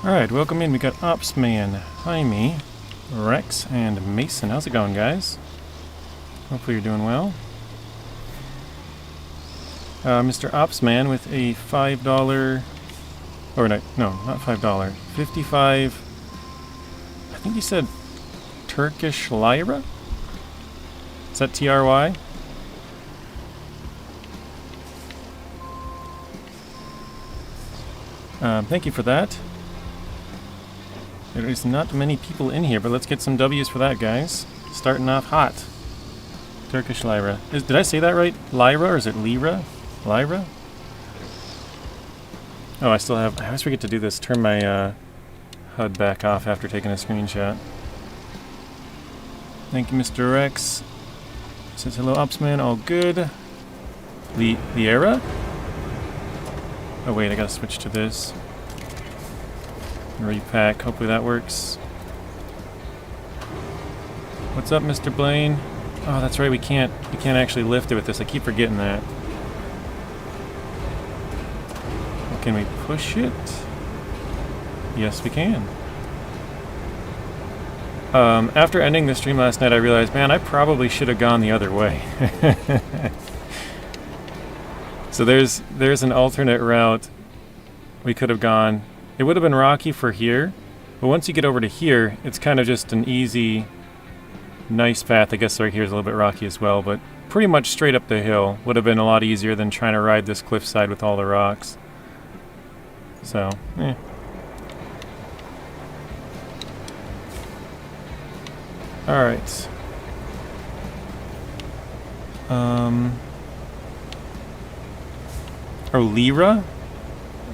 Alright, welcome in. We got Opsman, Jaime, Rex, and Mason. How's it going, guys? Hopefully you're doing well. Mr. Opsman with a $5... Or no, not $5. 55... I think he said Turkish Lira? Is that TRY? Thank you for that. There is not many people in here, but let's get some W's for that, guys. Starting off hot. Turkish Lira. Did I say that right? Lira, or is it Lira? Lyra? Oh, I still have... I always forget to do this. Turn my HUD back off after taking a screenshot. Thank you, Mr. Rex. Says hello, Opsman. All good. Liera? Oh, wait. I gotta switch to this. Repack. Hopefully that works. What's up, Mr. Blaine? Oh, that's right. We can't actually lift it with this. I keep forgetting that. Can we push it? Yes, we can. After ending the stream last night, I realized, man, I probably should have gone the other way. So there's an alternate route we could have gone. It would have been rocky for here, but once you get over to here, it's kind of just an easy, nice path. I guess right here is a little bit rocky as well, but pretty much straight up the hill. Would have been a lot easier than trying to ride this cliffside with all the rocks. So, eh. Alright. Oh, Lira?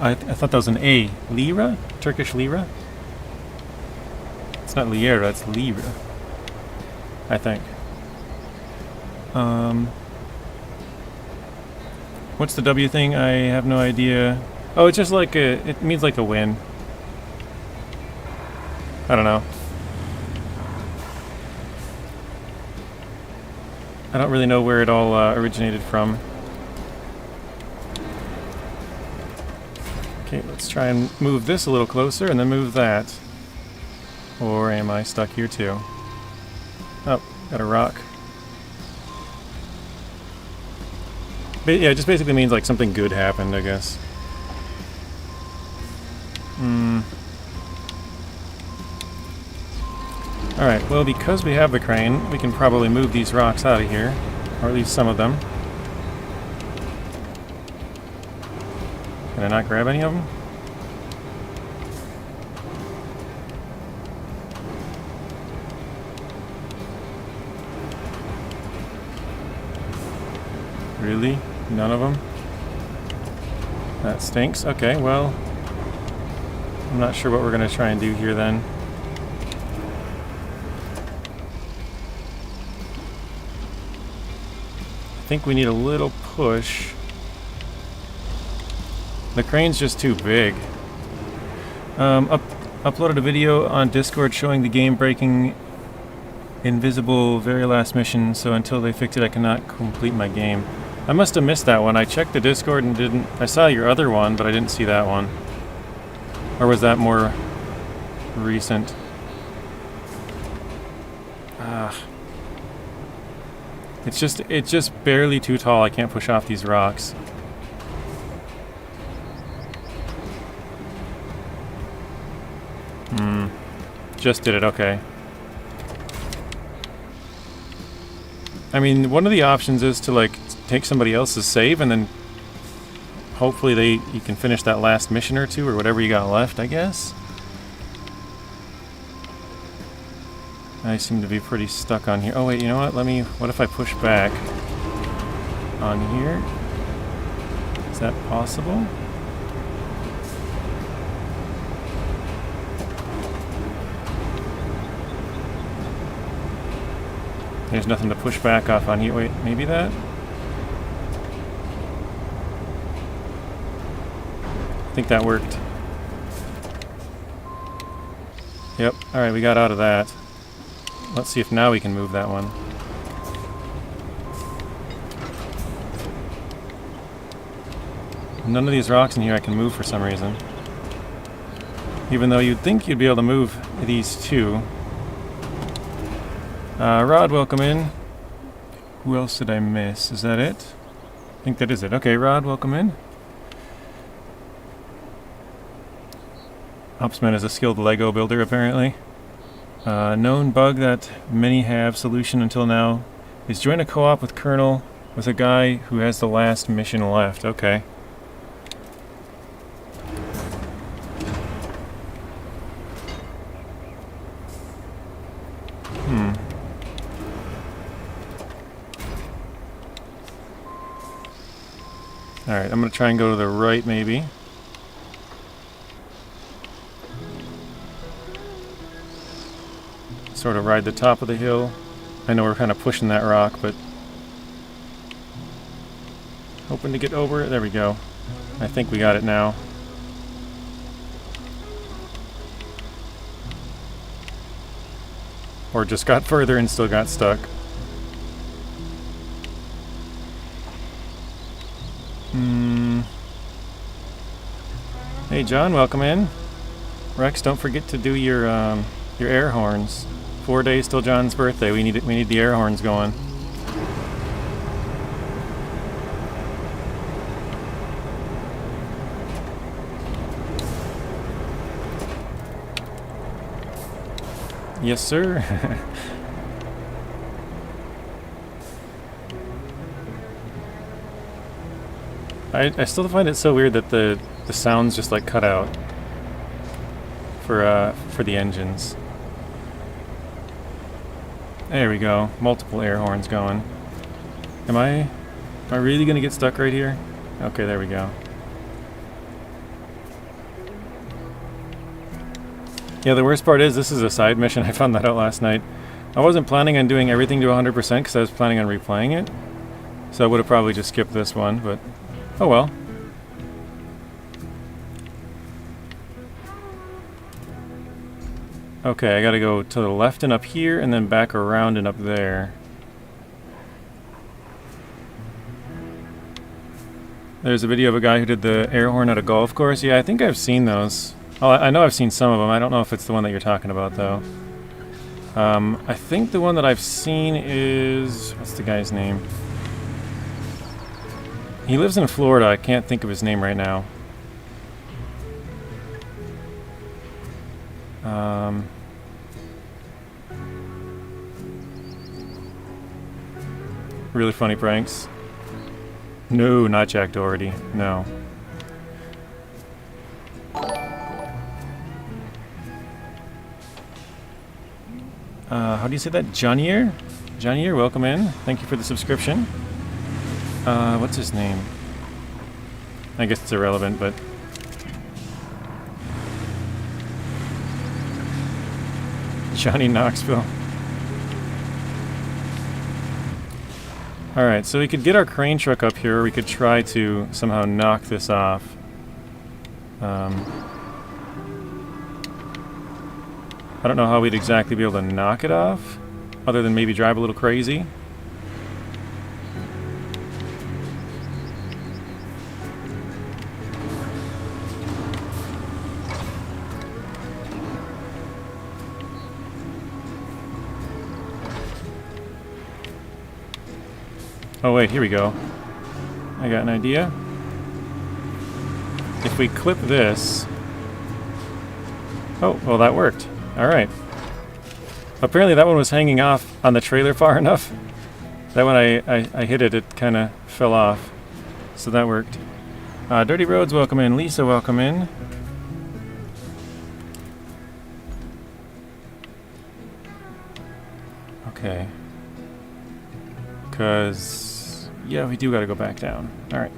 I thought that was an A. Lira? Turkish Lira? It's not Liera, it's Lira. I think. What's the W thing? I have no idea. Oh, it's just like a... It means like a win. I don't know. I don't really know where it all originated from. Okay, let's try and move this a little closer and then move that. Or am I stuck here too? Oh, got a rock. But yeah, it just basically means like something good happened, I guess. Alright, well, because we have the crane, we can probably move these rocks out of here. Or at least some of them. Can I not grab any of them? Really? None of them? That stinks. Okay, well... I'm not sure what we're going to try and do here then. I think we need a little push. The crane's just too big. Uploaded a video on Discord showing the game breaking invisible very last mission, so until they fix it I cannot complete my game. I must have missed that one. I checked the Discord and didn't... I saw your other one, but I didn't see that one. Or was that more recent? Ah. It's just barely too tall. I can't push off these rocks. Just did it, okay. I mean, one of the options is to like take somebody else's save and then hopefully you can finish that last mission or two or whatever you got left, I guess. I seem to be pretty stuck on here. Oh wait, you know what? What if I push back on here? Is that possible? There's nothing to push back off on here. Wait, maybe that? I think that worked. Yep, alright, we got out of that. Let's see if now we can move that one. None of these rocks in here I can move for some reason. Even though you'd think you'd be able to move these two. Rod, welcome in. Who else did I miss? Is that it? I think that is it. Okay, Rod, welcome in. Opsman is a skilled Lego builder, apparently. Known bug that many have. Solution until now is join a co-op with Kernel with a guy who has the last mission left. Okay. Alright, I'm going to try and go to the right, maybe. Sort of ride the top of the hill. I know we're kind of pushing that rock, but... hoping to get over it. There we go. I think we got it now. Or just got further and still got stuck. Hey John, welcome in. Rex, don't forget to do your air horns. 4 days till John's birthday. We need the air horns going. Yes, sir. I still find it so weird that the sounds just like cut out for the engines. There we go. Multiple air horns going. Am I really gonna get stuck right here? Okay, there we go. Yeah, the worst part is this is a side mission. I found that out last night. I wasn't planning on doing everything to 100% because I was planning on replaying it. So I would have probably just skipped this one, but oh well. Okay, I gotta go to the left and up here, and then back around and up there. There's a video of a guy who did the air horn at a golf course. Yeah, I think I've seen those. Oh, I know I've seen some of them. I don't know if it's the one that you're talking about, though. I think the one that I've seen is... what's the guy's name? He lives in Florida. I can't think of his name right now. Really funny pranks. No, not Jack Doherty. No. How do you say that? Janier? Janier, welcome in. Thank you for the subscription. What's his name? I guess it's irrelevant, but... Johnny Knoxville. Alright, so we could get our crane truck up here, or we could try to somehow knock this off. I don't know how we'd exactly be able to knock it off, other than maybe drive a little crazy. Oh wait, here we go. I got an idea. If we clip this... oh, well that worked. Alright. Apparently that one was hanging off on the trailer far enough that when I hit it, it kind of fell off. So that worked. Dirty Roads, welcome in. Lisa, welcome in. Okay. Because... yeah, we do gotta go back down. Alright.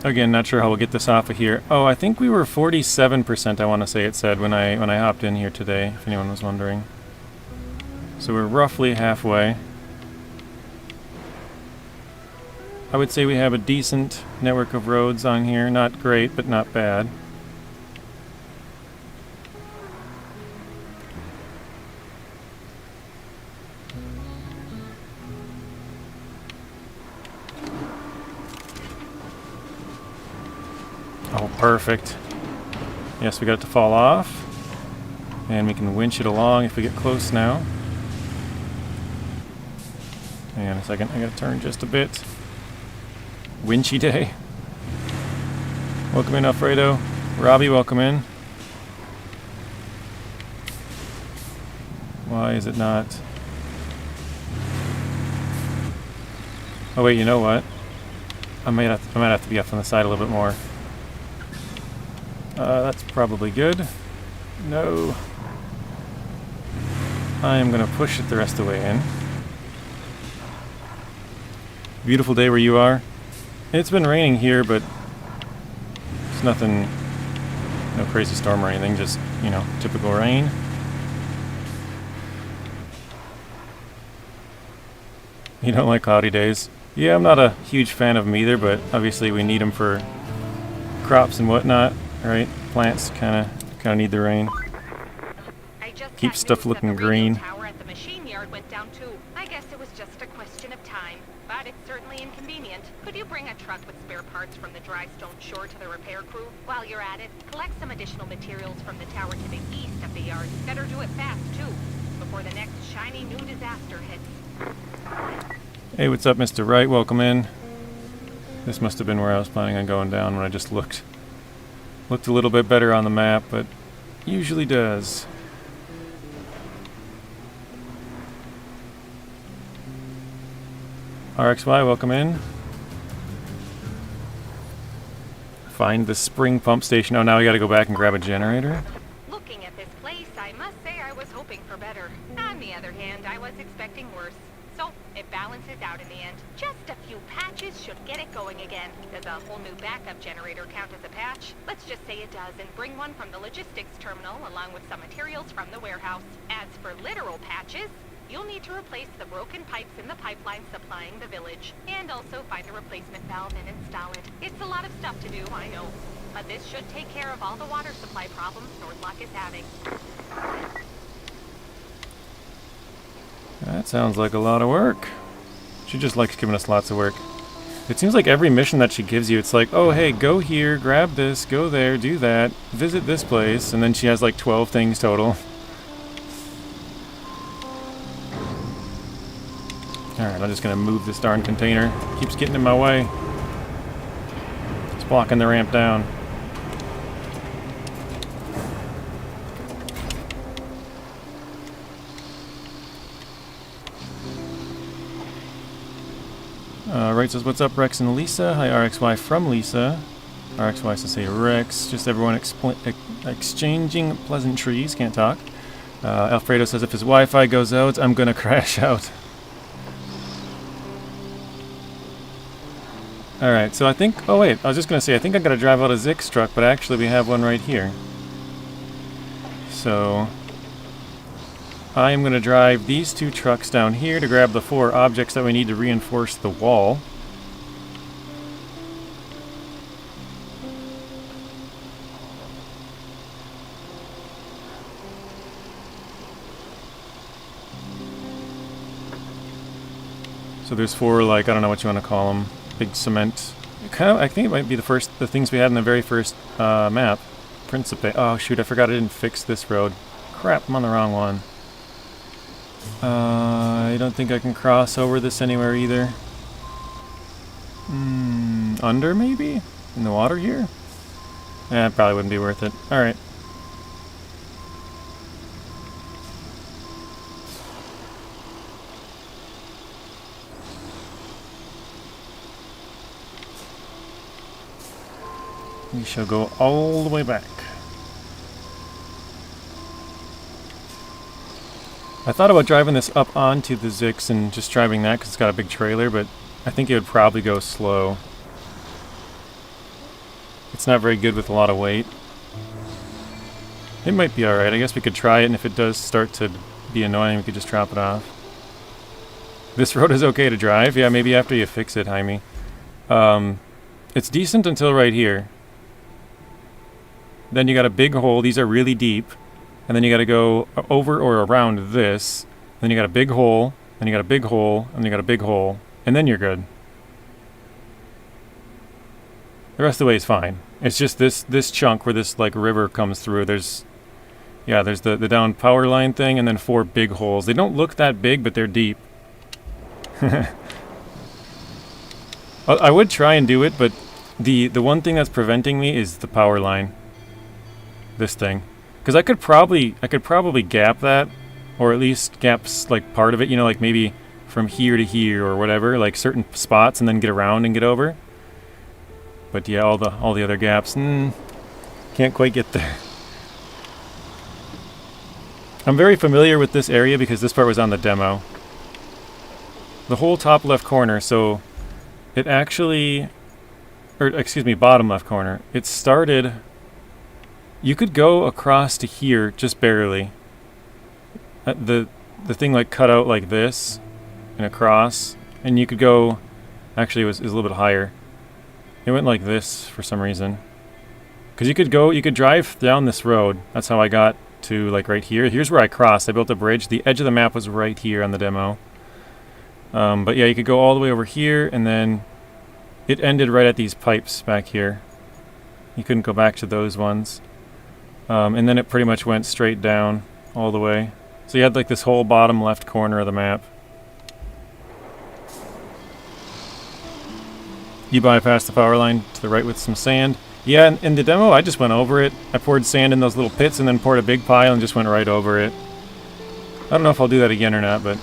Again, not sure how we'll get this off of here. Oh, I think we were 47%, I want to say it said, when I hopped in here today, if anyone was wondering. So we're roughly halfway. I would say we have a decent network of roads on here. Not great, but not bad. perfect. Yes, we got it to fall off. And we can winch it along if we get close now. Hang on a second, I gotta turn just a bit. Winchy day. Welcome in, Alfredo. Robbie, welcome in. Why is it not? Oh wait, you know what? I might have to be up on the side a little bit more. That's probably good. No. I am gonna push it the rest of the way in. Beautiful day where you are. It's been raining here, but it's nothing, no crazy storm or anything, just, you know, typical rain. You don't like cloudy days? Yeah, I'm not a huge fan of them either, but obviously we need them for crops and whatnot, right? Plants kind of need the rain. Keep stuff looking green. Tower at the machine yard went down too. I guess it was just a question of time, but it's certainly inconvenient. Could you bring a truck with spare parts from the dry stone shore to the repair crew? While you're at it, collect some additional materials from the tower to the east of the yard. Better do it fast too, before the next shiny new disaster hits. Hey, what's up, Mr. Wright? Welcome in. This must have been where I was planning on going down when I just looked. Looked a little bit better on the map, but usually does. RXY, welcome in. Find the spring pump station. Oh, now we gotta go back and grab a generator. Looking at this place, I must say I was hoping for better. On the other hand, I was expecting worse. So, it balances out in the end. Just a few patches should get it going again. Does a whole new backup generator count as a patch? Let's just say it does, and bring one from the logistics terminal along with some materials from the warehouse. As for literal patches, you'll need to replace the broken pipes in the pipeline supplying the village, and also find a replacement valve and install it. It's a lot of stuff to do, I know, but this should take care of all the water supply problems Nordlock is having. That sounds like a lot of work. She just likes giving us lots of work. It seems like every mission that she gives you, it's like, oh hey, go here, grab this, go there, do that, visit this place, and then she has like 12 things total. Alright, I'm just gonna move this darn container. Keeps getting in my way. It's blocking the ramp down. Right says, what's up, Rex and Lisa? Hi, RXY from Lisa. RXY says, say Rex. Just everyone exchanging pleasantries. Can't talk. Alfredo says, if his Wi-Fi goes out, I'm gonna crash out. Alright, so I think... Oh wait, I was just gonna say, I think I gotta drive out a Zix truck, but actually we have one right here. So... I am gonna drive these two trucks down here to grab the 4 objects that we need to reinforce the wall. So there's 4, like, I don't know what you want to call them, big cement. Kind of, I think it might be the things we had in the very first map. Principe. Oh shoot, I forgot I didn't fix this road. Crap, I'm on the wrong one. I don't think I can cross over this anywhere either. Under maybe? In the water here? Eh, it probably wouldn't be worth it. Alright. We shall go all the way back. I thought about driving this up onto the Zix and just driving that because it's got a big trailer, but I think it would probably go slow. It's not very good with a lot of weight. It might be alright. I guess we could try it, and if it does start to be annoying, we could just drop it off. This road is okay to drive? Yeah, maybe after you fix it, Jaime. It's decent until right here. Then you got a big hole. These are really deep. And then you got to go over or around this. Then you got a big hole. Then you got a big hole. And you got a big hole. And then you're good. The rest of the way is fine. It's just this chunk where this like river comes through. There's the down power line thing, and then 4 big holes. They don't look that big, but they're deep. I would try and do it, but the one thing that's preventing me is the power line. This thing, because I could probably gap that, or at least gaps like part of it. You know, like maybe from here to here or whatever, like certain spots, and then get around and get over. But yeah, all the other gaps, can't quite get there. I'm very familiar with this area because this part was on the demo. The whole top left corner, so it actually, or excuse me, bottom left corner. It started, you could go across to here just barely. The thing like cut out like this and across, and you could go, actually it was a little bit higher. It went like this for some reason. Because you could drive down this road. That's how I got to like right here. Here's where I crossed. I built a bridge. The edge of the map was right here on the demo. But yeah, you could go all the way over here, and then it ended right at these pipes back here. You couldn't go back to those ones. And then it pretty much went straight down all the way. So you had like this whole bottom left corner of the map. You bypassed the power line to the right with some sand. Yeah, in the demo, I just went over it. I poured sand in those little pits and then poured a big pile and just went right over it. I don't know if I'll do that again or not, but...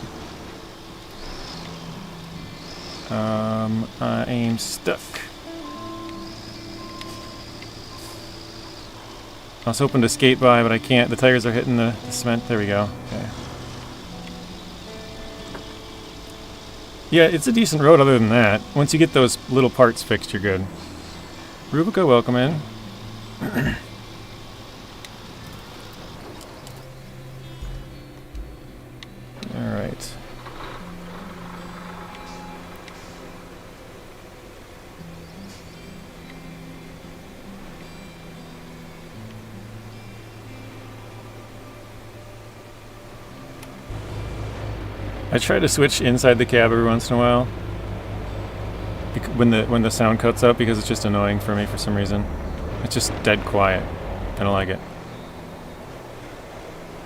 I am stuck. I was hoping to skate by, but I can't. The tires are hitting the cement. There we go. Okay. Yeah, it's a decent road other than that. Once you get those little parts fixed, you're good. Rubica, welcome in. Alright. I try to switch inside the cab every once in a while when the sound cuts out, because it's just annoying for me for some reason. It's just dead quiet. I don't like it.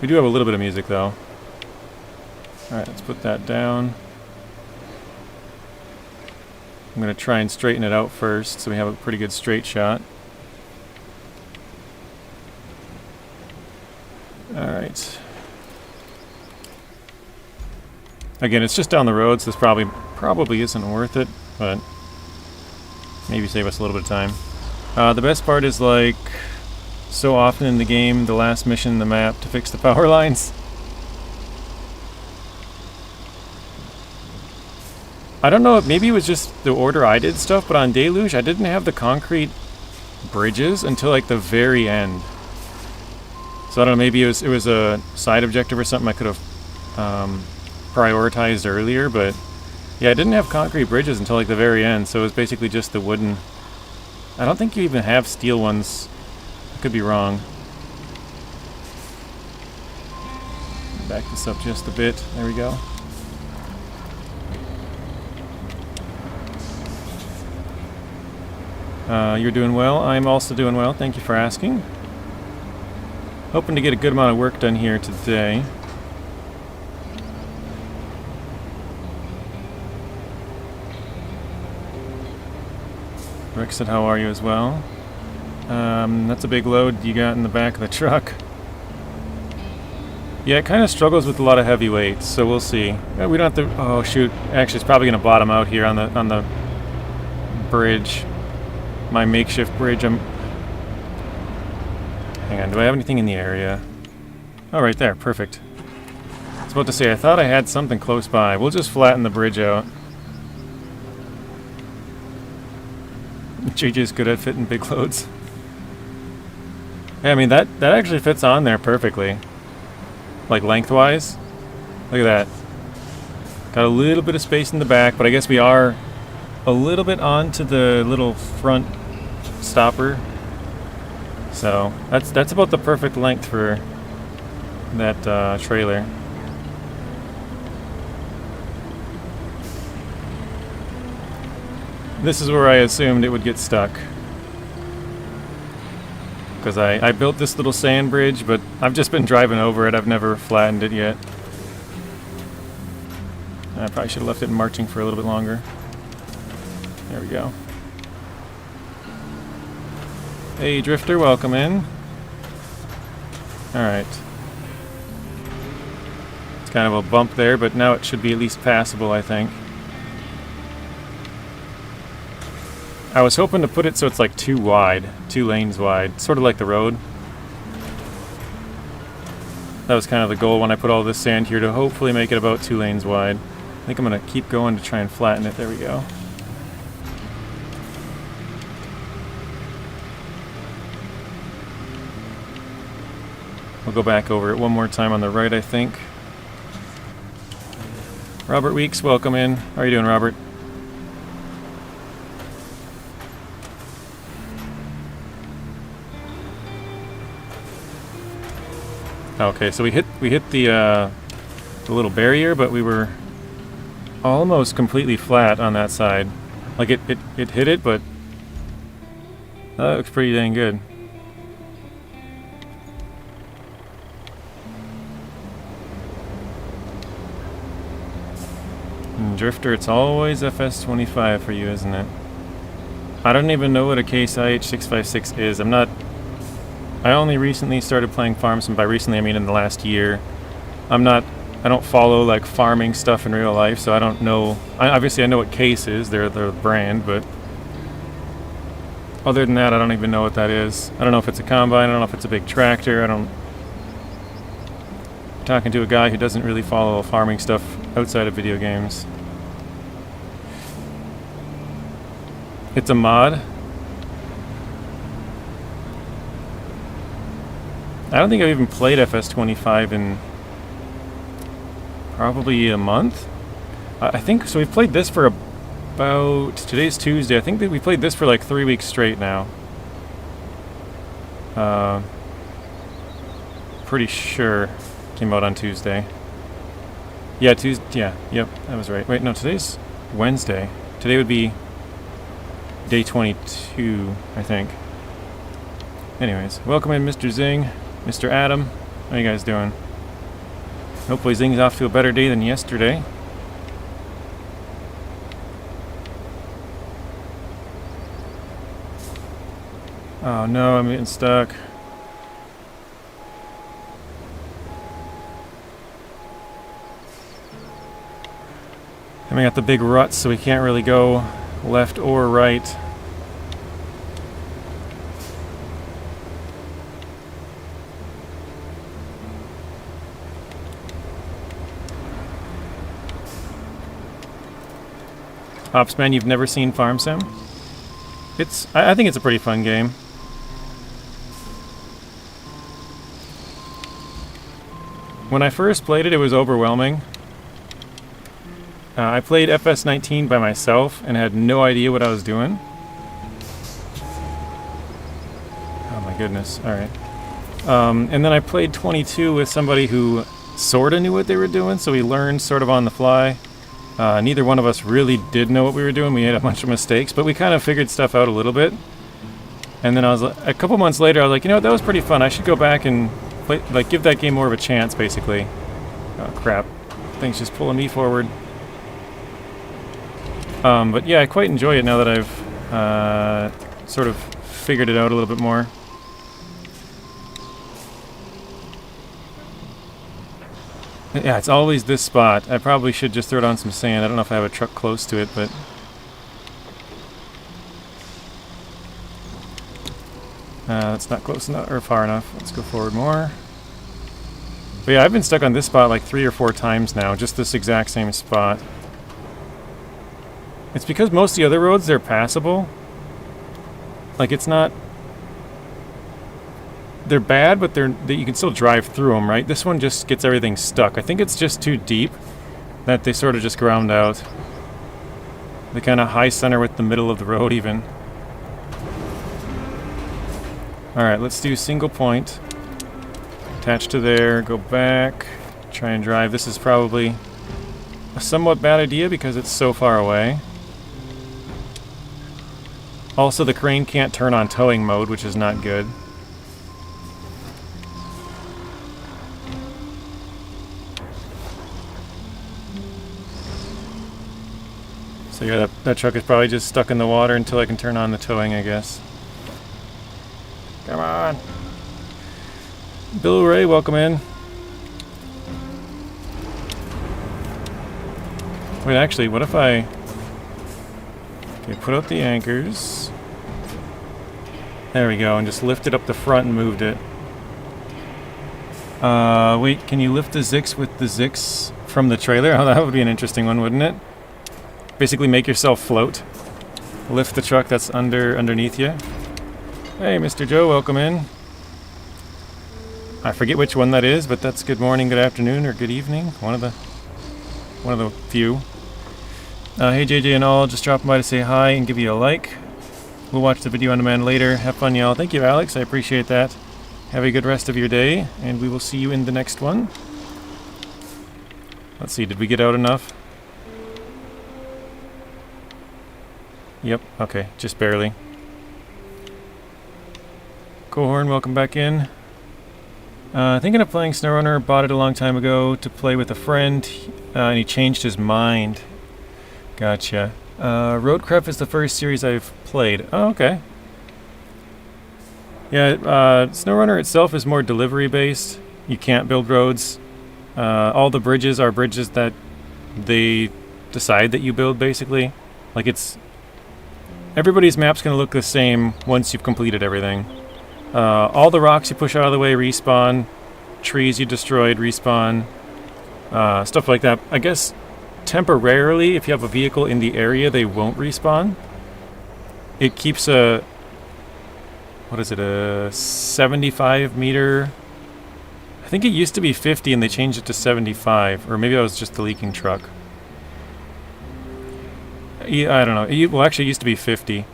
We do have a little bit of music though. Alright, let's put that down. I'm going to try and straighten it out first so we have a pretty good straight shot. Alright. Again, it's just down the road, so this probably isn't worth it, but maybe save us a little bit of time. The best part is, like, so often in the game, the last mission in the map to fix the power lines. I don't know, maybe it was just the order I did stuff, but on Deluge, I didn't have the concrete bridges until, like, the very end. So I don't know, maybe it was a side objective or something I could have prioritized earlier, but yeah, I didn't have concrete bridges until like the very end, so it was basically just the wooden. I don't think you even have steel ones. I could be wrong. Back this up just a bit. There we go. You're doing well. I'm also doing well. Thank you for asking. Hoping to get a good amount of work done here today. Rick said, how are you as well? That's a big load you got in the back of the truck. Yeah, it kind of struggles with a lot of heavy weights, so we'll see. We don't have to... Oh, shoot. Actually, it's probably going to bottom out here on the bridge. My makeshift bridge. Hang on, do I have anything in the area? Oh, right there. Perfect. I was about to say, I thought I had something close by. We'll just flatten the bridge out. JJ's good at fitting big loads. Yeah, I mean, that actually fits on there perfectly. Like, lengthwise. Look at that. Got a little bit of space in the back, but I guess we are a little bit onto the little front stopper. So, that's about the perfect length for that trailer. This is where I assumed it would get stuck. because I built this little sand bridge, but I've just been driving over it. I've never flattened it yet. I probably should have left it marching for a little bit longer. There we go. Hey, Drifter, welcome in. Alright. It's kind of a bump there, but now it should be at least passable, I think. I was hoping to put it so it's like 2 lanes wide, sort of like the road. That was kind of the goal when I put all this sand here, to hopefully make it about 2 lanes wide. I think I'm going to keep going to try and flatten it. There we go. We'll go back over it one more time on the right, I think. Robert Weeks, welcome in. How are you doing, Robert? Okay, so we hit the little barrier, but we were almost completely flat on that side. Like it hit it, but that looks pretty dang good. And Drifter, it's always FS25 for you, isn't it? I don't even know what a Case IH656 is. I only recently started playing Farm Sim. By recently, I mean in the last year. I don't follow like farming stuff in real life, so I don't know. Obviously, I know what Case is. They're the brand, but other than that, I don't even know what that is. I don't know if it's a combine. I don't know if it's a big tractor. I'm talking to a guy who doesn't really follow farming stuff outside of video games. It's a mod. I don't think I've even played FS25 in probably a month. I think so. We've played this for about, today's Tuesday. I think that we played this for like 3 weeks straight now. Pretty sure came out on Tuesday. Yeah, Tuesday. Yeah, yep, that was right. Wait, no, today's Wednesday. Today would be day 22, I think. Anyways, welcome in, Mr. Zing. Mr. Adam, how you guys doing? Hopefully Zing's off to a better day than yesterday. Oh no, I'm getting stuck. And we got the big ruts, so we can't really go left or right. Opsman, you've never seen Farm Sim? I think it's a pretty fun game. When I first played it, it was overwhelming. I played FS19 by myself and had no idea what I was doing. Oh my goodness, alright. And then I played 22 with somebody who sorta knew what they were doing, so we learned sort of on the fly. Neither one of us really did know what we were doing. We made a bunch of mistakes, but we kind of figured stuff out a little bit. And then a couple months later, I was like, you know what, that was pretty fun. I should go back and play, like, give that game more of a chance, basically. Oh crap, thing's just pulling me forward. But yeah, I quite enjoy it now that I've sort of figured it out a little bit more. Yeah, it's always this spot. I probably should just throw it on some sand. I don't know if I have a truck close to it, but... that's not close enough, or far enough. Let's go forward more. But yeah, I've been stuck on this spot like 3 or 4 times now, just this exact same spot. It's because most of the other roads, they're passable. Like, it's not... They're bad, but you can still drive through them, right? This one just gets everything stuck. I think it's just too deep that they sort of just ground out. They kind of high center with the middle of the road even. Alright, let's do single point. Attach to there, go back, try and drive. This is probably a somewhat bad idea because it's so far away. Also, the crane can't turn on towing mode, which is not good. So yeah, that truck is probably just stuck in the water until I can turn on the towing, I guess. Come on. Bill Ray, welcome in. Wait, actually, what if I... Okay, put out the anchors. There we go, and just lifted up the front and moved it. Wait, can you lift the Zix with the Zix from the trailer? Oh, that would be an interesting one, wouldn't it? Basically make yourself float. Lift the truck that's underneath you. Hey, Mr. Joe, welcome in. I forget which one that is, but that's good morning, good afternoon, or good evening. One of the few. Hey, JJ and all, just dropping by to say hi and give you a like. We'll watch the video on demand later. Have fun, y'all. Thank you, Alex. I appreciate that. Have a good rest of your day, and we will see you in the next one. Let's see, did we get out enough? Yep, okay, just barely. Cohorn, welcome back in. Thinking of playing SnowRunner, bought it a long time ago to play with a friend, and he changed his mind. Gotcha. Roadcraft is the first series I've played. Oh, okay. Yeah, SnowRunner itself is more delivery-based. You can't build roads. All the bridges are bridges that they decide that you build, basically. Like, it's... Everybody's map's going to look the same once you've completed everything. All the rocks you push out of the way respawn. Trees you destroyed respawn. Stuff like that. I guess temporarily, if you have a vehicle in the area, they won't respawn. It keeps a... What is it? A 75 meter... I think it used to be 50 and they changed it to 75. Or maybe that was just the leaking truck. I don't know. Well, actually, it used to be 50.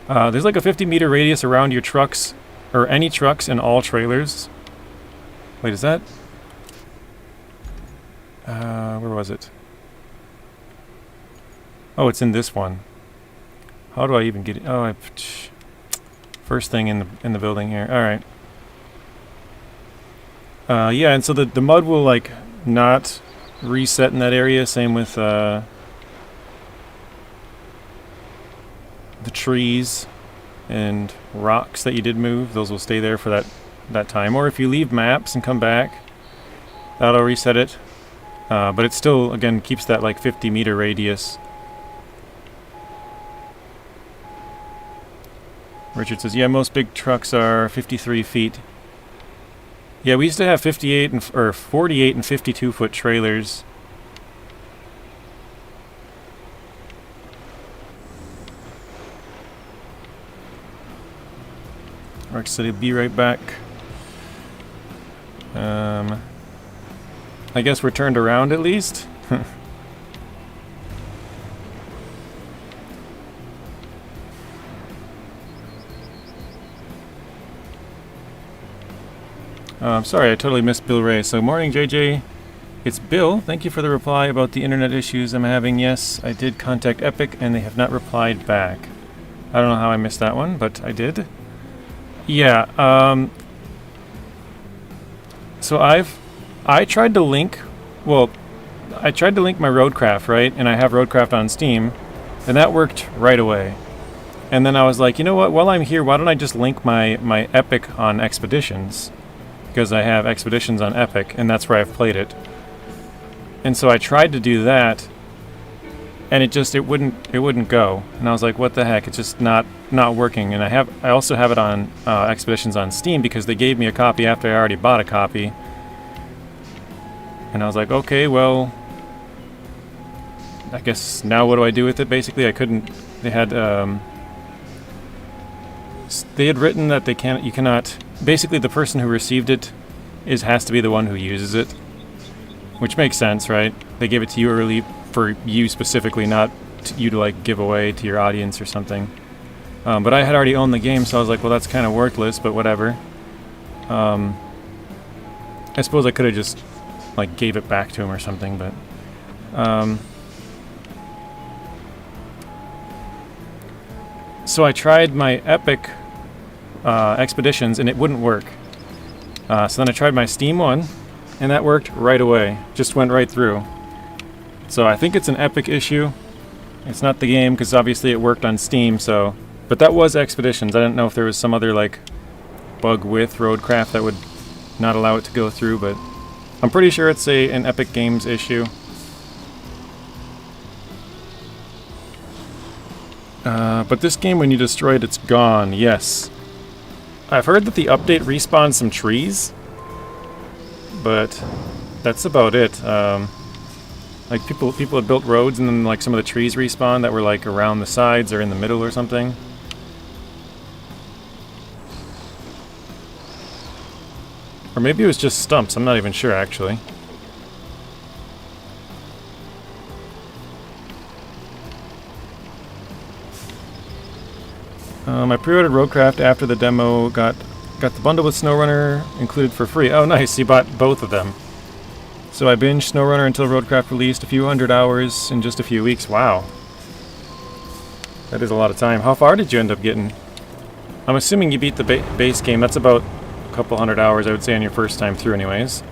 There's like a 50 meter radius around your trucks, or any trucks and all trailers. Wait, is that? Where was it? Oh, it's in this one. How do I even get it? Oh, first thing in the building here. All right. Yeah, and so the mud will like not reset in that area. Same with the trees and rocks that you did move. Those will stay there for that time. Or if you leave maps and come back, that'll reset it. But it still, again, keeps that like 50 meter radius. Richard says, yeah, most big trucks are 53 feet. Yeah, we used to have 58 or 48 and 52 foot trailers. Arc City, be right back. I guess we're turned around at least. I'm sorry, I totally missed Bill Ray. So, morning, JJ. It's Bill. Thank you for the reply about the internet issues I'm having. Yes, I did contact Epic, and they have not replied back. I don't know how I missed that one, but I did. Yeah, so I tried to link, well, I tried to link my Roadcraft, right? And I have Roadcraft on Steam, and that worked right away. And then I was like, you know what, while I'm here, why don't I just link my Epic on Expeditions? Because I have Expeditions on Epic, and that's where I've played it. And so I tried to do that, and it wouldn't go. And I was like, what the heck? It's just not working. And I also have it on Expeditions on Steam because they gave me a copy after I already bought a copy. And I was like, okay, well, I guess now what do I do with it? Basically, I couldn't. They had written that you cannot. Basically, the person who received it has to be the one who uses it, which makes sense, right? They gave it to you early for you specifically, not you to like give away to your audience or something. But I had already owned the game, so I was like, well, that's kind of worthless, but whatever. I suppose I could have just like gave it back to him or something, but so I tried my Epic Expeditions and it wouldn't work. So then I tried my Steam one and that worked right away. Just went right through. So I think it's an Epic issue. It's not the game because obviously it worked on Steam, so... But that was Expeditions. I didn't know if there was some other, like, bug with Roadcraft that would not allow it to go through, but... I'm pretty sure it's an Epic Games issue. But this game, when you destroy it, it's gone. Yes. I've heard that the update respawns some trees, but that's about it. Like people had built roads, and then like some of the trees respawn that were like around the sides or in the middle or something. Or maybe it was just stumps. I'm not even sure actually. I pre-ordered Roadcraft after the demo, got the bundle with SnowRunner included for free. Oh nice, you bought both of them. So I binged SnowRunner until Roadcraft released, a few hundred hours in just a few weeks. Wow. That is a lot of time. How far did you end up getting? I'm assuming you beat the base game. That's about a couple hundred hours, I would say, on your first time through anyways.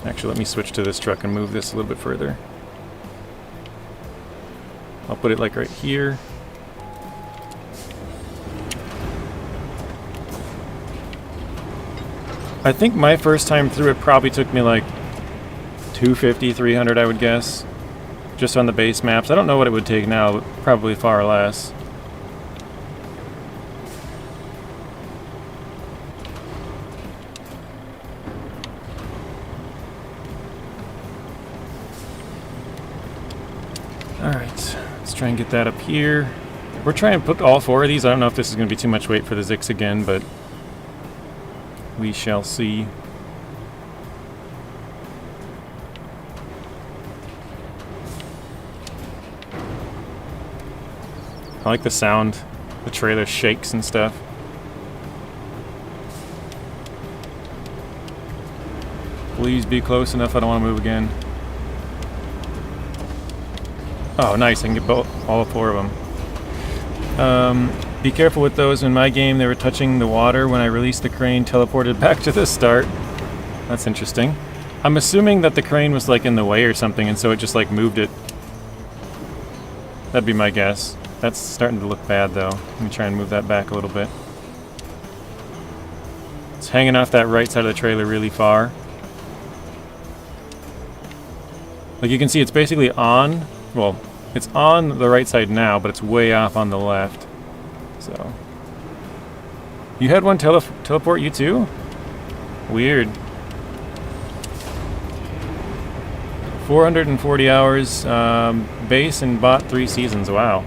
Actually, let me switch to this truck and move this a little bit further. I'll put it like right here. I think my first time through it probably took me like 250, 300, I would guess. Just on the base maps. I don't know what it would take now, but probably far less. Alright, let's try and get that up here. We're trying to put all four of these. I don't know if this is going to be too much weight for the Zix again, but we shall see. I like the sound. The trailer shakes and stuff. Please be close enough. I don't want to move again. Oh, nice. I can get all four of them. Be careful with those. In my game, they were touching the water. When I released the crane, teleported back to the start. That's interesting. I'm assuming that the crane was like in the way or something, and so it just like moved it. That'd be my guess. That's starting to look bad though. Let me try and move that back a little bit. It's hanging off that right side of the trailer really far. Like you can see, it's basically on. Well, it's on the right side now, but it's way off on the left. So, you had one teleport you too? Weird. 440 hours base and bought 3 seasons. Wow.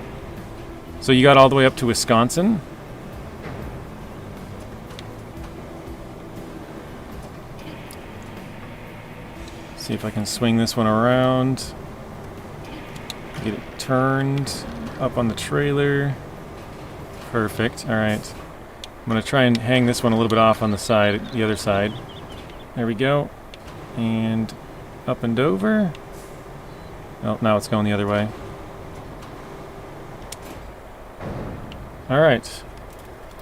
So you got all the way up to Wisconsin? See if I can swing this one around. Get it turned up on the trailer. Perfect. Alright. I'm going to try and hang this one a little bit off on the side, the other side. There we go. And up and over. Oh, now it's going the other way. Alright.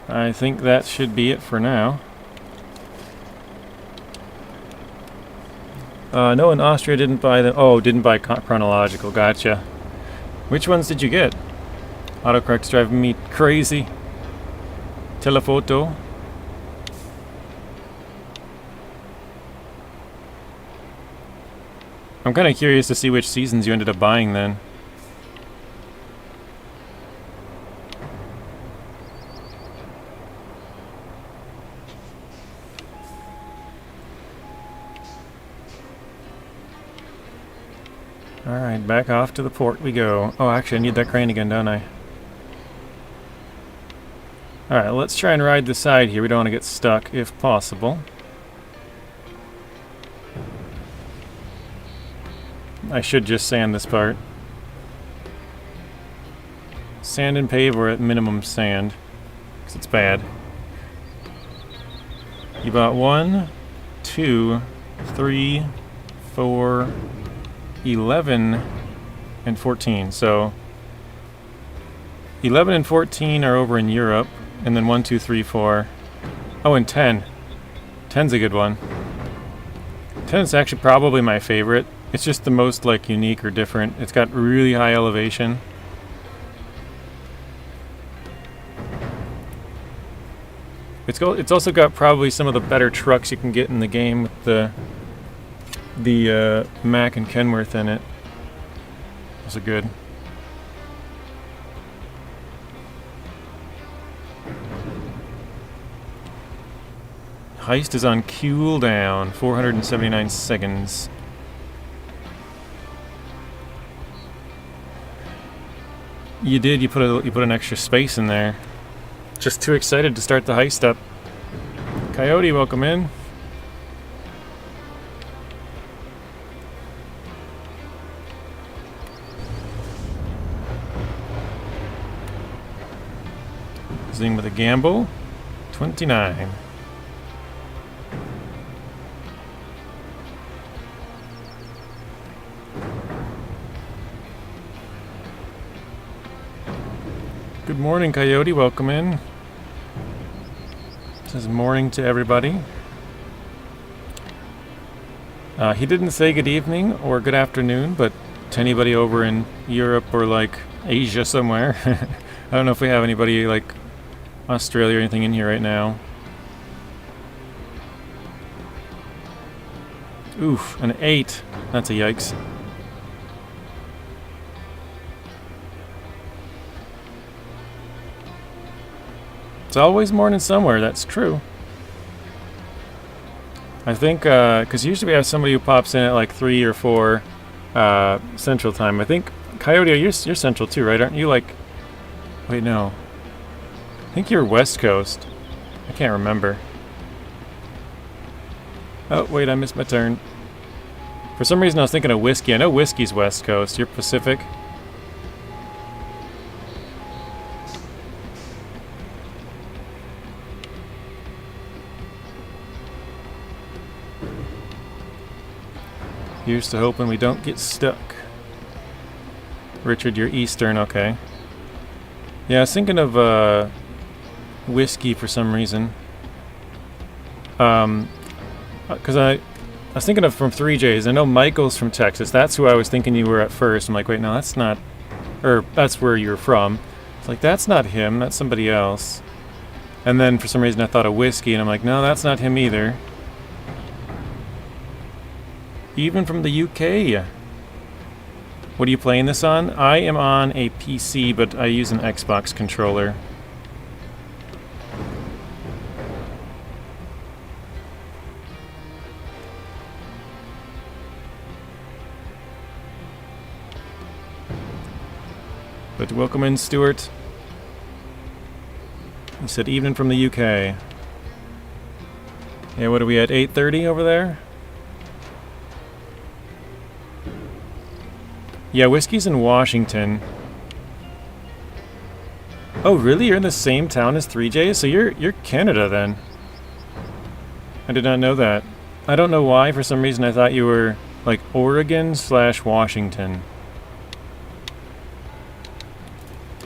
I think that should be it for now. No, in Austria didn't buy them. Oh, didn't buy chronological. Gotcha. Which ones did you get? Autocorrect's driving me crazy. Telephoto. I'm kind of curious to see which seasons you ended up buying then. Alright, back off to the port we go. Oh, actually I need that crane again, don't I? Alright, let's try and ride the side here. We don't want to get stuck, if possible. I should just sand this part. Sand and pave, or at minimum sand, because it's bad. You bought 1, 2, 3, 4, 11, and 14. So 11 and 14 are over in Europe, and then 1, 2, 3, 4. Oh, and 10. 10's a good one. 10 is actually probably my favorite. It's just the most like unique or different. It's got really high elevation. It's also got probably some of the better trucks you can get in the game with the Mack and Kenworth in it. Those are good. Heist is on cooldown, 479 seconds. You did. You put an extra space in there. Just too excited to start the heist up. Coyote, welcome in. Zing with a gamble. 29. Good morning, Coyote. Welcome in. Says morning to everybody. He didn't say good evening or good afternoon, but to anybody over in Europe or like Asia somewhere. I don't know if we have anybody like Australia or anything in here right now. Oof, an 8. That's a yikes. It's always morning somewhere, that's true. I think, because usually we have somebody who pops in at like 3 or 4 Central Time. I think, Coyote, you're Central too, right? Aren't you like... Wait, no. I think you're West Coast. I can't remember. Oh, wait, I missed my turn. For some reason I was thinking of whiskey. I know whiskey's West Coast. You're Pacific. Here's to hoping we don't get stuck. Richard, you're Eastern, okay. Yeah, I was thinking of whiskey for some reason. Because I was thinking of from 3Js. I know Michael's from Texas. That's who I was thinking you were at first. I'm like, wait, no, that's not... Or that's where you're from. It's like, that's not him. That's somebody else. And then for some reason I thought of whiskey, and I'm like, no, that's not him either. Even from the UK. What are you playing this on? I am on a PC, but I use an Xbox controller. But welcome in, Stuart. He said evening from the UK. Yeah, what are we at? 8:30 over there? Yeah, whiskey's in Washington. Oh, really? You're in the same town as 3J? So you're Canada then. I did not know that. I don't know why. For some reason I thought you were like Oregon/Washington.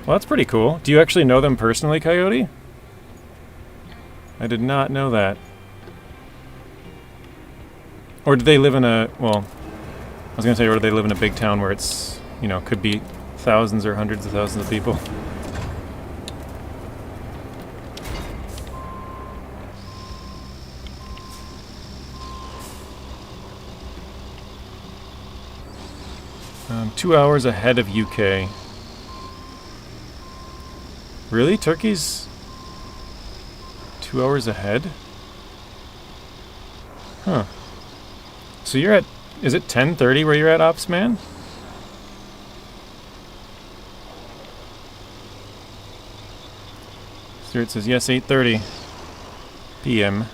Well, that's pretty cool. Do you actually know them personally, Coyote? I did not know that. Or do they live in a... Well... I was going to say, or do they live in a big town where it's, you know, could be thousands or hundreds of thousands of people? I'm 2 hours ahead of UK. Really? Turkey's 2 hours ahead? Huh. So you're at... Is it 10:30 where you're at, Ops Man? Stuart says, yes, 8:30 p.m.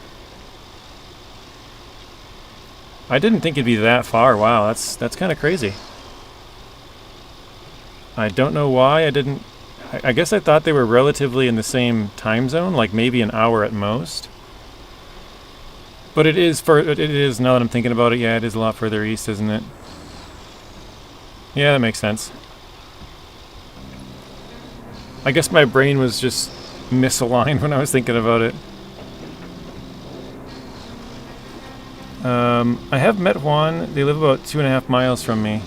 I didn't think it'd be that far. Wow, that's kind of crazy. I don't know why I didn't... I guess I thought they were relatively in the same time zone, like maybe an hour at most. But it is, now that I'm thinking about it, yeah, it is a lot further east, isn't it? Yeah, that makes sense. I guess my brain was just misaligned when I was thinking about it. I have met one. They live about 2.5 miles from me.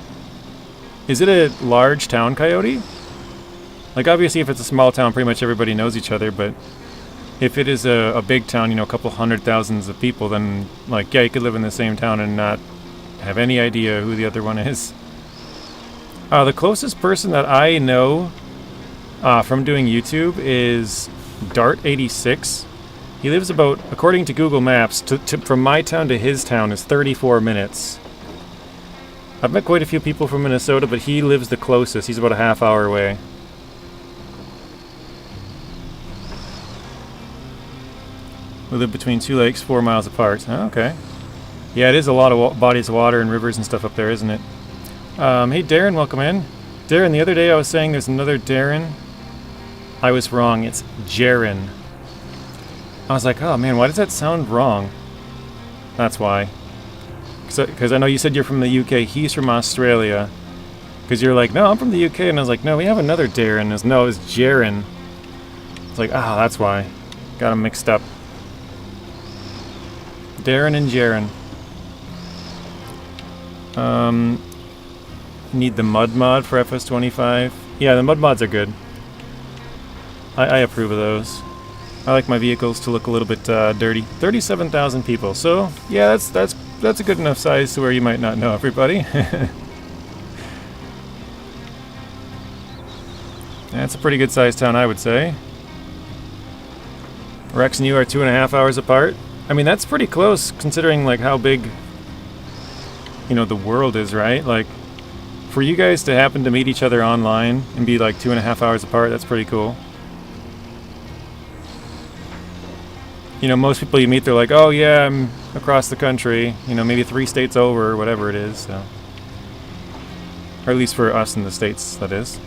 Is it a large town, Coyote? Like, obviously, if it's a small town, pretty much everybody knows each other, but if it is a big town, you know, a couple 100,000 of people, then, like, yeah, you could live in the same town and not have any idea who the other one is. The closest person that I know from doing YouTube is Dart86. He lives about, according to Google Maps, from my town to his town is 34 minutes. I've met quite a few people from Minnesota, but he lives the closest. He's about a half hour away. We live between two lakes, 4 miles apart. Oh, okay. Yeah, it is a lot of bodies of water and rivers and stuff up there, isn't it? Hey, Darren, welcome in. Darren, the other day I was saying there's another Darren. I was wrong. It's Jaren. I was like, oh man, why does that sound wrong? That's why. Because I know you said you're from the UK. He's from Australia. Because you're like, no, I'm from the UK. And I was like, no, we have another Darren. No, it's Jaren. It's like, that's why. Got them mixed up. Darren and Jaren. Need the mud mod for FS25. Yeah, the mud mods are good. I approve of those. I like my vehicles to look a little bit dirty. 37,000 people. So yeah, that's a good enough size to where you might not know everybody. That's a pretty good sized town, I would say. Rex and you are 2.5 hours apart. I mean, that's pretty close considering like how big, you know, the world is, right? Like, for you guys to happen to meet each other online and be like 2.5 hours apart, that's pretty cool. You know, most people you meet, they're like, oh yeah, I'm across the country, you know, maybe 3 states over or whatever it is, so. Or at least for us in the States, that is.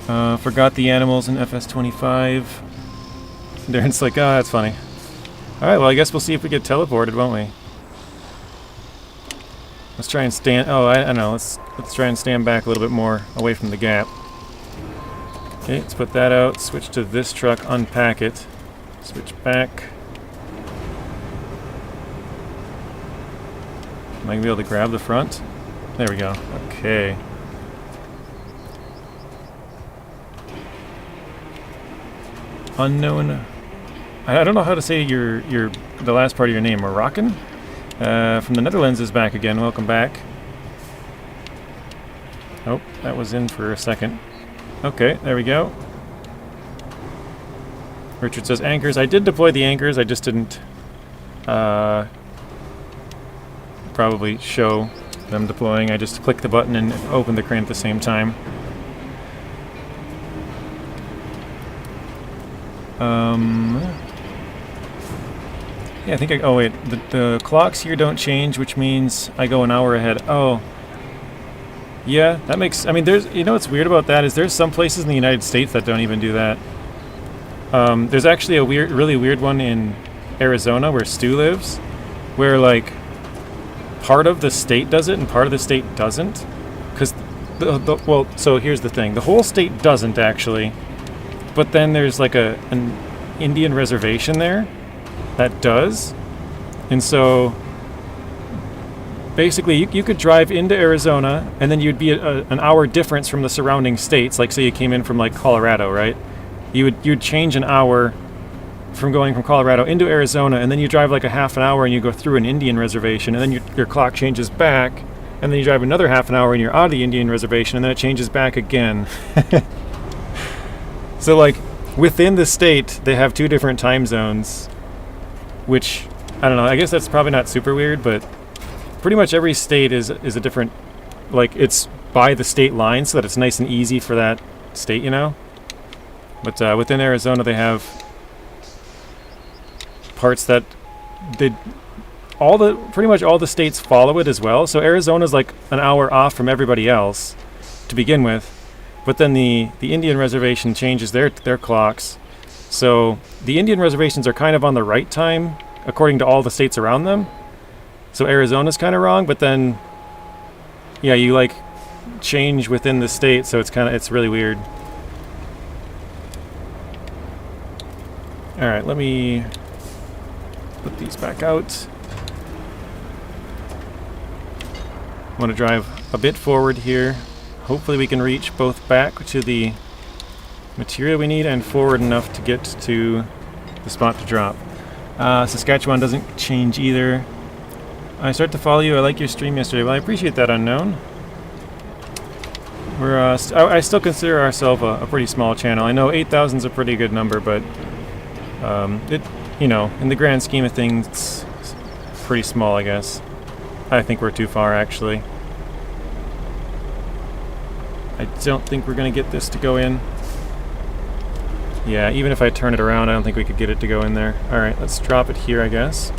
Forgot the animals in FS25. Darren's like, oh, that's funny. Alright, well, I guess we'll see if we get teleported, won't we? Let's try and stand... Oh, I don't know. Let's try and stand back a little bit more away from the gap. Okay, let's put that out. Switch to this truck. Unpack it. Switch back. Am I going to be able to grab the front? There we go. Okay. Unknown... I don't know how to say the last part of your name. Moroccan? From the Netherlands is back again. Welcome back. Oh, that was in for a second. Okay, there we go. Richard says anchors. I did deploy the anchors. I just didn't probably show them deploying. I just clicked the button and opened the crane at the same time. Yeah, I think oh wait, the clocks here don't change, which means I go an hour ahead. Oh. Yeah, that makes... I mean, there's... You know what's weird about that is there's some places in the United States that don't even do that. There's actually a really weird one in Arizona where Stu lives, where, like, part of the state does it and part of the state doesn't. Because, well, so here's the thing. The whole state doesn't, actually. But then there's, like, an Indian reservation there that does. And so... basically, you could drive into Arizona, and then you'd be an hour difference from the surrounding states. Like, say you came in from, like, Colorado, right? You'd change an hour from going from Colorado into Arizona, and then you drive, like, a half an hour, and you go through an Indian reservation, and then your clock changes back, and then you drive another half an hour, and you're out of the Indian reservation, and then it changes back again. So, like, within the state, they have 2 different time zones, which, I don't know, I guess that's probably not super weird, but... pretty much every state is a different, like, it's by the state line so that it's nice and easy for that state, you know? But within Arizona they have parts that pretty much all the states follow it as well. So Arizona's like an hour off from everybody else to begin with. But then the Indian reservation changes their clocks. So the Indian reservations are kind of on the right time according to all the states around them. So Arizona's kind of wrong, but then, yeah, you like change within the state, so it's really weird. All right, let me put these back out. I want to drive a bit forward here. Hopefully we can reach both back to the material we need and forward enough to get to the spot to drop. Saskatchewan doesn't change either. I start to follow you. I like your stream yesterday. Well, I appreciate that, Unknown. We're I still consider ourselves a pretty small channel. I know 8,000 is a pretty good number, but it, you know, in the grand scheme of things, it's pretty small, I guess. I think we're too far, actually. I don't think we're going to get this to go in. Yeah, even if I turn it around, I don't think we could get it to go in there. Alright, let's drop it here, I guess.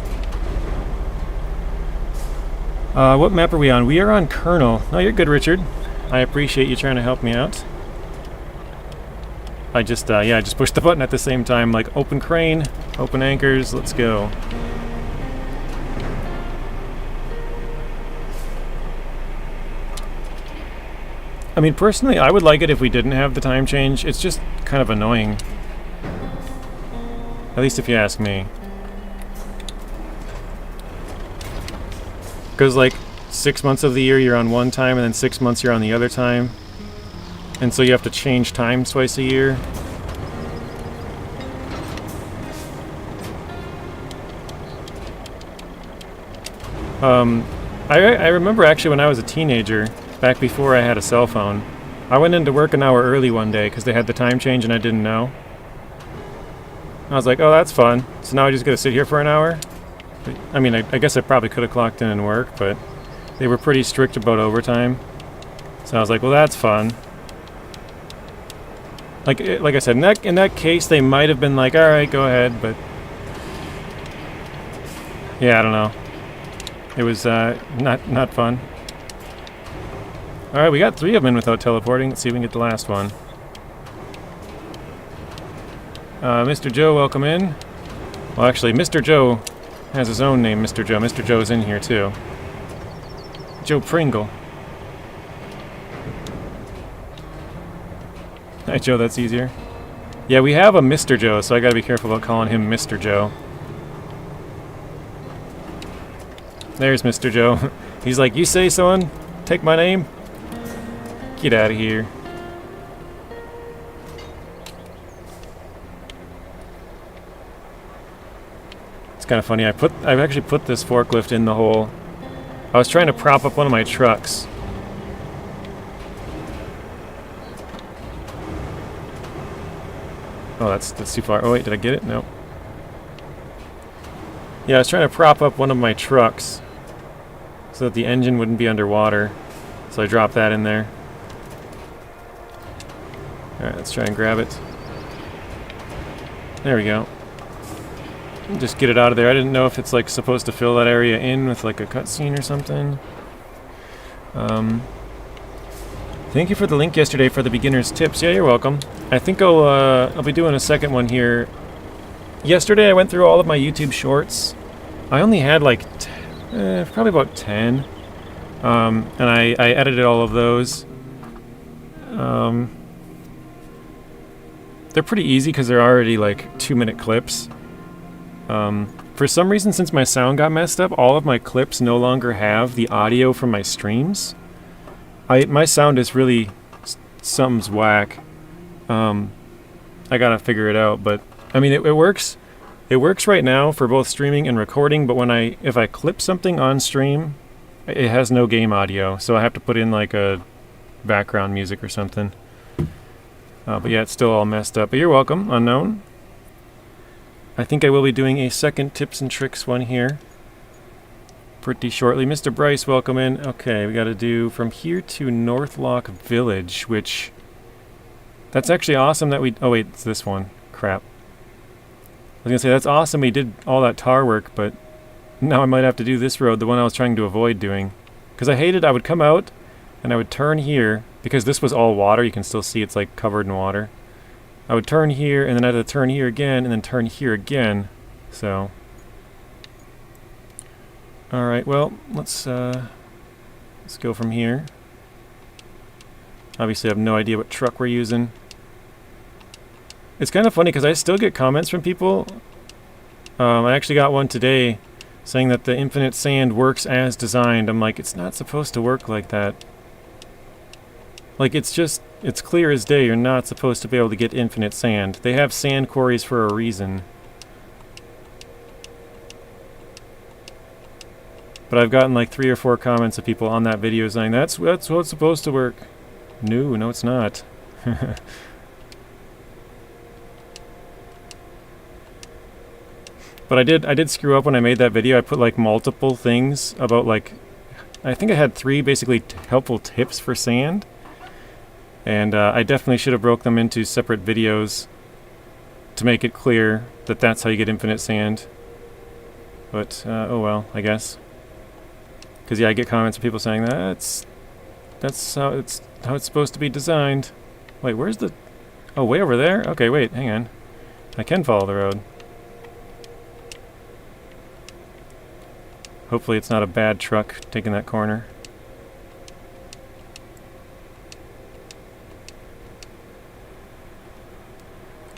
What map are we on? We are on Kernel. Oh, you're good, Richard. I appreciate you trying to help me out. I just, yeah, I just pushed the button at the same time, like, open crane, open anchors, let's go. I mean, personally, I would like it if we didn't have the time change. It's just kind of annoying. At least if you ask me. Because, like, 6 months of the year you're on one time, and then 6 months you're on the other time. And so you have to change times twice a year. I remember actually when I was a teenager, back before I had a cell phone, I went into work an hour early one day because they had the time change and I didn't know. I was like, oh, that's fun. So now I just gotta sit here for an hour? I mean, I guess I probably could have clocked in and worked, but they were pretty strict about overtime. So I was like, well, that's fun. Like I said, in that case, they might have been like, all right, go ahead, but yeah, I don't know. It was not fun. All right, we got 3 of them in without teleporting. Let's see if we can get the last one. Mr. Joe, welcome in. Well, actually, Mr. Joe has his own name, Mr. Joe. Mr. Joe's in here too. Joe Pringle. Hi, Joe, that's easier. Yeah, we have a Mr. Joe, so I gotta be careful about calling him Mr. Joe. There's Mr. Joe. He's like, you say someone, take my name? Get out of here. It's kind of funny. I've actually put this forklift in the hole. I was trying to prop up one of my trucks. Oh, that's too far. Oh wait, did I get it? Nope. Yeah, I was trying to prop up one of my trucks so that the engine wouldn't be underwater. So I dropped that in there. Alright, let's try and grab it. There we go. Just get it out of there. I didn't know if it's like supposed to fill that area in with like a cutscene or something. Thank you for the link yesterday for the beginner's tips. Yeah, you're welcome. I think I'll be doing a second one here. Yesterday I went through all of my YouTube shorts. I only had like probably about 10. And I edited all of those. They're pretty easy because they're already like 2-minute clips. For some reason, since my sound got messed up, all of my clips no longer have the audio from my streams. My sound is really something's whack. I gotta figure it out, but I mean it works. It works right now for both streaming and recording, but if I clip something on stream, it has no game audio, so I have to put in like a background music or something. But yeah, it's still all messed up. But you're welcome, Unknown. I think I will be doing a second tips and tricks one here pretty shortly. Mr. Bryce, welcome in. Okay, we got to do from here to Northlock Village, which that's actually awesome that we... Oh wait, it's this one. Crap. I was going to say, that's awesome we did all that tar work, but now I might have to do this road, the one I was trying to avoid doing. Because I would come out and I would turn here, because this was all water. You can still see it's like covered in water. I would turn here, and then I had to turn here again, and then turn here again. So, all right. Well, let's go from here. Obviously, I have no idea what truck we're using. It's kind of funny because I still get comments from people I actually got one today saying that the infinite sand works as designed. I'm like, it's not supposed to work like that. Like, it's clear as day you're not supposed to be able to get infinite sand. They have sand quarries for a reason. But I've gotten like 3 or 4 comments of people on that video saying, that's what's supposed to work. No, it's not. But I did screw up when I made that video. I put like multiple things about like, I think I had 3 basically helpful tips for sand. And I definitely should have broke them into separate videos to make it clear that that's how you get infinite sand. But, oh well, I guess. Because, yeah, I get comments of people saying that's how it's supposed to be designed. Wait, where's the... Oh, way over there? Okay, wait, hang on. I can follow the road. Hopefully it's not a bad truck taking that corner.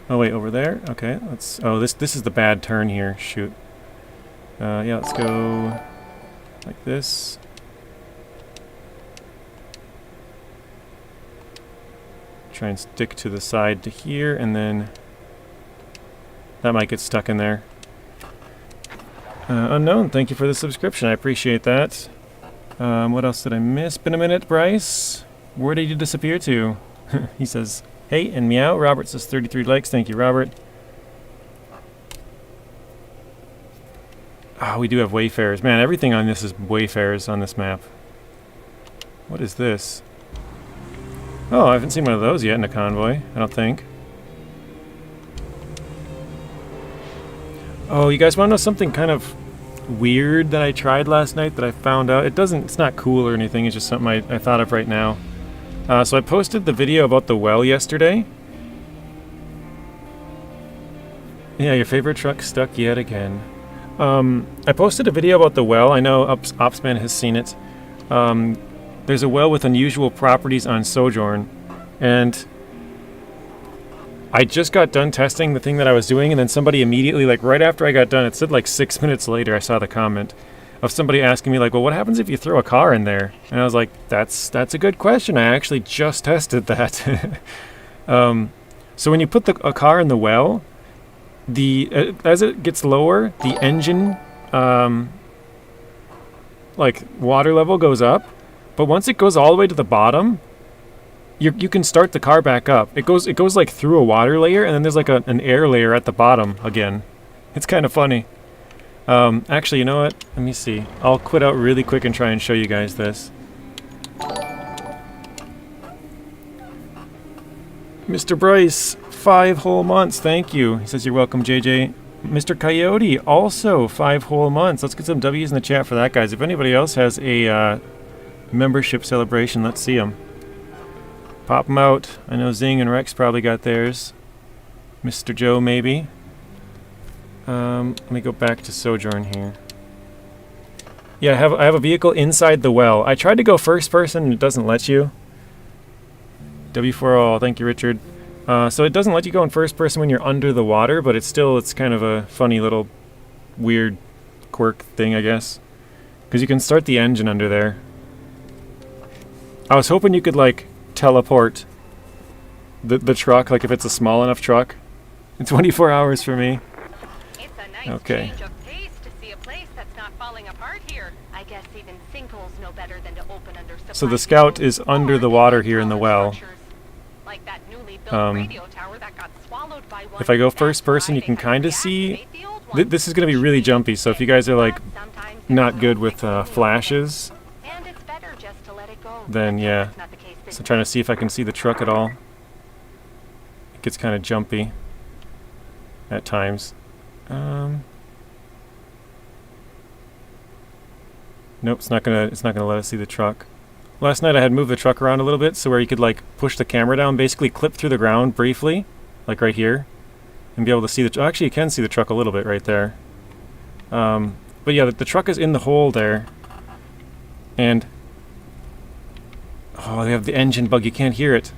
Oh wait, over there? Okay, let's... Oh, this is the bad turn here. Shoot. Yeah, let's go like this. Try and stick to the side to here, and then that might get stuck in there. Unknown, thank you for the subscription. I appreciate that. What else did I miss? Been a minute, Bryce. Where did you disappear to? He says... Hey, and meow. Robert says 33 likes. Thank you, Robert. Ah, we do have wayfarers. Man, everything on this is wayfarers on this map. What is this? Oh, I haven't seen one of those yet in a convoy, I don't think. Oh, you guys want to know something kind of weird that I tried last night that I found out? It's not cool or anything, it's just something I thought of right now. So I posted the video about the well yesterday. Yeah, your favorite truck stuck yet again. I posted a video about the well. I know Opsman has seen it. There's a well with unusual properties on Sojourn. And I just got done testing the thing that I was doing, and then somebody immediately, like right after I got done, it said like 6 minutes later, I saw the comment of somebody asking me like, well, what happens if you throw a car in there? And I was like, that's a good question. I actually just tested that. So when you put a car in the well, as it gets lower, the engine like water level goes up, but once it goes all the way to the bottom, you can start the car back up. It goes like through a water layer, and then there's like an air layer at the bottom again. It's kind of funny. Actually, you know what? Let me see. I'll quit out really quick and try and show you guys this. Mr. Bryce, 5 whole months. Thank you. He says you're welcome, JJ. Mr. Coyote, also 5 whole months. Let's get some W's in the chat for that, guys. If anybody else has a membership celebration, let's see them. Pop them out. I know Zing and Rex probably got theirs. Mr. Joe, maybe. Let me go back to Sojourn here. Yeah, I have a vehicle inside the well. I tried to go first person and it doesn't let you. W4all, thank you, Richard. So it doesn't let you go in first person when you're under the water, but it's kind of a funny little weird quirk thing, I guess. Because you can start the engine under there. I was hoping you could like teleport the truck, like if it's a small enough truck. It's 24 hours for me. Okay. Change of pace to see a place that's not falling apart here. I guess even sinkholes know better than to open under so the Scout is under the water here in the well. Like that newly built radio tower that got swallowed by one. If I go first person, you can kind of see. This is going to be really jumpy, so if you guys are like not good with flashes, then yeah. So I'm trying to see if I can see the truck at all. It gets kind of jumpy at times. Nope, it's not gonna let us see the truck. Last night I had moved the truck around a little bit so where you could like push the camera down, basically clip through the ground briefly, like right here, and be able to see the actually you can see the truck a little bit right there. But yeah, the truck is in the hole there, and oh, they have the engine bug. You can't hear it.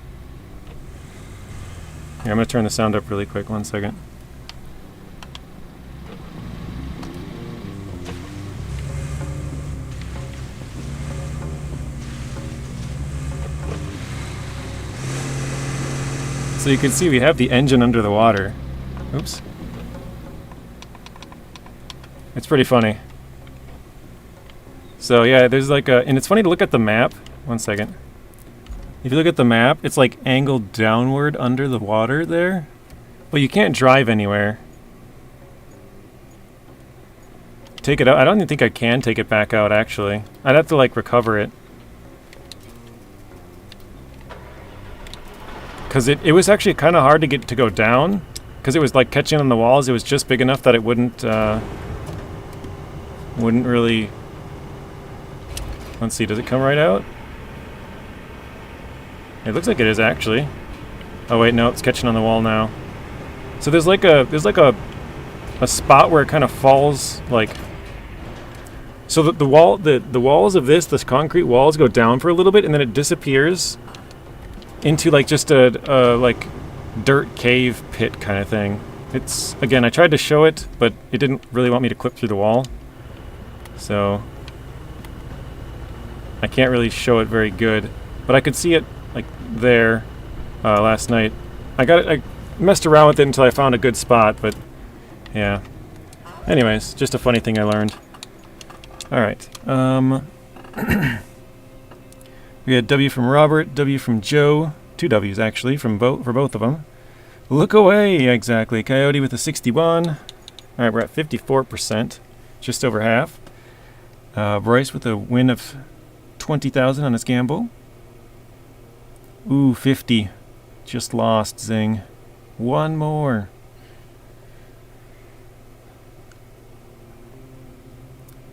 Here, I'm gonna turn the sound up really quick. 1 second. So you can see we have the engine under the water. Oops. It's pretty funny. So yeah, there's like a... And it's funny to look at the map. One second. If you look at the map, it's like angled downward under the water there. But you can't drive anywhere. Take it out. I don't even think I can take it back out, actually. I'd have to like recover it. Because it was actually kind of hard to get to go down. Because it was like catching on the walls. It was just big enough that it wouldn't really... Let's see, does it come right out? It looks like it is, actually. Oh wait, no, it's catching on the wall now. So there's like a spot where it kind of falls, like... So the walls of this concrete walls go down for a little bit, and then it disappears into like just a like dirt cave pit kind of thing. It's, again, I tried to show it, but it didn't really want me to clip through the wall. So I can't really show it very good, but I could see it like there last night. I messed around with it until I found a good spot, but yeah. Anyways, just a funny thing I learned. Alright. We had W from Robert, W from Joe. 2 W's actually for both of them. Look away, exactly. Coyote with a 61. Alright, we're at 54%. Just over half. Bryce with a win of 20,000 on his gamble. Ooh, 50. Just lost, zing. One more.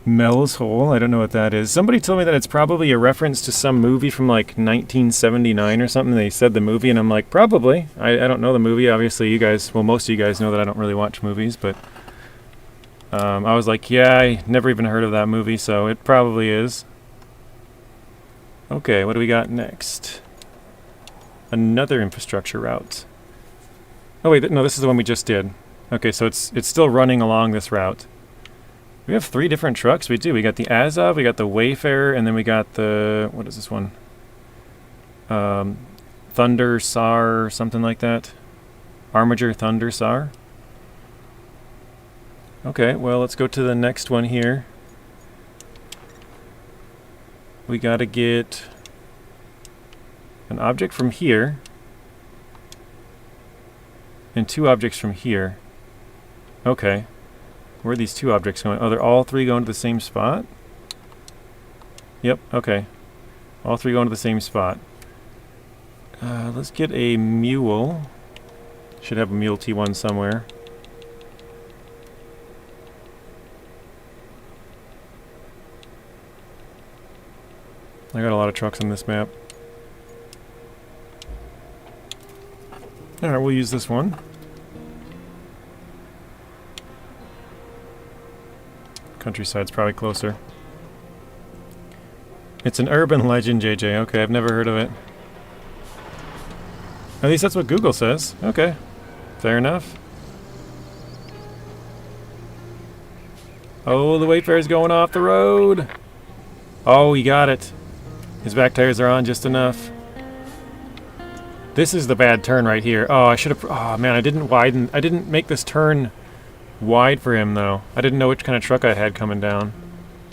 Mel's Hole, I don't know what that is. Somebody told me that it's probably a reference to some movie from like 1979 or something. They said the movie, and I'm like, probably. I don't know the movie. Obviously, you guys, well, most of you guys know that I don't really watch movies, but I was like, yeah, I never even heard of that movie, so it probably is. Okay, what do we got next? Another infrastructure route. Oh wait, no, this is the one we just did. Okay, so it's still running along this route. We have 3 different trucks. We do. We got the Azov, we got the Wayfarer, and then we got the... What is this one? Thunder Sar, something like that. Armiger Thunder Sar. Okay, well, let's go to the next one here. We gotta get an object from here and 2 objects from here. Okay. Where are these 2 objects going? Oh, they're all 3 going to the same spot? Yep, okay. All 3 going to the same spot. Let's get a mule. Should have a mule T1 somewhere. I got a lot of trucks on this map. Alright, we'll use this one. Countryside's probably closer. It's an urban legend, JJ. Okay, I've never heard of it. At least that's what Google says. Okay, fair enough. Oh, the Wayfarer's going off the road. Oh, he got it. His back tires are on just enough. This is the bad turn right here. Oh, I should have... Oh, man, I didn't make this turn wide for him, though. I didn't know which kind of truck I had coming down.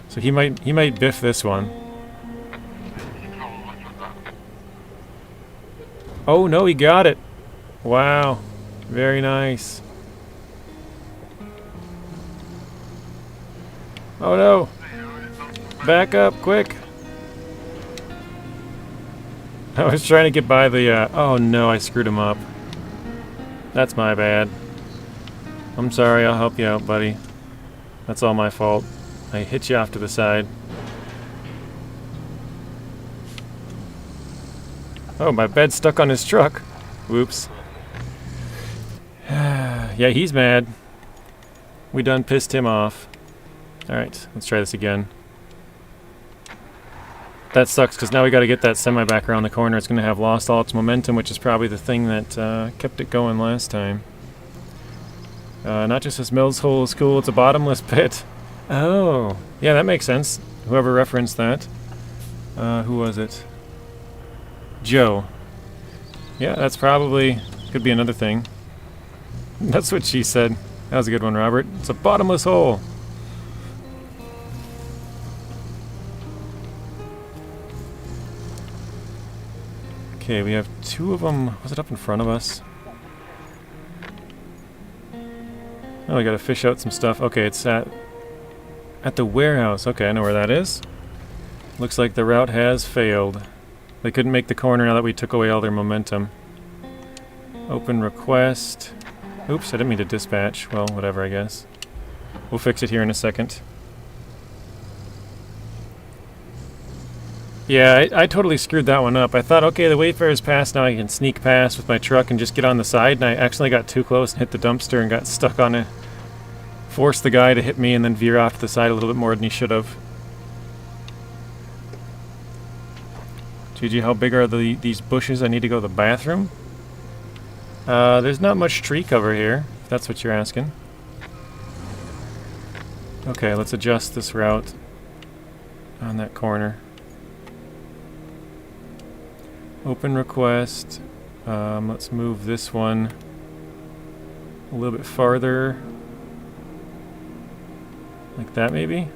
So he might biff this one. Oh, no, he got it. Wow. Very nice. Oh, no. Back up, quick. I was trying to get by the, oh no, I screwed him up. That's my bad. I'm sorry, I'll help you out, buddy. That's all my fault. I hit you off to the side. Oh, my bed's stuck on his truck. Whoops. Yeah, he's mad. We done pissed him off. Alright, let's try this again. That sucks, because now we got to get that semi back around the corner. It's going to have lost all its momentum, which is probably the thing that kept it going last time. Not just this Mills hole is cool, it's a bottomless pit. Oh, yeah, that makes sense. Whoever referenced that. Who was it? Joe. Yeah, that's probably Could be another thing. That's what she said. That was a good one, Robert. It's a bottomless hole. Okay, we have two of them. Was it up in front of us? Oh, we gotta fish out some stuff. Okay, it's at the warehouse. Okay, I know where that is. Looks like the route has failed. They couldn't make the corner now that we took away all their momentum. Open request. Oops, I didn't mean to dispatch. Well, whatever, I guess. We'll fix it here in a second. Yeah, I totally screwed that one up. I thought, okay, the Wayfarer's passed, now I can sneak past with my truck and just get on the side, and I accidentally got too close and hit the dumpster and got stuck on it. Forced the guy to hit me and then veer off to the side a little bit more than he should have. GG, how big are these bushes? I need to go to the bathroom. There's not much tree cover here, if that's what you're asking. Okay, let's adjust this route on that corner. Open request. Let's move this one a little bit farther. Like that, maybe?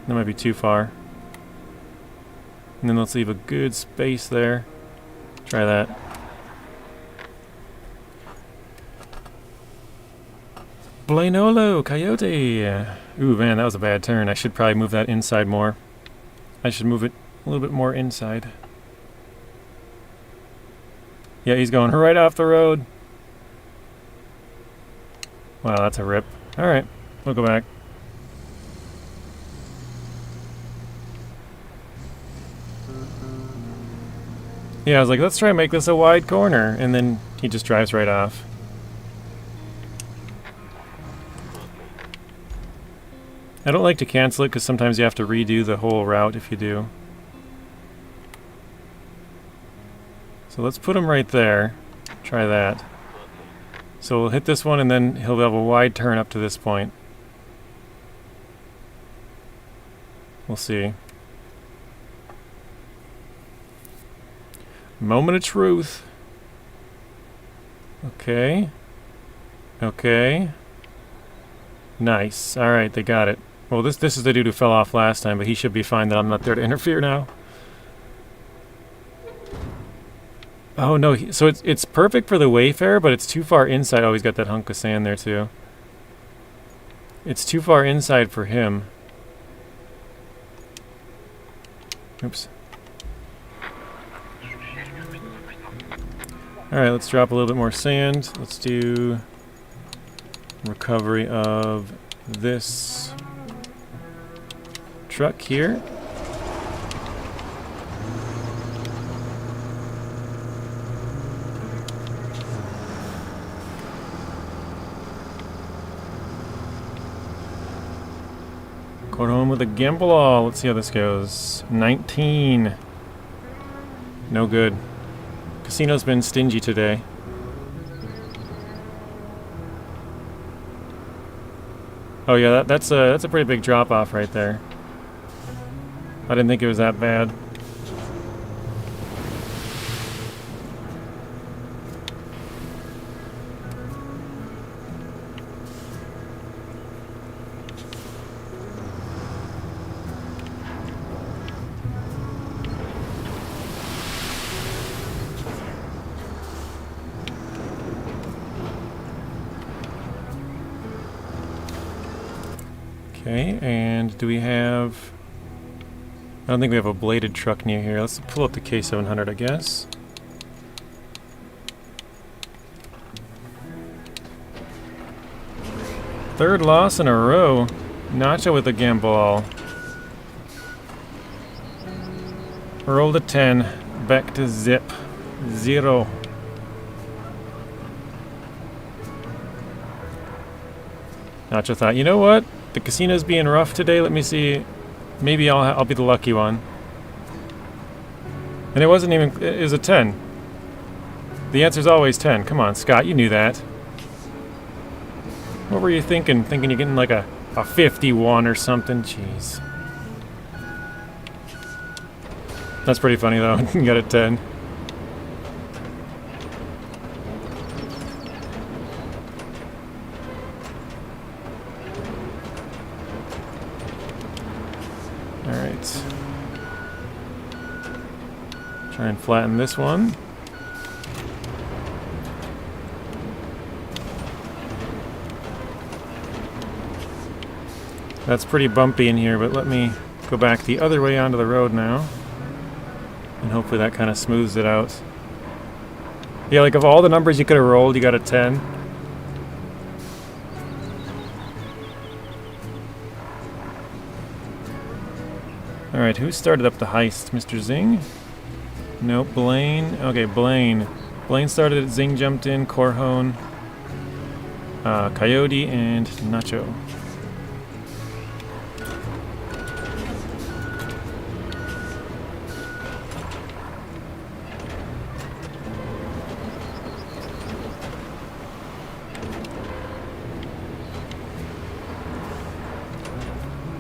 That might be too far. And then let's leave a good space there. Try that. Blainolo, coyote! Ooh, man, that was a bad turn. I should probably move that inside more. I should move it a little bit more inside. Yeah, he's going right off the road. Wow, that's a rip. Alright, we'll go back. Yeah, I was like, let's try and make this a wide corner, and then he just drives right off. I don't like to cancel it because sometimes you have to redo the whole route if you do. So let's put him right there. Try that. So we'll hit this one and then he'll have a wide turn up to this point. We'll see. Moment of truth. Okay. Okay. Nice. Alright, they got it. Well, this is the dude who fell off last time, but he should be fine that I'm not there to interfere now. Oh no, so it's perfect for the Wayfarer, but it's too far inside. Oh, he's got that hunk of sand there too. It's too far inside for him. Oops. Alright, let's drop a little bit more sand. Let's do recovery of this truck here. Going home with a gimbal. Let's see how this goes. 19. No good. Casino's been stingy today. Oh yeah, that's a pretty big drop off right there. I didn't think it was that bad. Okay, and do we have... I don't think we have a bladed truck near here. Let's pull up the K700, I guess. Third loss in a row. Nacho with a gimbal. Roll to 10. Back to zip. 0. Nacho thought, you know what? The casino's being rough today. Let me see. Maybe I'll be the lucky one. And it wasn't even... It was a 10. The answer's always 10. Come on, Scott. You knew that. What were you thinking? Thinking you're getting like a 51 or something? Jeez. That's pretty funny, though. You got a 10. Alright. Try and flatten this one. That's pretty bumpy in here, but let me go back the other way onto the road now. And hopefully that kind of smooths it out. Yeah, like of all the numbers you could have rolled, you got a 10. Alright, who started up the heist? Mr. Zing? Nope, Blaine. Okay, Blaine. Blaine started it, Zing jumped in, Corhone, Coyote, and Nacho.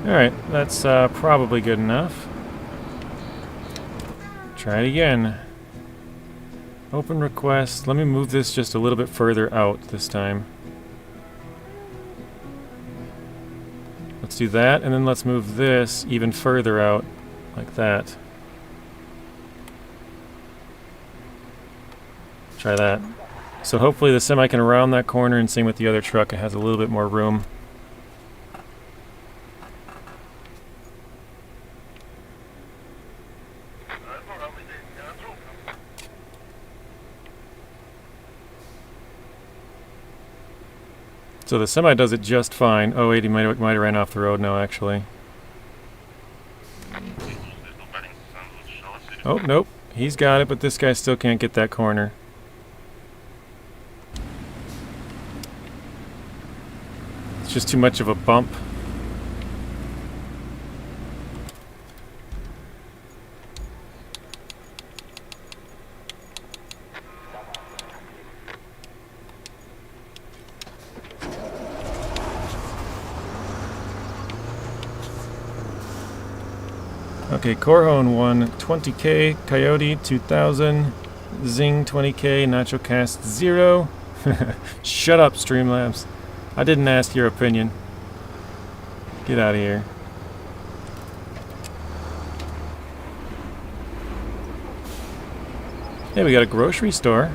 Alright, that's probably good enough. Try it again. Open request. Let me move this just a little bit further out this time. Let's do that, and then let's move this even further out, like that. Try that. So hopefully the semi can round that corner, and same with the other truck, it has a little bit more room. So the semi does it just fine. Oh wait, he might have ran off the road now, actually. Oh, nope. He's got it, but this guy still can't get that corner. It's just too much of a bump. Okay, Corhone won 20k, Coyote 2000, Zing 20k, Nacho Cast 0. Shut up, Streamlabs. I didn't ask your opinion. Get out of here. Hey, we got a grocery store.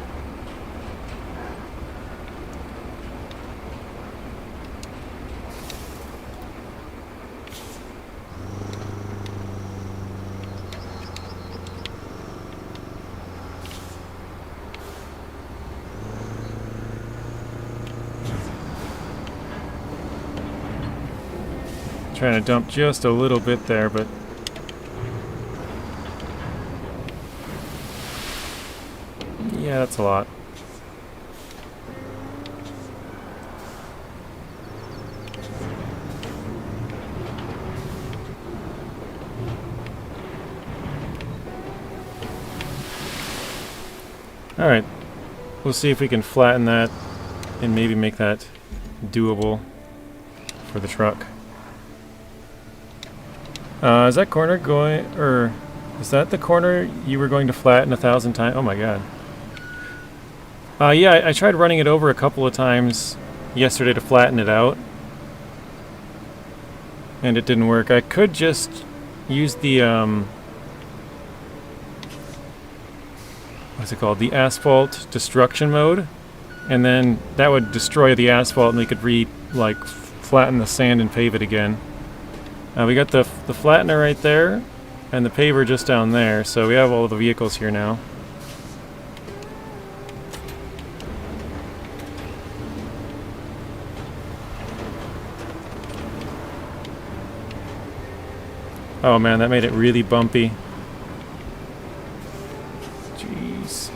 Trying to dump just a little bit there, but yeah, that's a lot. Alright, we'll see if we can flatten that and maybe make that doable for the truck. Is that corner going, or is that the corner you were going to flatten 1,000 times? Oh my god. Yeah, I tried running it over a couple of times yesterday to flatten it out, and it didn't work. I could just use the, what's it called? The asphalt destruction mode, and then that would destroy the asphalt and we could flatten the sand and pave it again. We got the flattener right there, and the paver just down there, so we have all the vehicles here now. Oh man, that made it really bumpy. Jeez.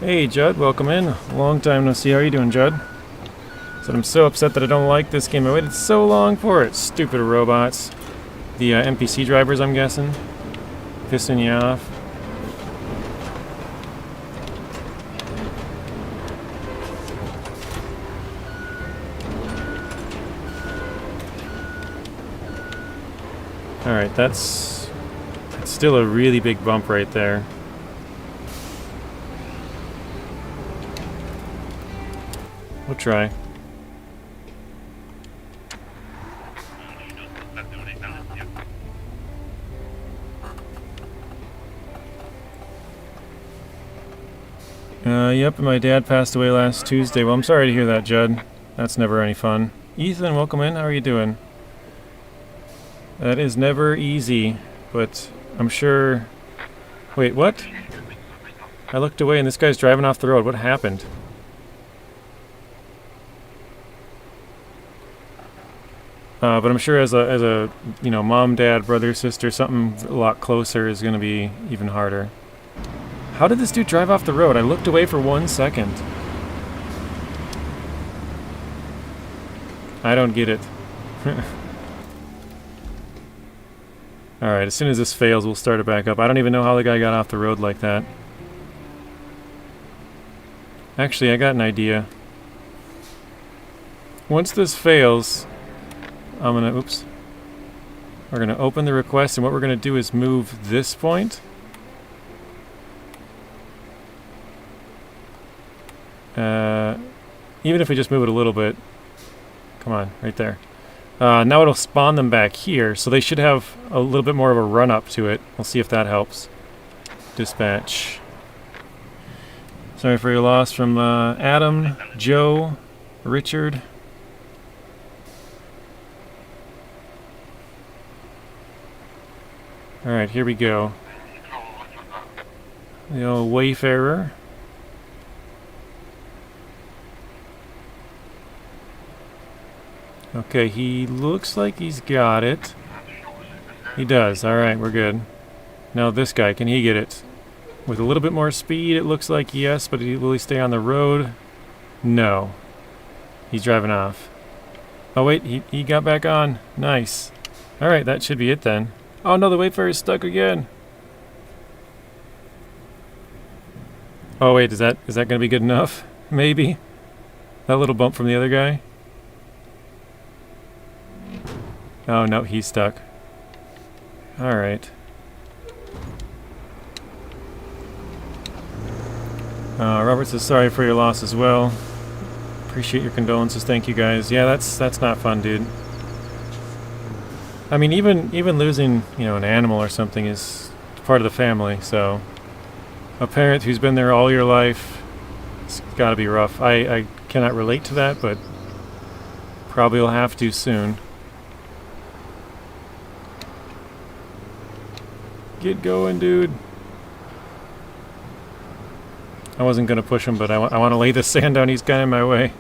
Hey Judd, welcome in. Long time no see. How are you doing, Judd? Said I'm so upset that I don't like this game. I waited so long for it. Stupid robots. The NPC drivers, I'm guessing. Pissing you off. Alright, that's still a really big bump right there. We'll try. Yep, my dad passed away last Tuesday. Well, I'm sorry to hear that, Judd. That's never any fun. Ethan, welcome in. How are you doing? That is never easy, but I'm sure... Wait, what? I looked away and this guy's driving off the road. What happened? But I'm sure as a you know, mom, dad, brother, sister, something a lot closer is going to be even harder. How did this dude drive off the road? I looked away for 1 second. I don't get it. Alright, as soon as this fails, we'll start it back up. I don't even know how the guy got off the road like that. Actually, I got an idea. Once this fails, I'm gonna... Oops. We're gonna open the request, and what we're gonna do is move this point. Even if we just move it a little bit. Come on, right there. Now it'll spawn them back here, so they should have a little bit more of a run up to it. We'll see if that helps. Dispatch. Sorry for your loss from Adam, Joe, Richard. Alright, here we go. The old Wayfarer. Okay, he looks like he's got it. He does. Alright, we're good. Now this guy, can he get it? With a little bit more speed, it looks like yes, but will he stay on the road? No. He's driving off. Oh wait, he got back on. Nice. Alright, that should be it then. Oh no, the Wayfarer is stuck again. Oh wait, is that gonna be good enough? Maybe. That little bump from the other guy? Oh no, he's stuck. Alright. Robert says sorry for your loss as well. Appreciate your condolences. Thank you guys. Yeah, that's not fun, dude. I mean, even losing, you know, an animal or something is part of the family, so a parent who's been there all your life, it's got to be rough. I cannot relate to that, but probably will have to soon. Get going, dude. I wasn't going to push him, but I want to lay the sand down. He's kind of in my way.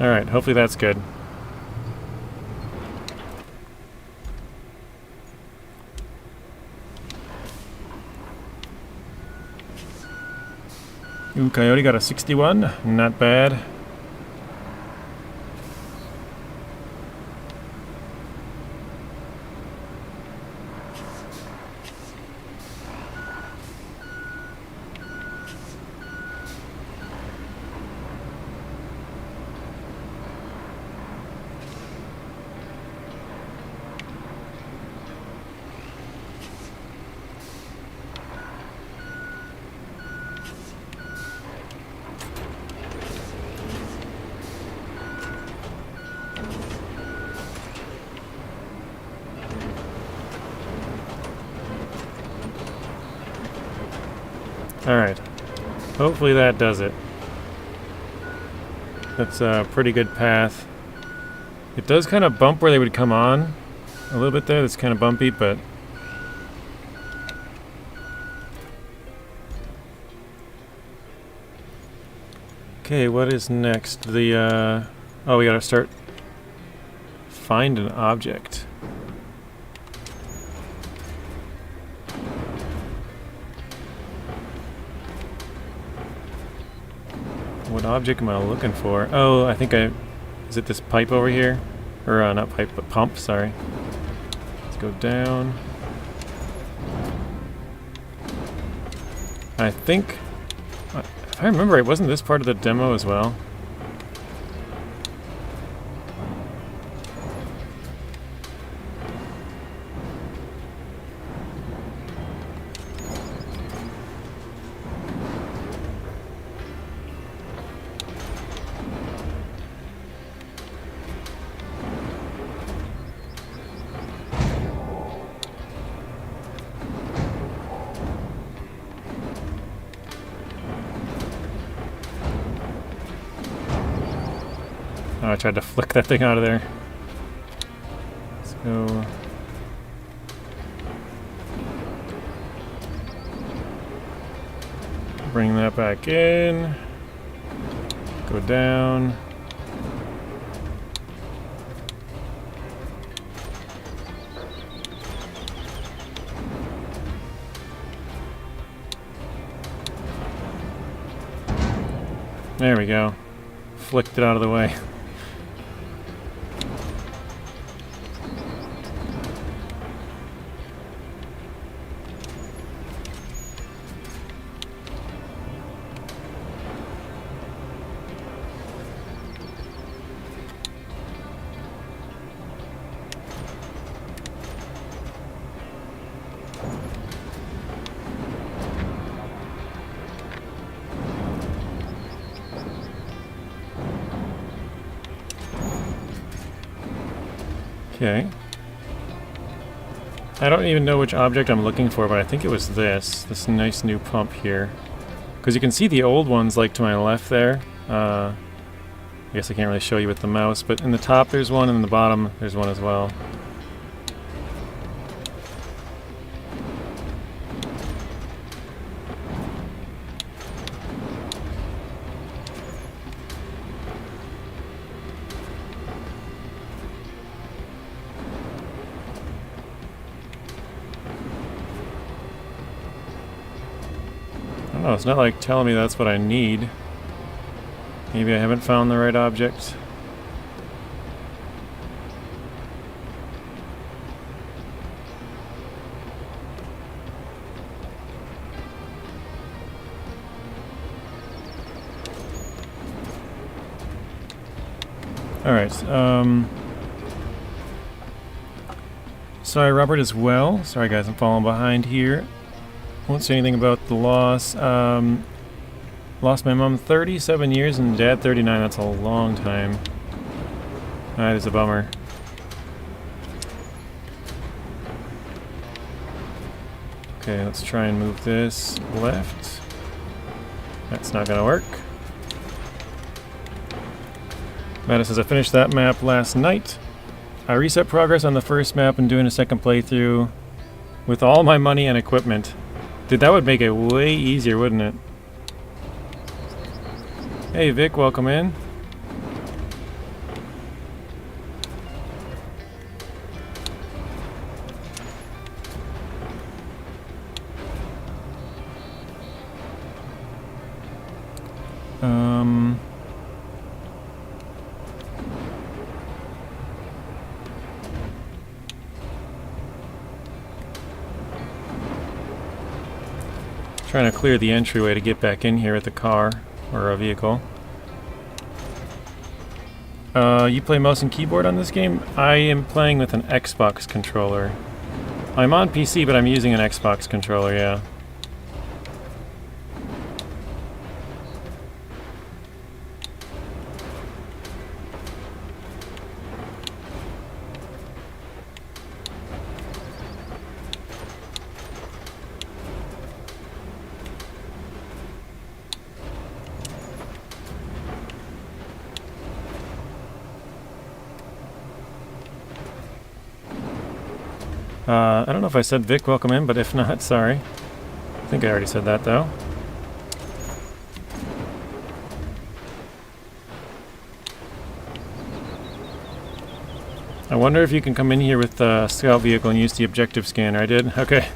Alright, hopefully that's good. Ooh, Coyote got a 61. Not bad. Alright. Hopefully that does it. That's a pretty good path. It does kind of bump where they would come on. A little bit there, that's kind of bumpy, but... Okay, what is next? The, oh, we gotta start... Find an object. What object am I looking for? Oh, I think is it this pipe over here? Or, not pipe, but pump, sorry. Let's go down. I think... If I remember right, wasn't this part of the demo as well? I tried to flick that thing out of there. Let's go. Bring that back in. Go down. There we go. Flicked it out of the way. Okay. I don't even know which object I'm looking for, but I think it was this nice new pump here. Because you can see the old ones like to my left there. I guess I can't really show you with the mouse, but in the top there's one, and in the bottom there's one as well. Oh, it's not like telling me that's what I need. Maybe I haven't found the right object. Alright, sorry Robert as well. Sorry guys, I'm falling behind here. Won't say anything about the loss. Lost my mom 37 years and dad 39. That's a long time. That is a bummer. Okay, let's try and move this left. That's not gonna work. Matta says, I finished that map last night. I reset progress on the first map and doing a second playthrough with all my money and equipment. Dude, that would make it way easier, wouldn't it? Hey Vic, welcome in. Trying to clear the entryway to get back in here with the car or a vehicle. You play mouse and keyboard on this game? I am playing with an Xbox controller. I'm on PC, but I'm using an Xbox controller, yeah. I don't know if I said Vic, welcome in, but if not, sorry. I think I already said that, though. I wonder if you can come in here with the scout vehicle and use the objective scanner. I did? Okay.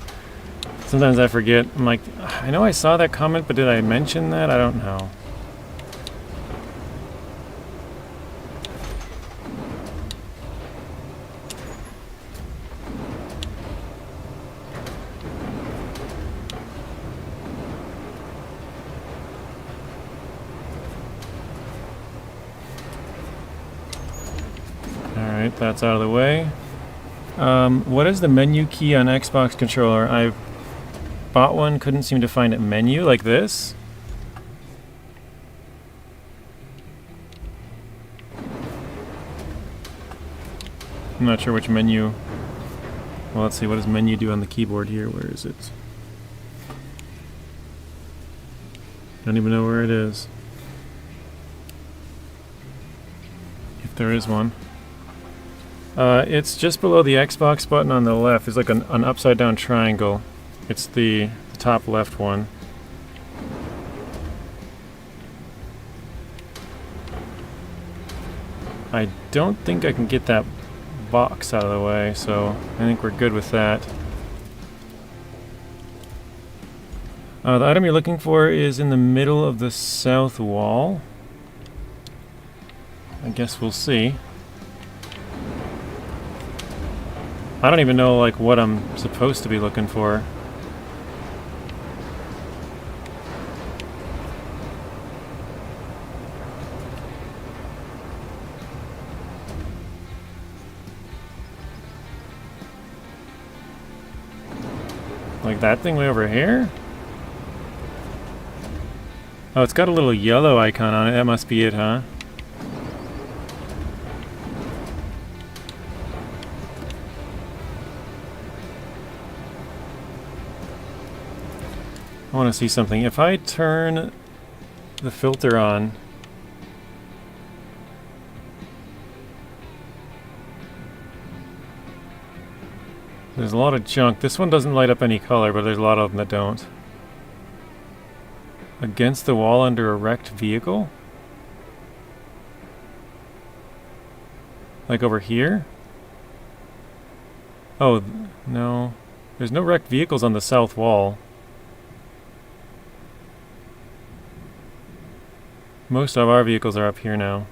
Sometimes I forget. I'm like, I know I saw that comment, but did I mention that? I don't know. Alright, that's out of the way. What is the menu key on Xbox controller? I bought one, couldn't seem to find it. Menu like this? I'm not sure which menu. Well, let's see, what does menu do on the keyboard here? Where is it? Don't even know where it is. If there is one. It's just below the Xbox button on the left. There's like an upside down triangle. It's the top left one. I don't think I can get that box out of the way, so I think we're good with that. The item you're looking for is in the middle of the south wall. I guess we'll see. I don't even know like what I'm supposed to be looking for. Like that thing way over here? Oh, it's got a little yellow icon on it. That must be it, huh? I want to see something. If I turn the filter on, there's a lot of junk. This one doesn't light up any color, but there's a lot of them that don't. Against the wall under a wrecked vehicle? Like over here? Oh, no. There's no wrecked vehicles on the south wall. Most of our vehicles are up here now.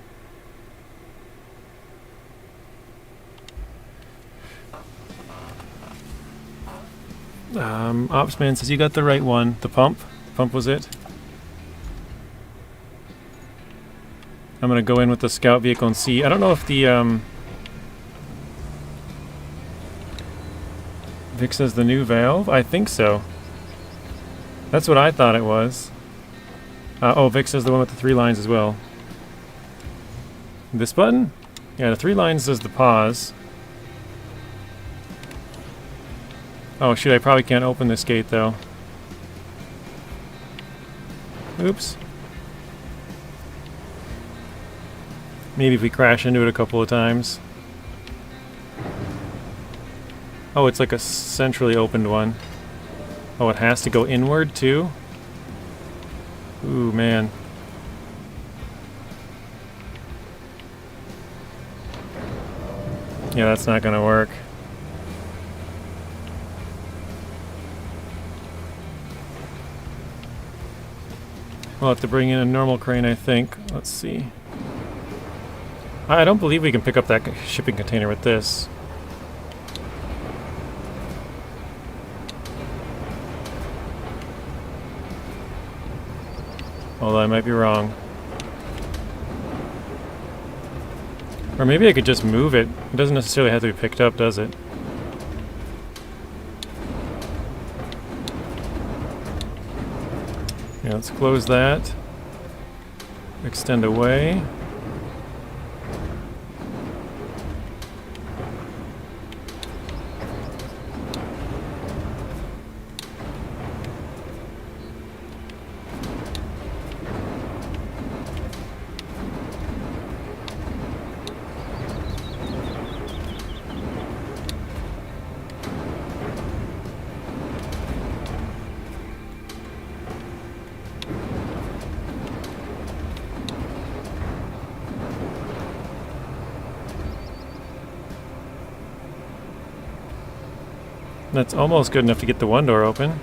Opsman says you got the right one. The pump? Pump was it? I'm gonna go in with the scout vehicle and see. I don't know if the Vic says the new valve? I think so. That's what I thought it was. Oh, Vic says the one with the 3 lines as well. This button? Yeah, the 3 lines is the pause. Oh shoot, I probably can't open this gate though. Oops. Maybe if we crash into it a couple of times. Oh, it's like a centrally opened one. Oh, it has to go inward too? Ooh, man. Yeah, that's not gonna work. We'll have to bring in a normal crane, I think. Let's see. I don't believe we can pick up that shipping container with this. Although I might be wrong. Or maybe I could just move it. It doesn't necessarily have to be picked up, does it? Yeah, let's close that. Extend away. That's almost good enough to get the one door open.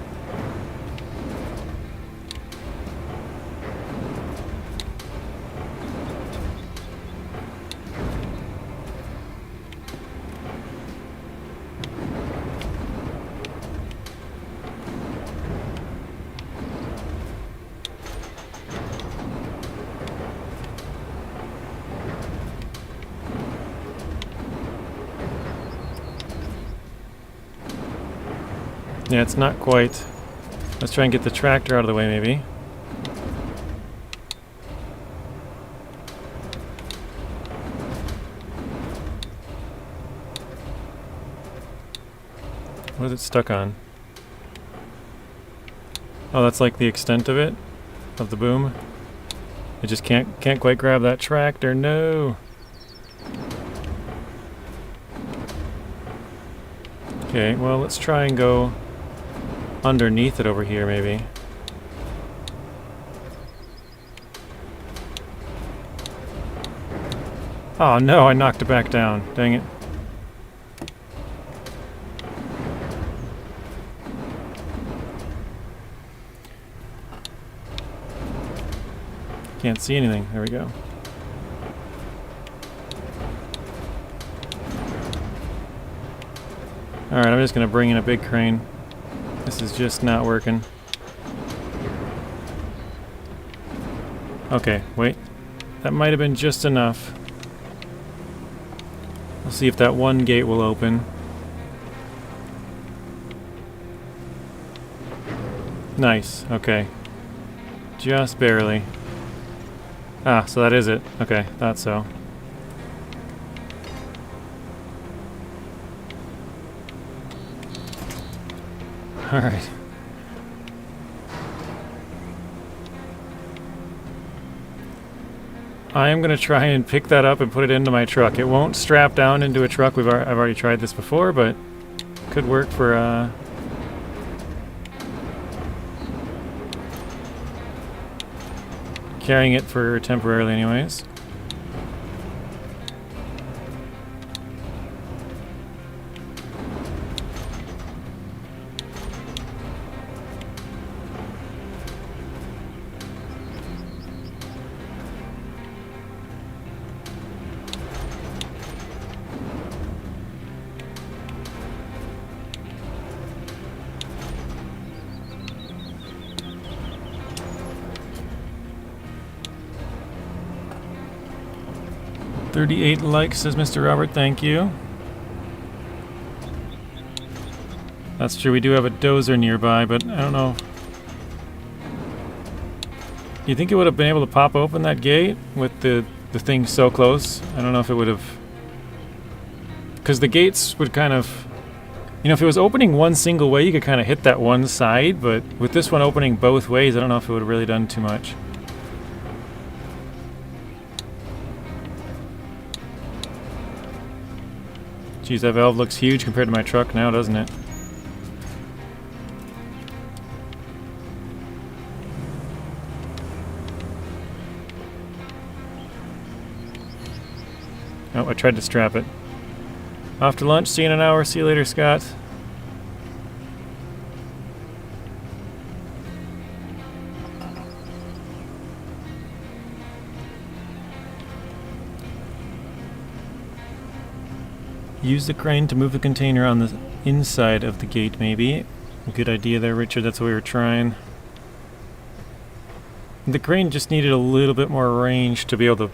Yeah, it's not quite. Let's try and get the tractor out of the way, maybe. What is it stuck on? Oh, that's like the extent of it? Of the boom? It just can't quite grab that tractor, no! Okay, well, let's try and go underneath it over here, maybe. Oh no, I knocked it back down. Dang it. Can't see anything. There we go. Alright, I'm just going to bring in a big crane. This is just not working. Okay, wait. That might have been just enough. We'll see if that one gate will open. Nice, okay. Just barely. Ah, so that is it. Okay, thought so. Alright. I am going to try and pick that up and put it into my truck. It won't strap down into a truck. I've already tried this before, but could work for carrying it for temporarily anyways. "38 likes," says Mr. Robert. Thank you. That's true, we do have a dozer nearby, but I don't know. You think it would have been able to pop open that gate with the thing so close? I don't know if it would have... Because the gates would kind of... You know, if it was opening one single way, you could kind of hit that one side, but with this one opening both ways, I don't know if it would have really done too much. Geez, that valve looks huge compared to my truck now, doesn't it? Oh, I tried to strap it. Off to lunch. See you in an hour. See you later, Scott. Use the crane to move the container on the inside of the gate, maybe. Good idea there, Richard. That's what we were trying. The crane just needed a little bit more range to be able to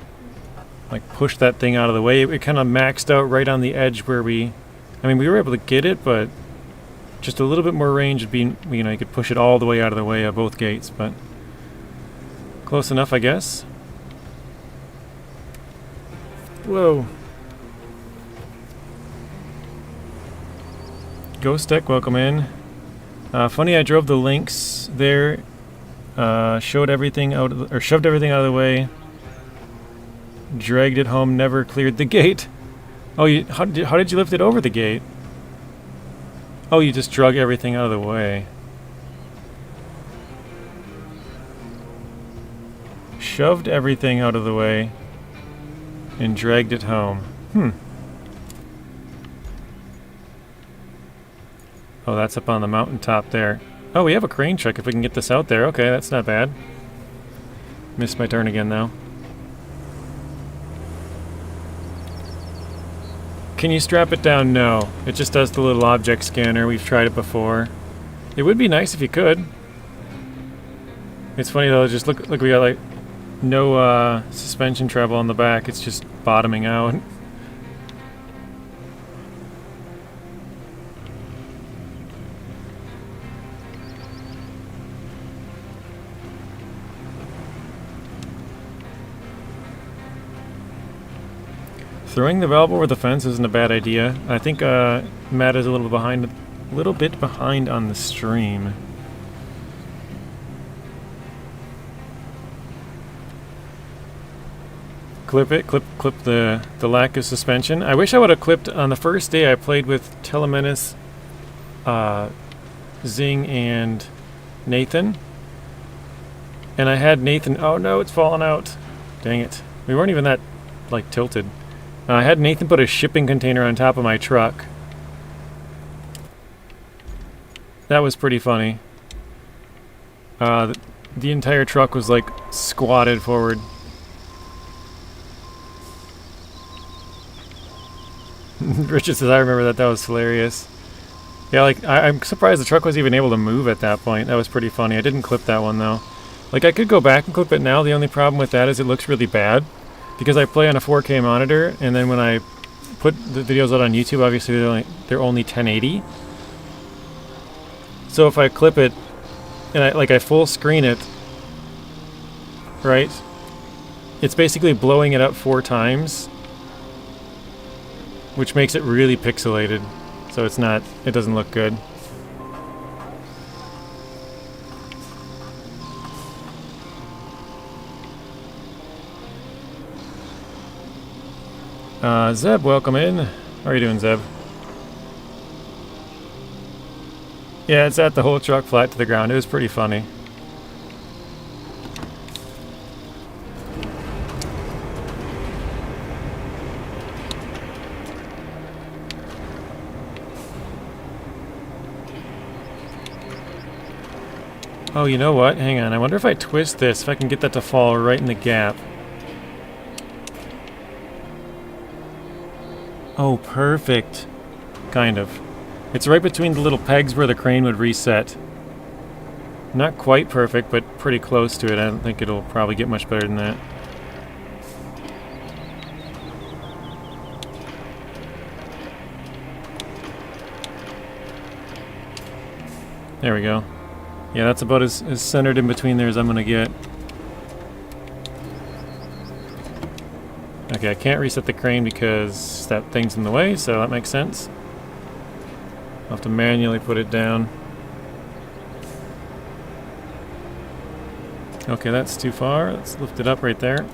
like push that thing out of the way. It kind of maxed out right on the edge where we... I mean, we were able to get it, but just a little bit more range would be... You know, you could push it all the way out of the way of both gates, but... Close enough, I guess. Whoa. Ghost Deck, welcome in. Funny, I drove the links there, showed everything out, or shoved everything out of the way, dragged it home, never cleared the gate. Oh, how did you lift it over the gate? Oh, you just drug everything out of the way. Shoved everything out of the way and dragged it home. Oh, that's up on the mountaintop there. Oh, we have a crane truck if we can get this out there. Okay, that's not bad. Missed my turn again, though. Can you strap it down? No. It just does the little object scanner. We've tried it before. It would be nice if you could. It's funny, though. Just look, we got, like, no suspension travel on the back. It's just bottoming out. Throwing the valve over the fence isn't a bad idea. I think Matt is a little bit behind on the stream. Clip it, clip the lack of suspension. I wish I would have clipped on the first day I played with Telemenace Zing and Nathan. And I had Nathan... Oh no, it's falling out. Dang it. We weren't even that, like, tilted. I had Nathan put a shipping container on top of my truck. That was pretty funny. The entire truck was, like, squatted forward. Richard says, I remember that. That was hilarious. Yeah, like, I'm surprised the truck was even able to move at that point. That was pretty funny. I didn't clip that one, though. Like, I could go back and clip it now. The only problem with that is it looks really bad. Because I play on a 4K monitor, and then when I put the videos out on YouTube, obviously they're only 1080. So if I clip it, and I full screen it, right? It's basically blowing it up 4 times, which makes it really pixelated. So it doesn't look good. Zeb, welcome in. How are you doing, Zeb? Yeah, it's at the whole truck flat to the ground. It was pretty funny. Oh, you know what? Hang on. I wonder if I twist this, if I can get that to fall right in the gap. Oh, perfect. Kind of. It's right between the little pegs where the crane would reset. Not quite perfect, but pretty close to it. I don't think it'll probably get much better than that. There we go. Yeah, that's about as centered in between there as I'm gonna get. Okay, I can't reset the crane because that thing's in the way, so that makes sense. I'll have to manually put it down. Okay, that's too far. Let's lift it up right there.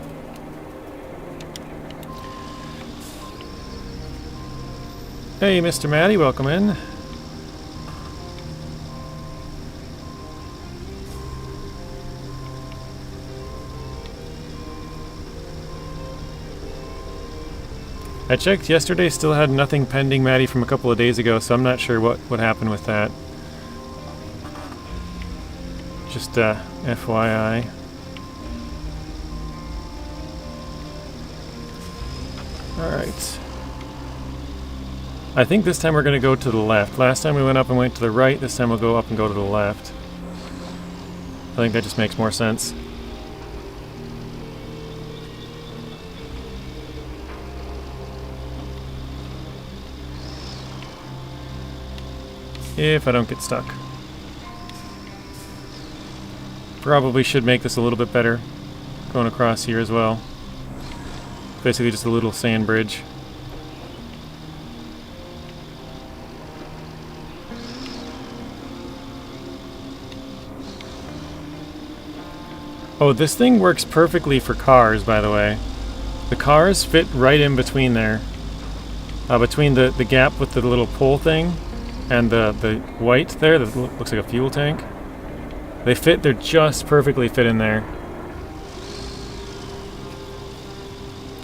Hey, Mr. Matty, welcome in. I checked yesterday, still had nothing pending, Maddie, from a couple of days ago, so I'm not sure what happened with that. Just FYI. Alright. I think this time we're going to go to the left. Last time we went up and went to the right, this time we'll go up and go to the left. I think that just makes more sense. If I don't get stuck. Probably should make this a little bit better going across here as well. Basically just a little sand bridge. Oh, this thing works perfectly for cars, by the way. The cars fit right in between there. Between the gap with the little pole thing and the white there that looks like a fuel tank. They're just perfectly fit in there.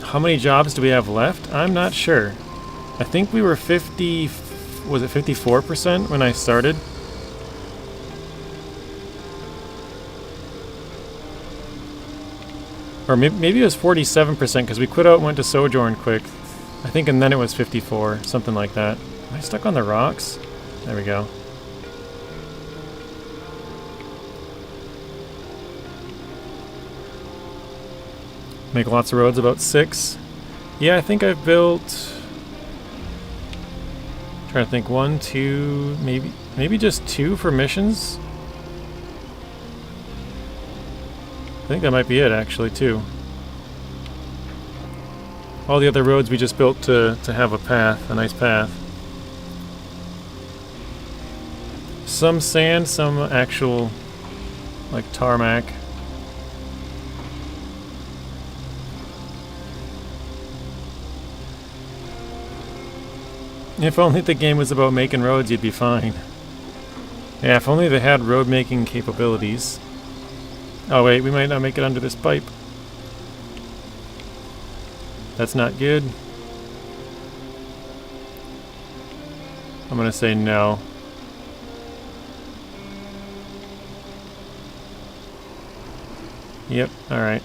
How many jobs do we have left? I'm not sure. I think we were 50, was it 54% when I started? Or maybe it was 47% because we quit out and went to Sojourn quick. I think, and then it was 54, something like that. Am I stuck on the rocks? There we go. Make lots of roads, about 6. Yeah, I think I've built... Trying to think, 1, 2, maybe just 2 for missions. I think that might be it, actually, too. All the other roads we just built to have a path, a nice path. Some sand, some actual, like, tarmac. If only the game was about making roads, you'd be fine. Yeah, if only they had road making capabilities. Oh wait, we might not make it under this pipe. That's not good. I'm gonna say no. Yep, alright.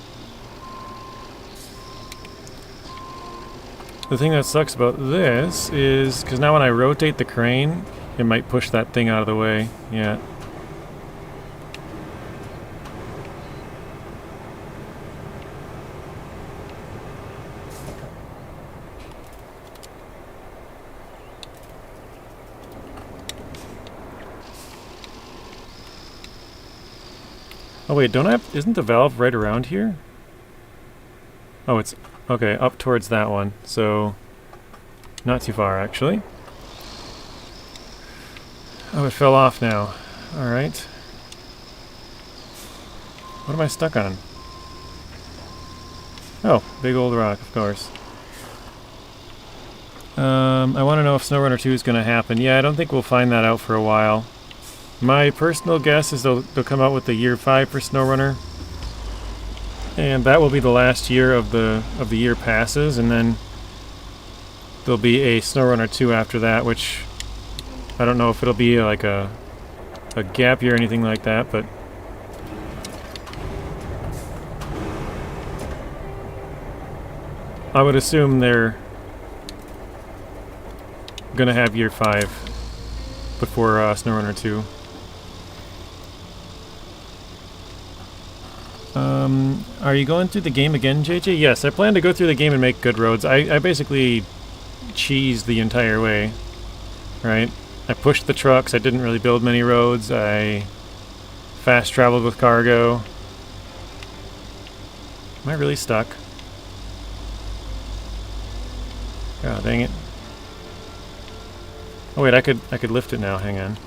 The thing that sucks about this is, because now when I rotate the crane, it might push that thing out of the way. Yeah. Oh wait, don't I have, isn't the valve right around here? Oh, it's, okay, up towards that one, so not too far actually. Oh, it fell off now. Alright. What am I stuck on? Oh, big old rock, of course. I want to know if SnowRunner 2 is going to happen. Yeah, I don't think we'll find that out for a while. My personal guess is they'll come out with the year 5 for SnowRunner. And that will be the last year of the year passes, and then there'll be a SnowRunner 2 after that, which I don't know if it'll be like a gap year or anything like that, but I would assume they're gonna have year 5 before SnowRunner 2. Are you going through the game again, JJ? Yes, I plan to go through the game and make good roads. I basically cheesed the entire way, right? I pushed the trucks, I didn't really build many roads, I fast traveled with cargo. Am I really stuck? God dang it. Oh wait, I could lift it now, hang on.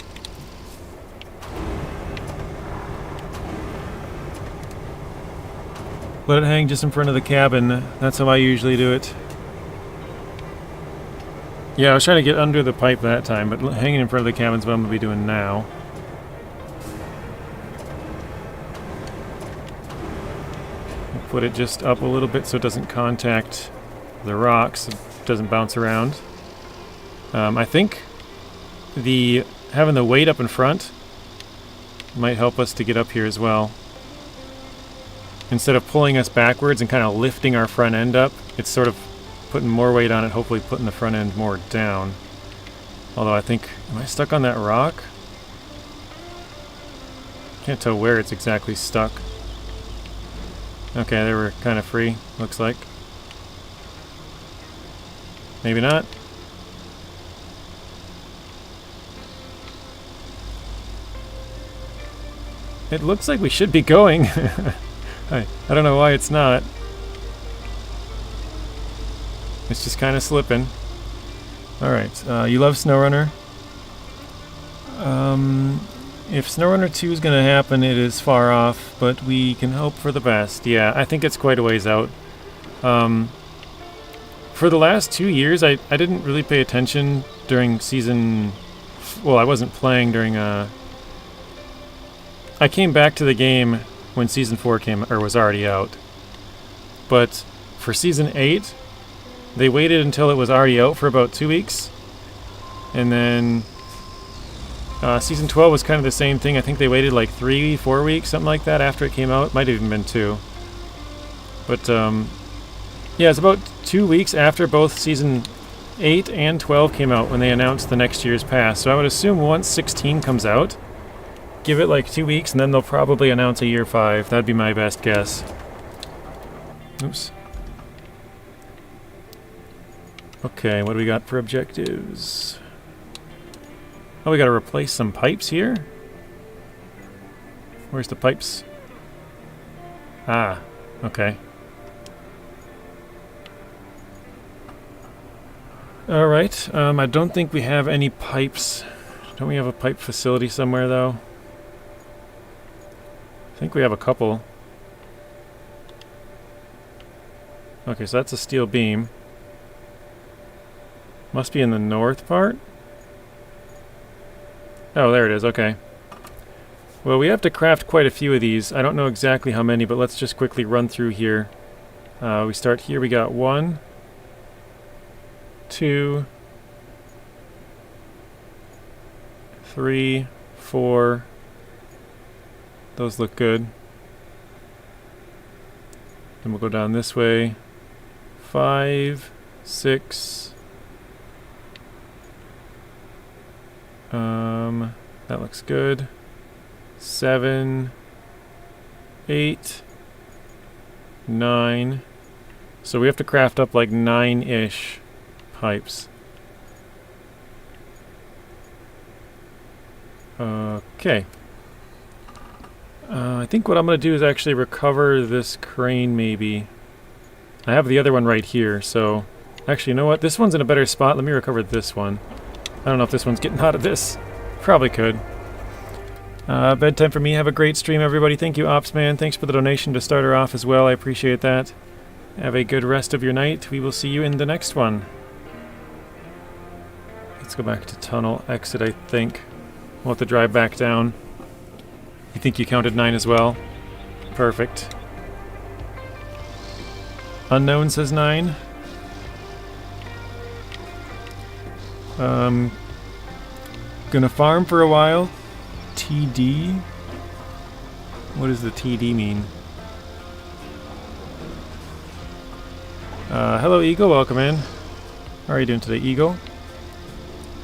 Let it hang just in front of the cabin. That's how I usually do it. Yeah, I was trying to get under the pipe that time, but hanging in front of the cabin is what I'm going to be doing now. Put it just up a little bit so it doesn't contact the rocks, it doesn't bounce around. I think having the weight up in front might help us to get up here as well. Instead of pulling us backwards and kind of lifting our front end up, it's sort of putting more weight on it, hopefully putting the front end more down. Although I think, am I stuck on that rock? Can't tell where it's exactly stuck. Okay, they were kind of free, looks like. Maybe not. It looks like we should be going. I don't know why it's not. It's just kind of slipping. Alright, you love SnowRunner. If SnowRunner 2 is going to happen, it is far off, but we can hope for the best. Yeah, I think it's quite a ways out. For the last 2 years, I didn't really pay attention during season... Well, I wasn't playing during... I came back to the game when season 4 was already out. But for season 8, they waited until it was already out for about 2 weeks. And then season 12 was kind of the same thing. I think they waited like 3-4 weeks, something like that, after it came out. Might have even been 2. But yeah, it's about 2 weeks after both season 8 and 12 came out when they announced the next year's pass. So I would assume once 16 comes out, give it like 2 weeks, and then they'll probably announce a year 5. That'd be my best guess. Oops. Okay, what do we got for objectives? Oh, we gotta replace some pipes here? Where's the pipes? Ah, okay. Alright, I don't think we have any pipes. Don't we have a pipe facility somewhere, though? I think we have a couple. Okay, so that's a steel beam. Must be in the north part? Oh, there it is, okay. Well, we have to craft quite a few of these. I don't know exactly how many, but let's just quickly run through here. We start here. We got 1, 2, 3, 4. Those look good. Then we'll go down this way. 5, 6. That looks good. 7, 8, 9. So we have to craft up like 9-ish pipes. Okay. I think what I'm going to do is actually recover this crane maybe. I have the other one right here, so... Actually, you know what? This one's in a better spot. Let me recover this one. I don't know if this one's getting out of this. Probably could. Bedtime for me. Have a great stream, everybody. Thank you, Opsman. Thanks for the donation to start her off as well. I appreciate that. Have a good rest of your night. We will see you in the next one. Let's go back to tunnel exit, I think. We'll have to drive back down. You think you counted 9 as well? Perfect. Unknown says 9. Gonna farm for a while. TD? What does the TD mean? Hello, Eagle. Welcome in. How are you doing today, Eagle?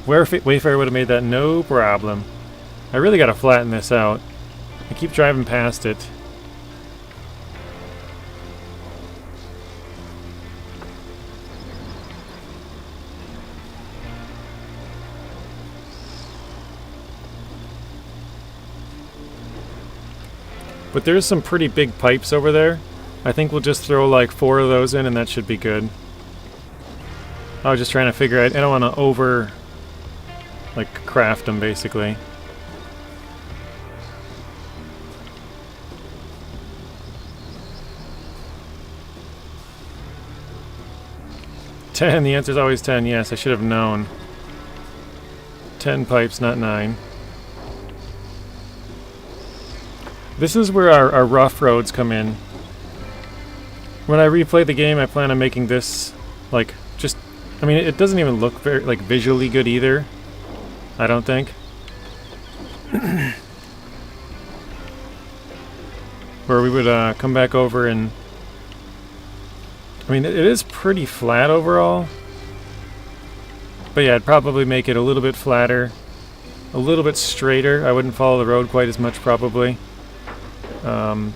Wayfarer would have made that no problem. I really gotta flatten this out. I keep driving past it. But there's some pretty big pipes over there. I think we'll just throw like 4 of those in and that should be good. I was just trying to figure out, I don't want to over like craft them basically. The answer's always 10. Yes, I should have known. 10 pipes, not 9. This is where our rough roads come in. When I replay the game, I plan on making this, like, just... I mean, it doesn't even look very, like, visually good either. I don't think. Where we would come back over and... I mean, it is pretty flat overall. But yeah, I'd probably make it a little bit flatter. A little bit straighter. I wouldn't follow the road quite as much, probably. And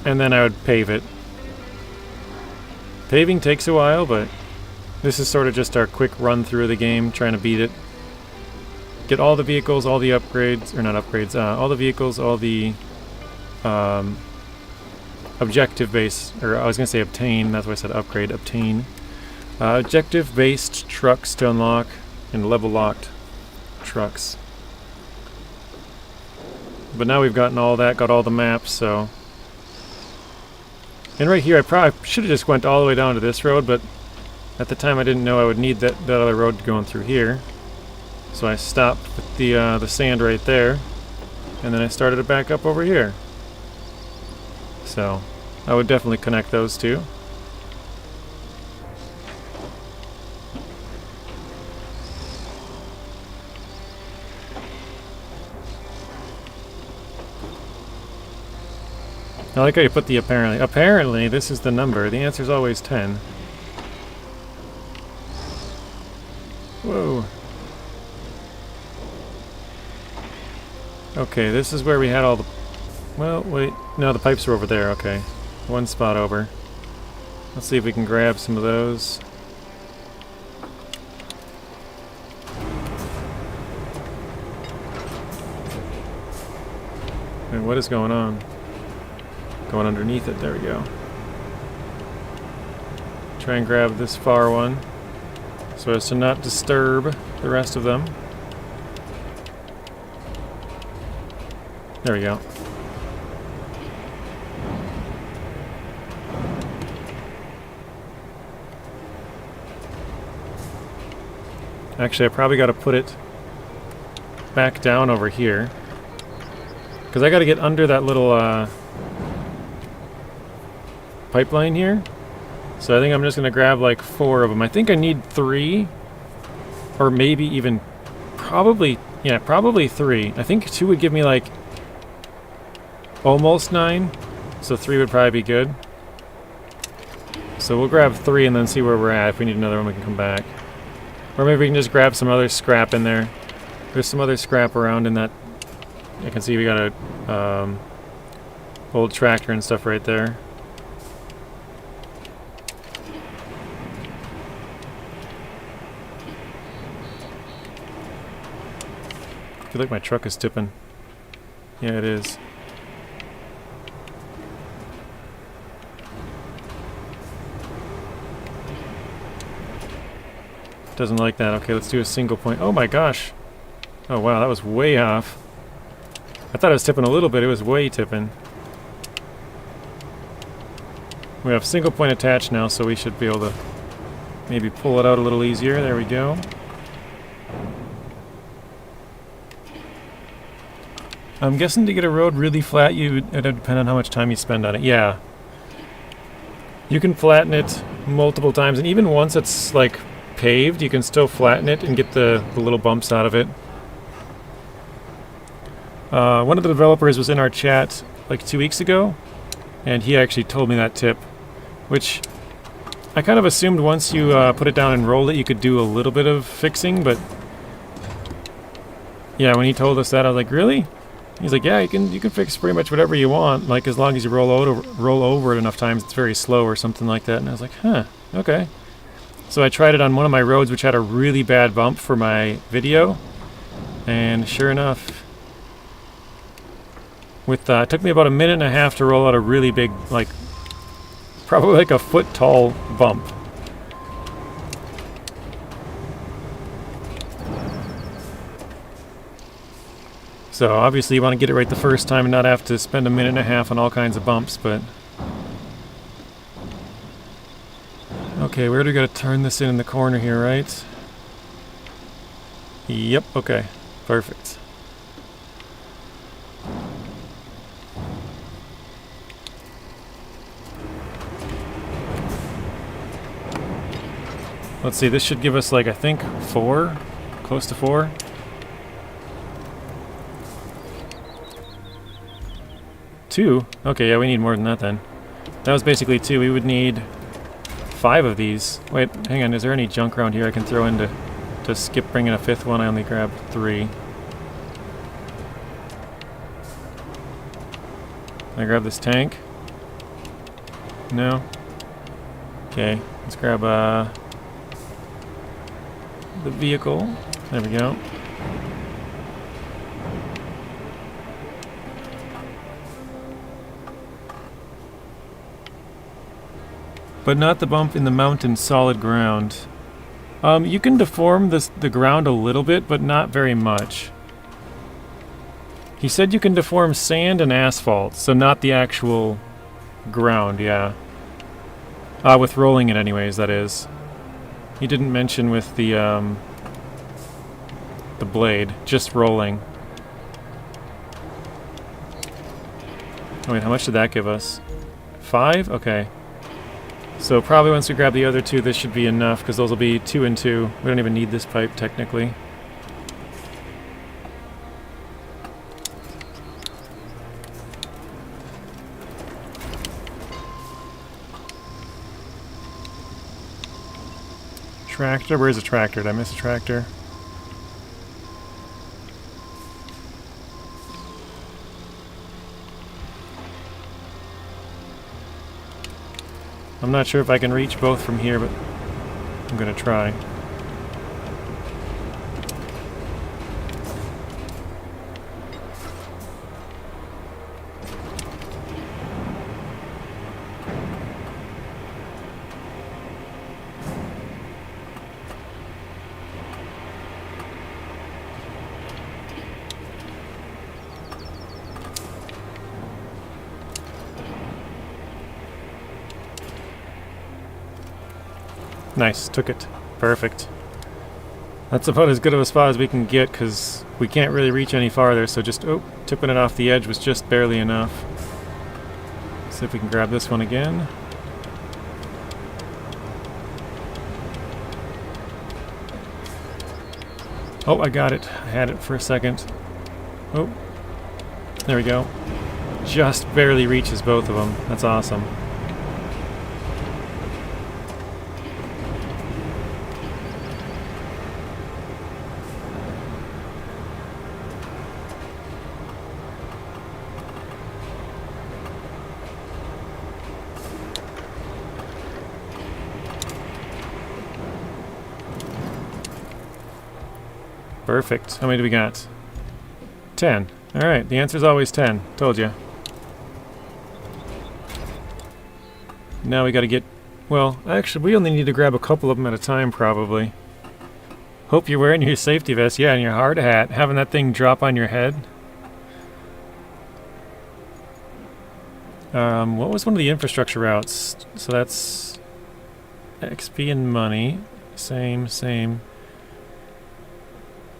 then I would pave it. Paving takes a while, but this is sort of just our quick run through the game, trying to beat it. Get all the vehicles, all the upgrades, or not upgrades, all the vehicles, all the objective base, or I was going to say obtain, that's why I said upgrade, obtain. Objective-based trucks to unlock, and level-locked trucks. But now we've gotten all that, got all the maps, so... And right here, I probably should have just went all the way down to this road, but at the time I didn't know I would need that other road going through here. So I stopped with the sand right there, and then I started it back up over here. So, I would definitely connect those two. I like how you put the apparently. Apparently, this is the number. The answer's always 10. Whoa. Okay, this is where we had all the... Well, wait. No, the pipes are over there. Okay. One spot over. Let's see if we can grab some of those. Hey, what is going on? Going underneath it, there we go. Try and grab this far one so as to not disturb the rest of them. There we go. Actually, I probably got to put it back down over here. Because I got to get under that little pipeline here. So I think I'm just going to grab like 4 of them. I think I need 3. Or maybe even... Probably 3. I think 2 would give me like... almost 9. So 3 would probably be good. So we'll grab 3 and then see where we're at. If we need another one, we can come back. Or maybe we can just grab some other scrap in there. There's some other scrap around in that... I can see we got a old tractor and stuff right there. I feel like my truck is tipping. Yeah, it is. Doesn't like that. Okay, let's do a single point. Oh my gosh. Oh wow, that was way off. I thought it was tipping a little bit. It was way tipping. We have single point attached now, so we should be able to maybe pull it out a little easier. There we go. I'm guessing to get a road really flat, it'd depend on how much time you spend on it. Yeah. You can flatten it multiple times, and even once it's like paved, you can still flatten it and get the little bumps out of it. One of the developers was in our chat like 2 weeks ago, and he actually told me that tip, which I kind of assumed once you put it down and rolled it, you could do a little bit of fixing, but yeah, when he told us that, I was like, really? He's like, yeah, you can fix pretty much whatever you want, like as long as you roll over it enough times. It's very slow or something like that. And I was like, huh, okay. So I tried it on one of my roads, which had a really bad bump for my video, and sure enough, it took me about 1.5 minutes to roll out a really big, like probably like a foot tall bump. So obviously you want to get it right the first time and not have to spend 1.5 minutes on all kinds of bumps, but... Okay, where do we got to turn this in the corner here, right? Yep, okay. Perfect. Let's see, this should give us like, I think, 4? Close to 4? Two? Okay, yeah, we need more than that then. That was basically 2. We would need 5 of these. Wait, hang on, is there any junk around here I can throw in to skip bringing a 5th one? I only grabbed 3. Can I grab this tank? No? Okay, let's grab the vehicle. There we go. But not the bump in the mountain solid ground. You can deform the ground a little bit, but not very much. He said you can deform sand and asphalt, so not the actual ground, yeah. With rolling it anyways, that is. He didn't mention with the blade, just rolling. Oh wait, how much did that give us? 5? Okay. So probably once we grab the other 2, this should be enough, because those will be 2 and 2. We don't even need this pipe, technically. Tractor? Where's the tractor? Did I miss a tractor? I'm not sure if I can reach both from here, but I'm gonna try. Nice, took it. Perfect. That's about as good of a spot as we can get because we can't really reach any farther, so just, oh, tipping it off the edge was just barely enough. See if we can grab this one again. Oh, I got it. I had it for a second. Oh, there we go. Just barely reaches both of them. That's awesome. Perfect. How many do we got? 10. Alright, the answer's always 10. Told you. Now we gotta get... Well, actually, we only need to grab a couple of them at a time, probably. Hope you're wearing your safety vest. Yeah, and your hard hat. Having that thing drop on your head. What was one of the infrastructure routes? So that's... XP and money. Same.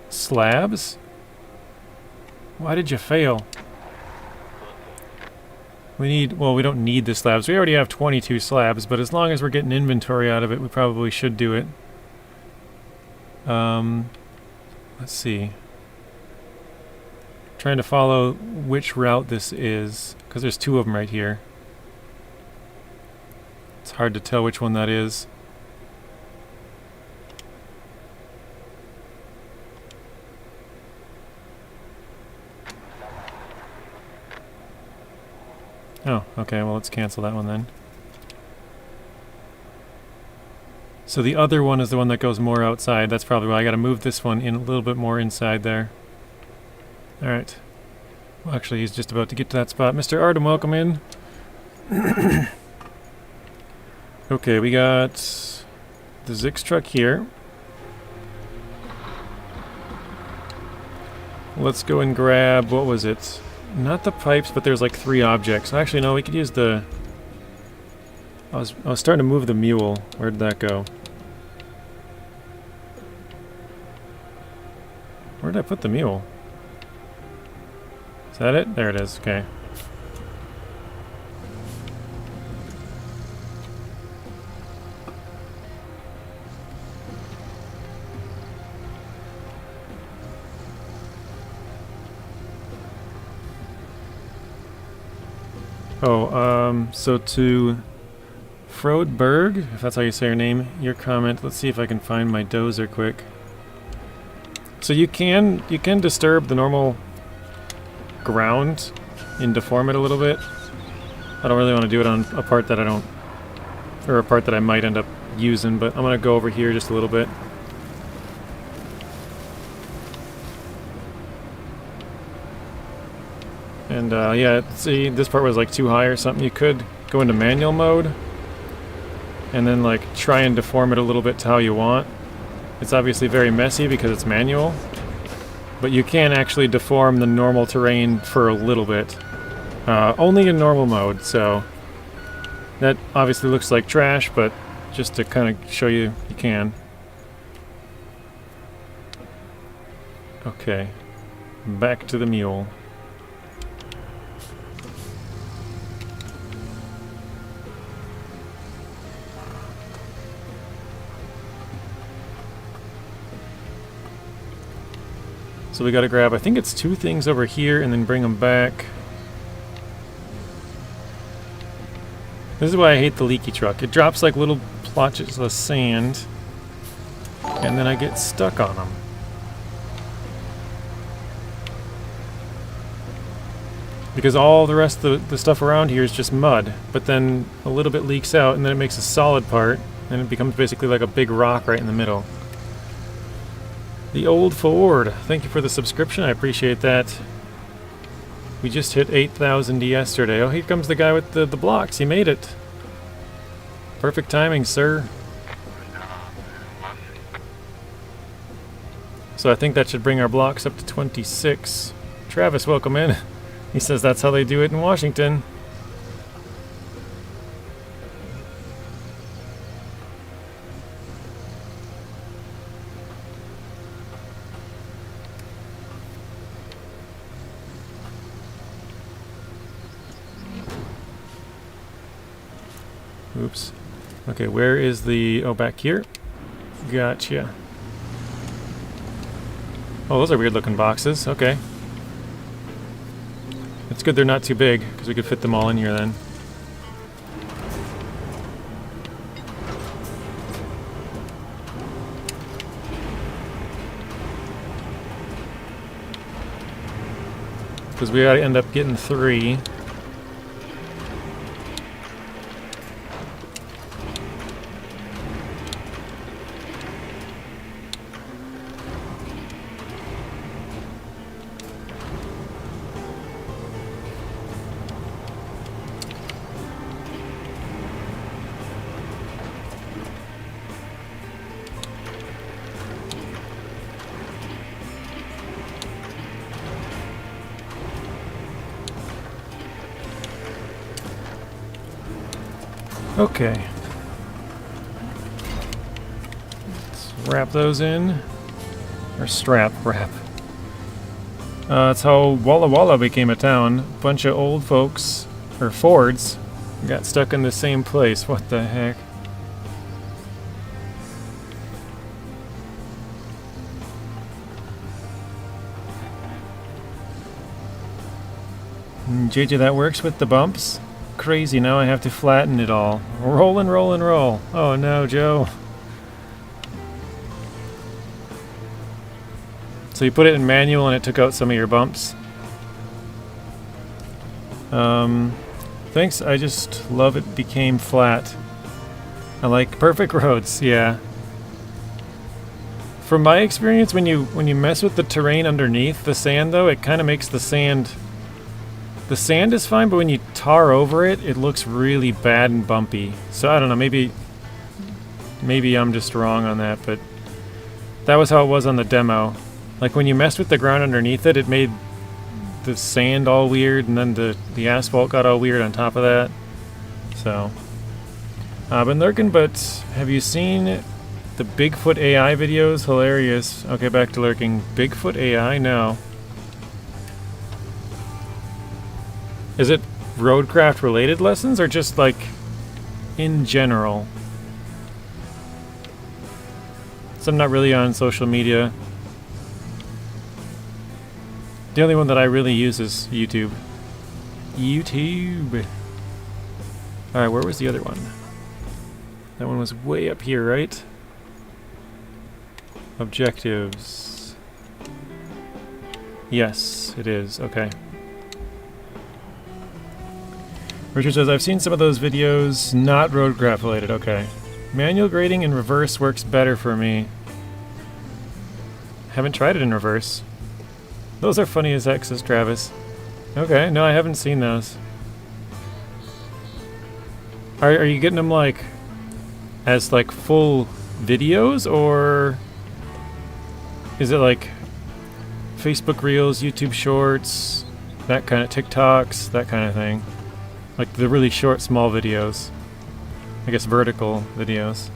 Slabs? Why did you fail? We need... Well, we don't need the slabs. We already have 22 slabs, but as long as we're getting inventory out of it, we probably should do it. Let's see. Trying to follow which route this is, because there's two of them right here. It's hard to tell which one that is. Oh, okay, well let's cancel that one then. So the other one is the one that goes more outside. That's probably why I gotta move this one in a little bit more inside there. Alright. Well, actually, he's just about to get to that spot. Mr. Artem, welcome in. Okay, we got the Zix truck here. Let's go and grab, what was it? Not the pipes, but there's like 3 objects. Actually, no, we could use the... I was starting to move the mule. Where did that go? Where did I put the mule? Is that it? There it is. Okay. Oh, so to Frodberg, if that's how you say your name, your comment, let's see if I can find my dozer quick. So you can disturb the normal ground and deform it a little bit. I don't really want to do it on a part that I don't, or a part that I might end up using, but I'm going to go over here just a little bit. And yeah, see, this part was like too high or something. You could go into manual mode and then like try and deform it a little bit to how you want. It's obviously very messy because it's manual, but you can actually deform the normal terrain for a little bit. Only in normal mode, so that obviously looks like trash, but just to kind of show you, you can. Okay, back to the mule. So we gotta grab, I think it's 2 things over here and then bring them back. This is why I hate the leaky truck. It drops like little plotches of sand and then I get stuck on them. Because all the rest of the stuff around here is just mud, but then a little bit leaks out and then it makes a solid part and it becomes basically like a big rock right in the middle. The Old Ford, thank you for the subscription, I appreciate that. We just hit 8,000 yesterday. Oh, here comes the guy with the blocks, he made it. Perfect timing, sir. So I think that should bring our blocks up to 26. Travis, welcome in. He says that's how they do it in Washington. Oops. Okay, where is the... Oh, back here? Gotcha. Oh, those are weird-looking boxes. Okay. It's good they're not too big, because we could fit them all in here then. Because we gotta end up getting 3. Okay. Let's wrap those in. Or wrap. That's how Walla Walla became a town. A bunch of old folks, or Fords, got stuck in the same place. What the heck? JJ, that works with the bumps? Crazy, now I have to flatten it all. Roll and roll and roll. Oh no, Joe. So you put it in manual and it took out some of your bumps. Thanks, I just love it became flat. I like perfect roads, yeah. From my experience, when you mess with the terrain underneath the sand though, it kinda makes the sand... The sand is fine, but when you tar over it, it looks really bad and bumpy. So I don't know, maybe I'm just wrong on that, but that was how it was on the demo. Like when you messed with the ground underneath it, it made the sand all weird, and then the asphalt got all weird on top of that. So I've been lurking, but have you seen the Bigfoot AI videos? Hilarious. Okay, back to lurking. Bigfoot AI? No. Is it Roadcraft related lessons or just like in general? So I'm not really on social media. The only one that I really use is YouTube. YouTube! Alright, where was the other one? That one was way up here, right? Objectives. Yes, it is. Okay. Richard says, I've seen some of those videos, not Roadcraft related. Okay. Manual grading in reverse works better for me. Haven't tried it in reverse. Those are funny as heck, says Travis. Okay, no, I haven't seen those. Are you getting them like as like full videos, or is it like Facebook Reels, YouTube Shorts, that kind of TikToks, that kind of thing? Like the really short, small videos. I guess vertical videos.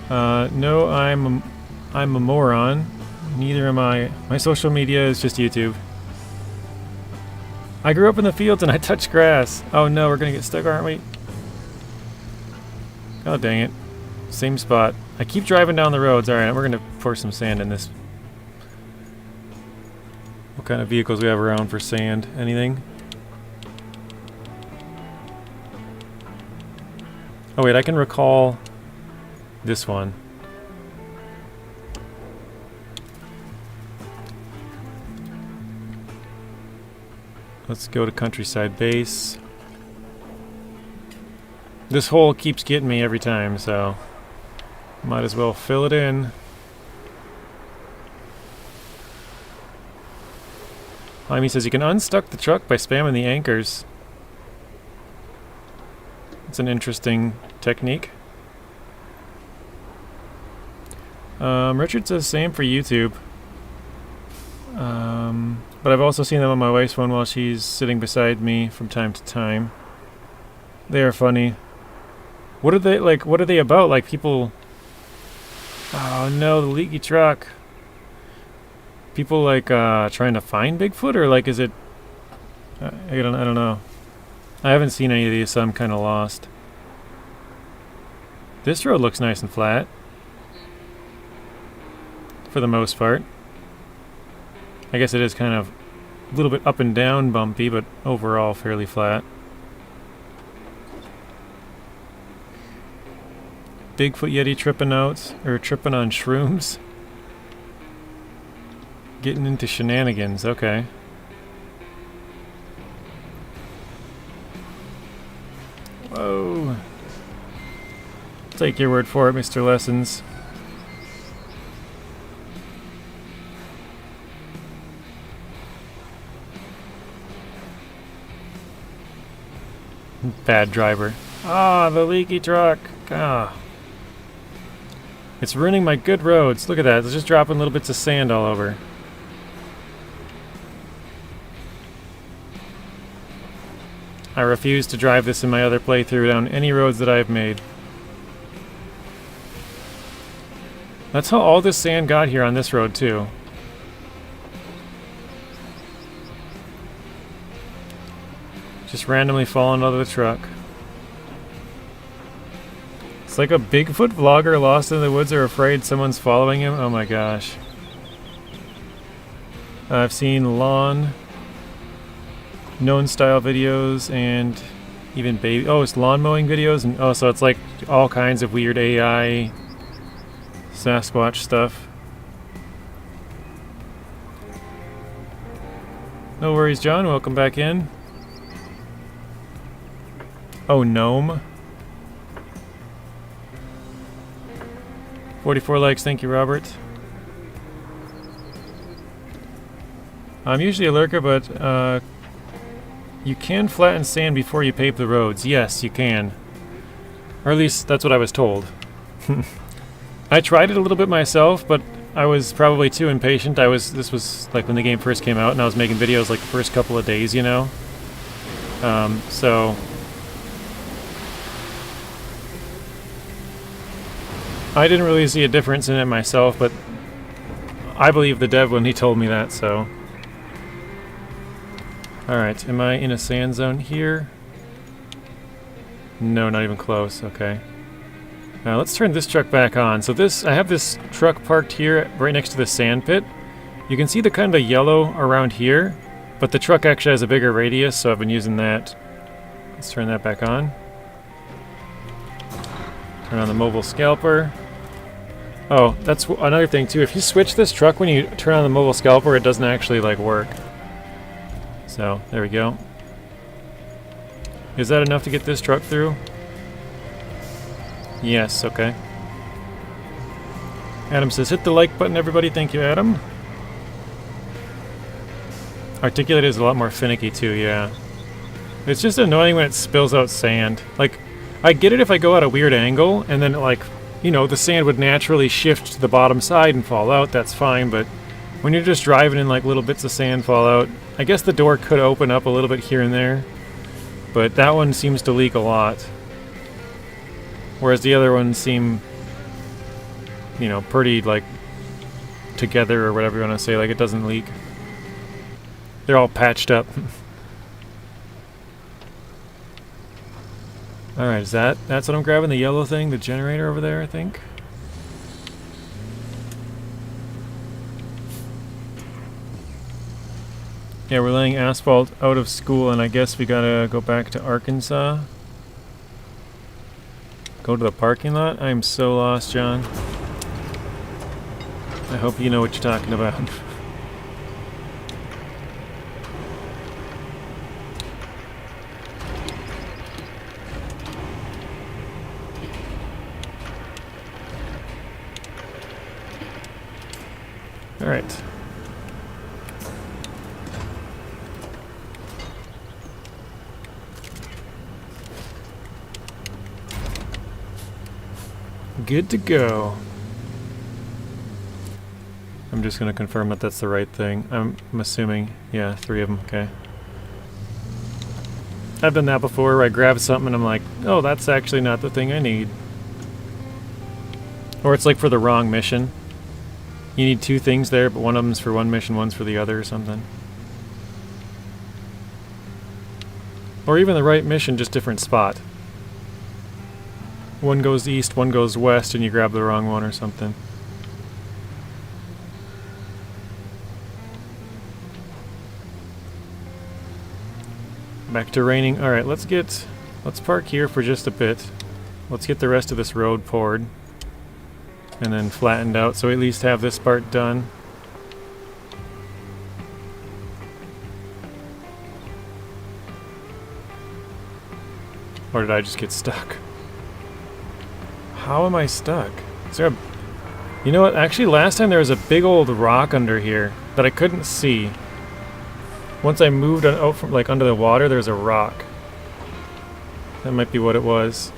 No, I'm a moron. Neither am I. My social media is just YouTube. I grew up in the fields and I touch grass. Oh no, we're gonna get stuck, aren't we? Oh dang it. Same spot. I keep driving down the roads. Alright, we're gonna pour some sand in this. What kind of vehicles we have around for sand? Anything? Oh wait, I can recall this one. Let's go to Countryside Base. This hole keeps getting me every time, so might as well fill it in. Jaime says you can unstuck the truck by spamming the anchors. It's an interesting technique. Richard says same for YouTube. But I've also seen them on my wife's phone while she's sitting beside me from time to time. They are funny. What are they like? What are they about? Like people... Oh no, the leaky truck. People like trying to find Bigfoot, or like is it I don't know. I haven't seen any of these, so I'm kind of lost. This road looks nice and flat. For the most part. I guess it is kind of a little bit up and down bumpy, but overall fairly flat. Bigfoot Yeti tripping out, or tripping on shrooms. Getting into shenanigans, okay. Whoa. Take your word for it, Mr. Lessons. Bad driver. Ah, the leaky truck. Ah. It's ruining my good roads. Look at that. It's just dropping little bits of sand all over. I refuse to drive this in my other playthrough down any roads that I've made. That's how all this sand got here on this road, too. Just randomly falling out of the truck. It's like a Bigfoot vlogger lost in the woods or afraid someone's following him. Oh my gosh. I've seen lawn, known style videos, and even baby. Oh, it's lawn mowing videos, and oh, so it's like all kinds of weird AI Sasquatch stuff. No worries, John. Welcome back in. Oh, gnome. 44 likes, thank you, Robert. I'm usually a lurker, but you can flatten sand before you pave the roads. Yes, you can. Or at least that's what I was told. I tried it a little bit myself, but I was probably too impatient. This was like when the game first came out, and I was making videos like the first couple of days, you know? So I didn't really see a difference in it myself, but I believe the dev when he told me that, so. Alright, am I in a sand zone here? No, not even close, okay. Now let's turn this truck back on. So I have this truck parked here right next to the sand pit. You can see the kind of yellow around here, but the truck actually has a bigger radius, so I've been using that. Let's turn that back on. Turn on the mobile scalper. Oh, that's another thing too. If you switch this truck when you turn on the mobile scalper, it doesn't actually like work. So, there we go. Is that enough to get this truck through? Yes, okay. Adam says, hit the like button, everybody. Thank you, Adam. Articulate is a lot more finicky too, yeah. It's just annoying when it spills out sand. Like, I get it if I go at a weird angle, and then, like, you know, the sand would naturally shift to the bottom side and fall out, that's fine, but when you're just driving and, like, little bits of sand fall out, I guess the door could open up a little bit here and there, but that one seems to leak a lot. Whereas the other ones seem, you know, pretty, like, together or whatever you want to say, like it doesn't leak. They're all patched up. Alright, that's what I'm grabbing, the yellow thing, the generator over there, I think? Yeah, we're laying asphalt out of school, and I guess we gotta go back to Arkansas. Go to the parking lot? I'm so lost, John. I hope you know what you're talking about. Alright. Good to go. I'm just going to confirm that that's the right thing. I'm assuming, yeah, 3 of them, okay. I've done that before where I grab something and I'm like, oh, that's actually not the thing I need. Or it's like for the wrong mission. You need 2 things there, but one of them's for one mission, one's for the other or something. Or even the right mission, just different spot. One goes east, one goes west, and you grab the wrong one or something. Back to raining. Alright, let's park here for just a bit. Let's get the rest of this road poured. And then flattened out, so we at least have this part done. Or did I just get stuck? How am I stuck? Is there a... You know what? Actually, last time there was a big old rock under here that I couldn't see. Once I moved out from, like, under the water, there's a rock. That might be what it was.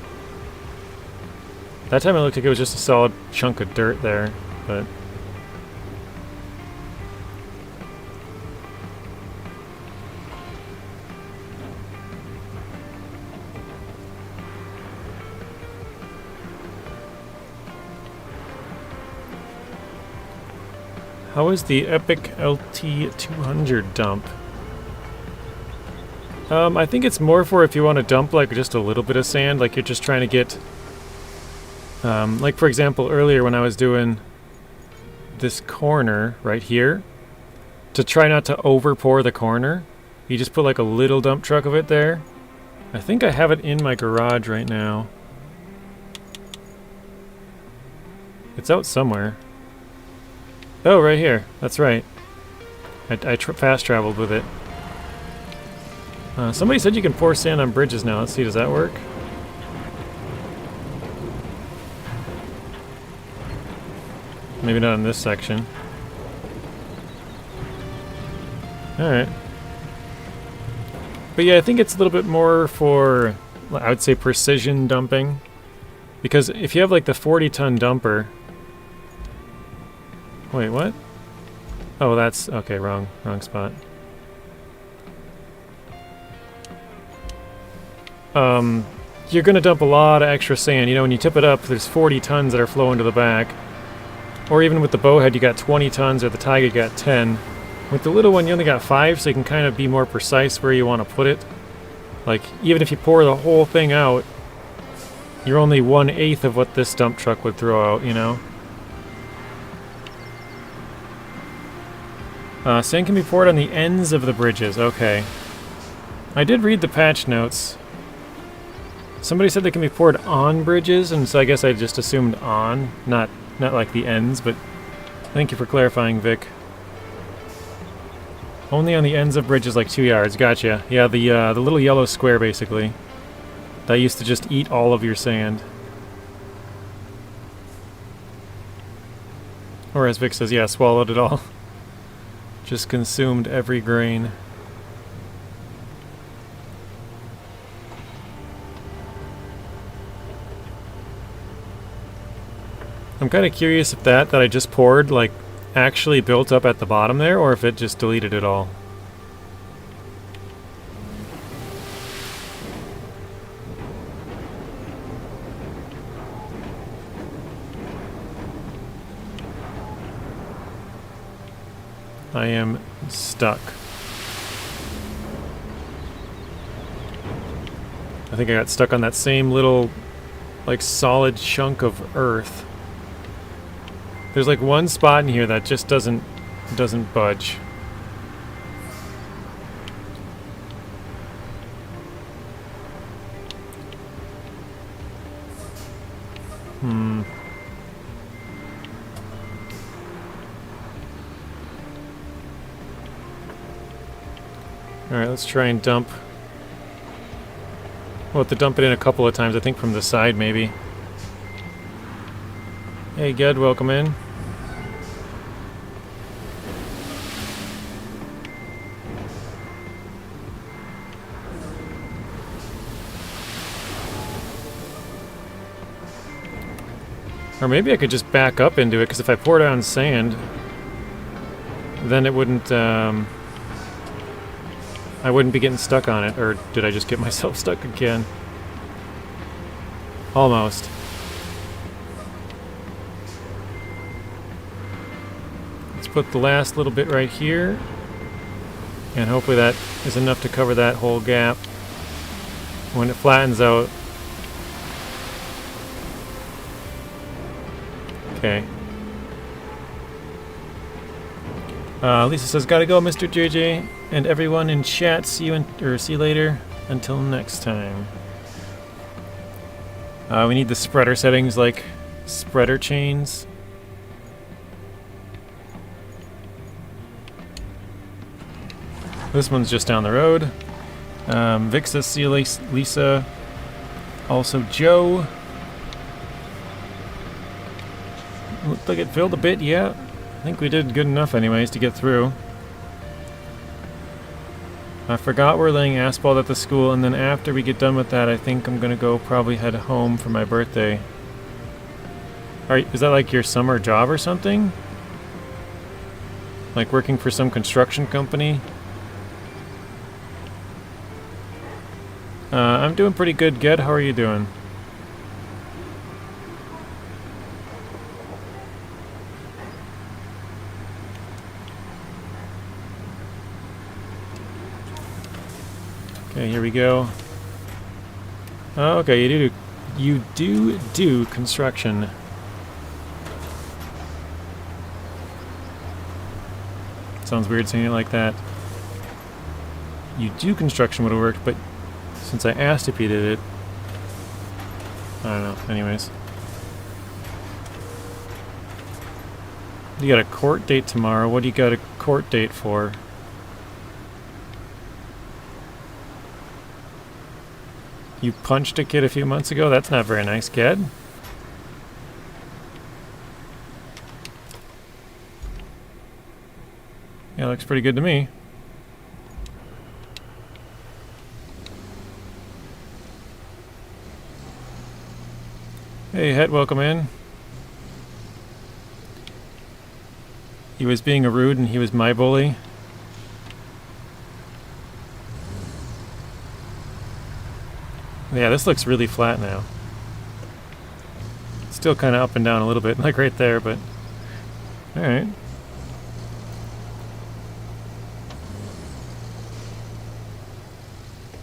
That time it looked like it was just a solid chunk of dirt there, but... How is the Epic LT200 dump? I think it's more for if you want to dump like just a little bit of sand, like you're just trying to get... like for example, earlier when I was doing this corner right here, to try not to over pour the corner, you just put like a little dump truck of it there. I think I have it in my garage right now. It's out somewhere. Oh, right here. That's right. I fast traveled with it. Somebody said you can pour sand on bridges now. Let's see, does that work? Maybe not in this section. Alright. But yeah, I think it's a little bit more for, I would say, precision dumping. Because if you have like the 40-ton dumper... Wait, what? Oh, that's... Okay, wrong spot. You're gonna dump a lot of extra sand. You know, when you tip it up, there's 40 tons that are flowing to the back. Or even with the bowhead, you got 20 tons, or the tiger, you got 10. With the little one, you only got 5, so you can kind of be more precise where you want to put it. Like, even if you pour the whole thing out, you're only 1/8 of what this dump truck would throw out, you know? Sand can be poured on the ends of the bridges. Okay. I did read the patch notes. Somebody said they can be poured on bridges, and so I guess I just assumed on, not like the ends, but thank you for clarifying, Vic. Only on the ends of bridges, like 2 yards. Gotcha. Yeah, the little yellow square, basically. That used to just eat all of your sand. Or as Vic says, yeah, swallowed it all. Just consumed every grain. I'm kind of curious if that I just poured, like, actually built up at the bottom there, or if it just deleted it all. I am stuck. I think I got stuck on that same little, like, solid chunk of earth. There's like one spot in here that just doesn't budge. Alright, let's try and dump. We'll have to dump it in a couple of times, I think from the side maybe. Hey Ged, welcome in. Or maybe I could just back up into it, because if I pour down sand, then it wouldn't, I wouldn't be getting stuck on it. Or did I just get myself stuck again? Almost. Let's put the last little bit right here. And hopefully that is enough to cover that whole gap. when it flattens out. Okay. Lisa says, "Gotta go, Mr. JJ, and everyone in chat. See you later. Until next time." We need the spreader settings, like spreader chains. This one's just down the road. Vic says, "See you, Lisa." Also, Joe. Looked like it filled a bit, yeah. I think we did good enough anyways to get through. I forgot we're laying asphalt at the school, and then after we get done with that, I think I'm gonna go probably head home for my birthday. Alright, is that like your summer job or something? Like working for some construction company? I'm doing pretty good, Ged. How are you doing? Okay, here we go. Oh, okay, you do construction. Sounds weird saying it like that. You do construction would have worked, but since I asked if you did it, I don't know. Anyways. You got a court date tomorrow. What do you got a court date for? You punched a kid a few months ago? That's not very nice, kid. Yeah, looks pretty good to me. Hey, Het, welcome in. He was being a rude and he was my bully. Yeah, this looks really flat now. Still kind of up and down a little bit, like right there, but... Alright.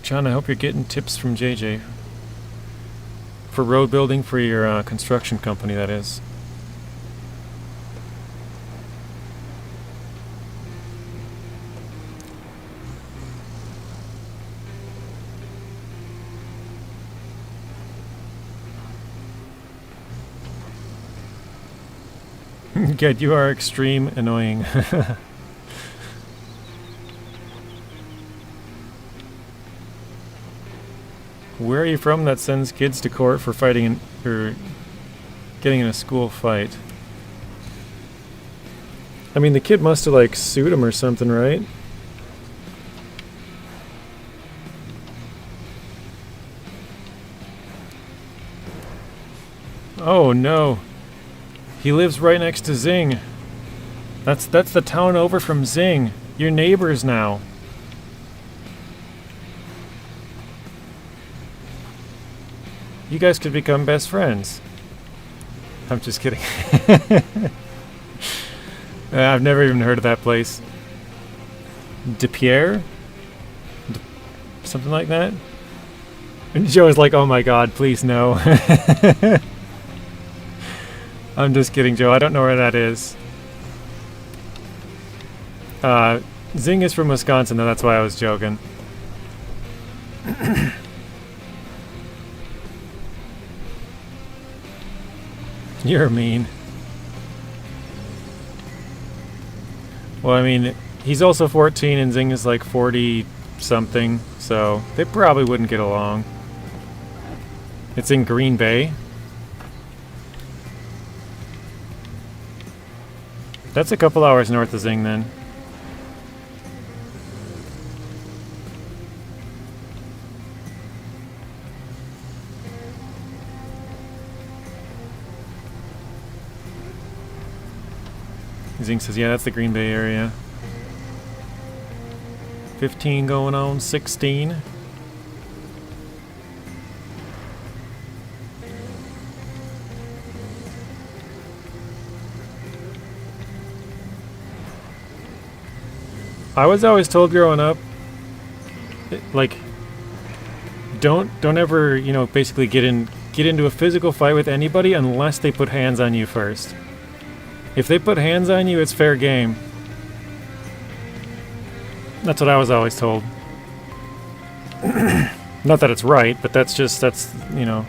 John, I hope you're getting tips from JJ. For road building for your construction company, that is. Good, you are extreme annoying. Where are you from that sends kids to court for fighting or getting in a school fight? I mean, the kid must have like sued him or something, right? Oh no. He lives right next to Zing. That's the town over from Zing. You're neighbors now. You guys could become best friends. I'm just kidding. I've never even heard of that place. DePierre? Something like that? And Joe's like, oh my god, please no. I'm just kidding, Joe. I don't know where that is. Zing is from Wisconsin, though. That's why I was joking. You're mean. Well, I mean, he's also 14 and Zing is like 40-something, so they probably wouldn't get along. It's in Green Bay. That's a couple hours north of Zing, then. Zing says, yeah, that's the Green Bay area. 15 going on 16. I was always told growing up, like, don't ever, you know, basically get into a physical fight with anybody unless they put hands on you first. If they put hands on you, it's fair game. That's what I was always told. Not that it's right, but that's, you know,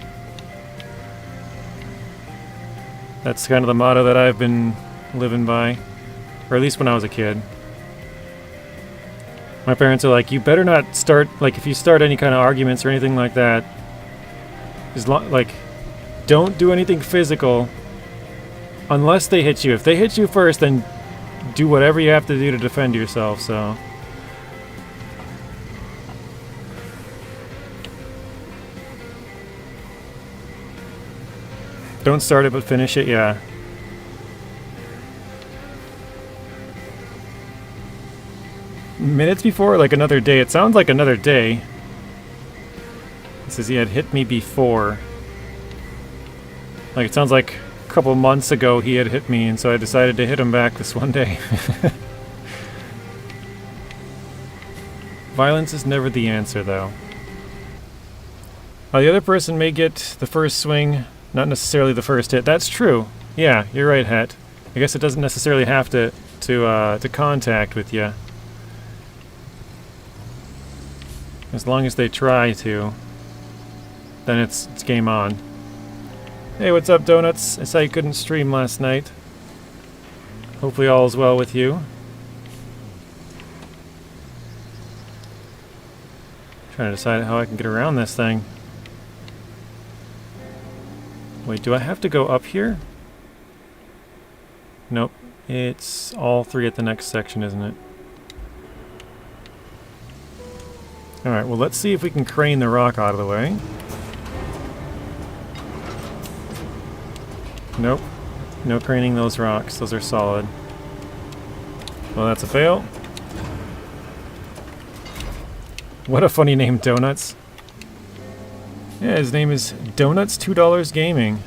that's kind of the motto that I've been living by. Or at least when I was a kid. My parents are like, you better not start, like, if you start any kind of arguments or anything like that, like, don't do anything physical unless they hit you. If they hit you first, then do whatever you have to do to defend yourself, so. Don't start it, but finish it, yeah. Minutes before, like another day. It sounds like another day. It says he had hit me before. Like, it sounds like a couple months ago he had hit me, and so I decided to hit him back this one day. Violence is never the answer, though. The other person may get the first swing, not necessarily the first hit. That's true. Yeah, you're right, Het. I guess it doesn't necessarily have to contact with you. As long as they try to, then it's game on. Hey, what's up, Donuts? I saw you couldn't stream last night. Hopefully all is well with you. Trying to decide how I can get around this thing. Wait, do I have to go up here? Nope. It's all three at the next section, isn't it? Alright, well, let's see if we can crane the rock out of the way. Nope. No craning those rocks. Those are solid. Well, that's a fail. What a funny name, Donuts. Yeah, his name is Donuts $2 Gaming.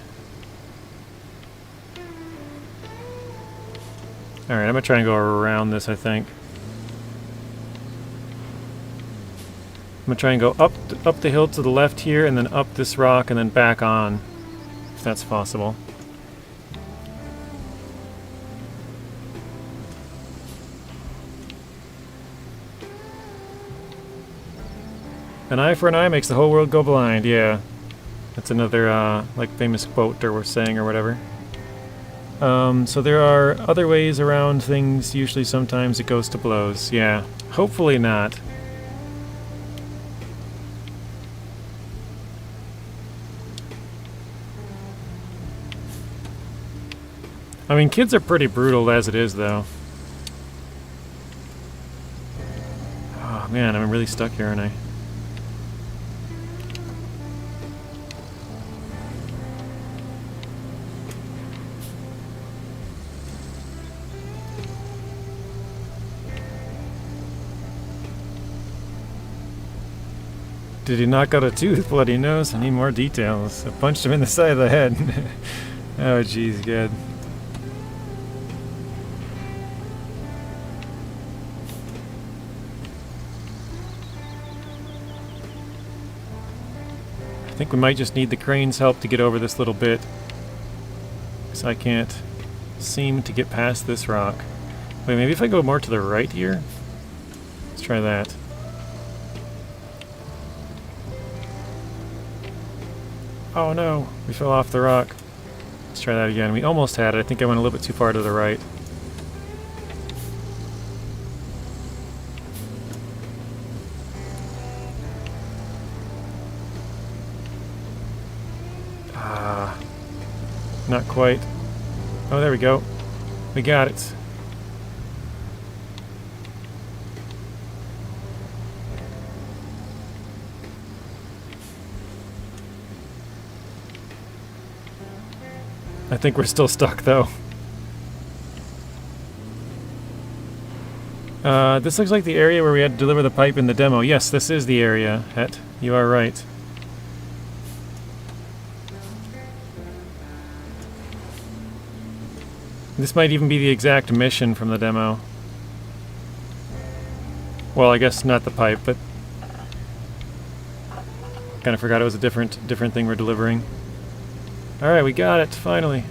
Alright, I'm gonna try and go around this, I think. I'm gonna try and go up the hill to the left here, and then up this rock, and then back on, if that's possible. An eye for an eye makes the whole world go blind, yeah. That's another, like, famous quote or we're saying or whatever. So there are other ways around things, usually sometimes it goes to blows, yeah. Hopefully not. I mean, kids are pretty brutal as it is, though. Oh, man, I'm really stuck here, aren't I? Did he knock out a tooth? Bloody nose. I need more details. I punched him in the side of the head. Oh, jeez, good. I think we might just need the crane's help to get over this little bit, because I can't seem to get past this rock. Wait, maybe if I go more to the right here? Let's try that. Oh no, we fell off the rock. Let's try that again. We almost had it. I think I went a little bit too far to the right. Not quite. Oh, there we go. We got it. I think we're still stuck, though. This looks like the area where we had to deliver the pipe in the demo. Yes, this is the area, Het. You are right. This might even be the exact mission from the demo. Well, I guess not the pipe, but... Kind of forgot it was a different thing we're delivering. Alright, we got it, finally.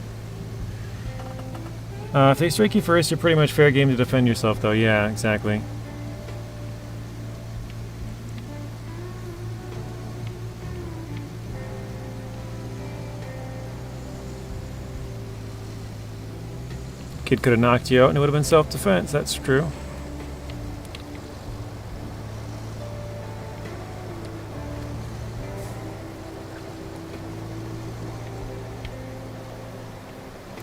If they strike you first, you're pretty much fair game to defend yourself, though. Yeah, exactly. Kid could have knocked you out and it would have been self-defense, that's true.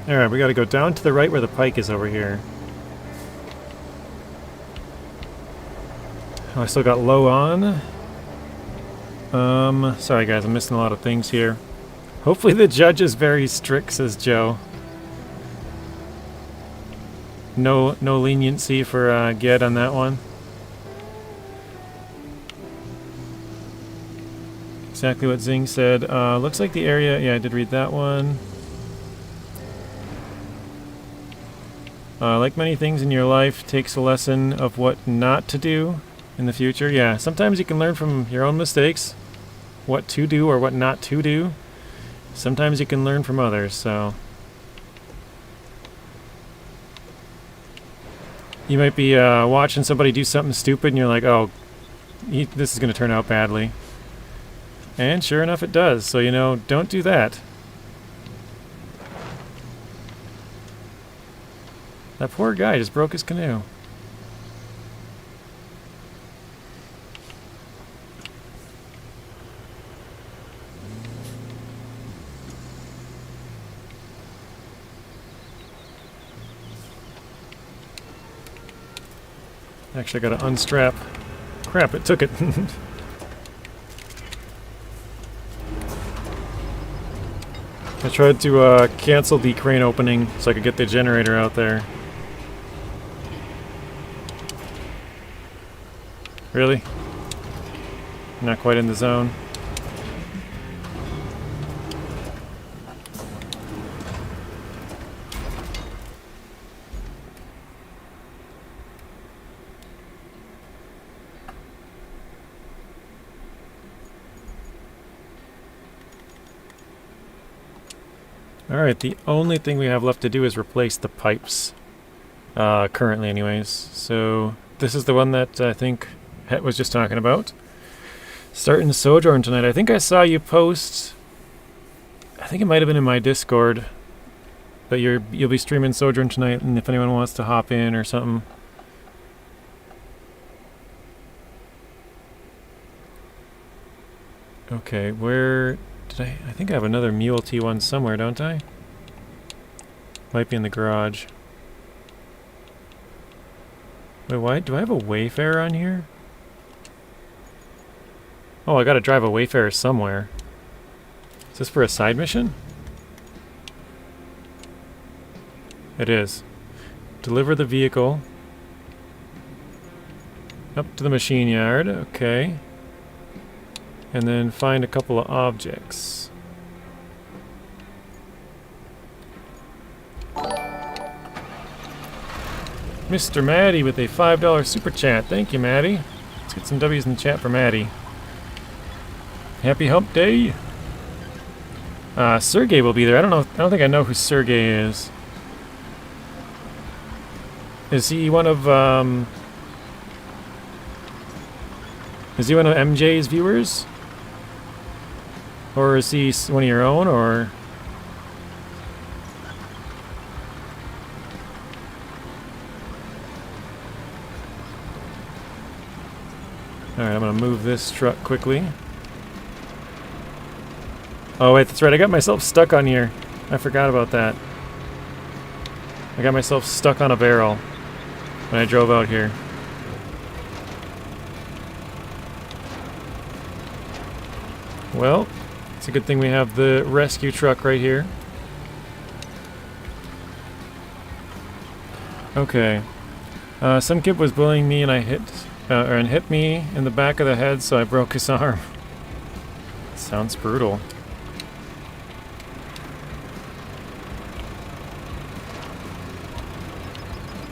Alright, we gotta go down to the right where the pike is over here. Oh, I still got low on. Sorry guys, I'm missing a lot of things here. Hopefully the judge is very strict, says Joe. No leniency for Ged on that one. Exactly what Zing said. Looks like the area... Yeah, I did read that one. Like many things in your life, takes a lesson of what not to do in the future. Yeah, sometimes you can learn from your own mistakes what to do or what not to do. Sometimes you can learn from others, so... You might be watching somebody do something stupid and you're like, oh, this is going to turn out badly. And sure enough it does, so you know, don't do that. That poor guy just broke his canoe. Actually, I gotta unstrap. Crap, it took it. I tried to cancel the crane opening so I could get the generator out there. Really? Not quite in the zone. Alright, the only thing we have left to do is replace the pipes. Currently anyways. So, this is the one that I think Het was just talking about. Starting Sojourn tonight. I think I saw you post... I think it might have been in my Discord. That you'll be streaming Sojourn tonight, and if anyone wants to hop in or something. Okay, where... I think I have another Mule T1 somewhere, don't I? Might be in the garage. Wait, why? Do I have a Wayfarer on here? Oh, I gotta drive a Wayfarer somewhere. Is this for a side mission? It is. Deliver the vehicle. Up to the machine yard, okay. And then find a couple of objects. Mr. Maddie with a $5 super chat. Thank you, Maddie. Let's get some W's in the chat for Maddie. Happy hump day. Sergey will be there. I don't think I know who Sergey is. Is he one of MJ's viewers? Or is he one of your own, or... Alright, I'm gonna move this truck quickly. Oh wait, that's right, I got myself stuck on here. I forgot about that. I got myself stuck on a barrel when I drove out here. Well, it's a good thing we have the rescue truck right here. Okay. Some kid was bullying me and hit me in the back of the head, so I broke his arm. Sounds brutal.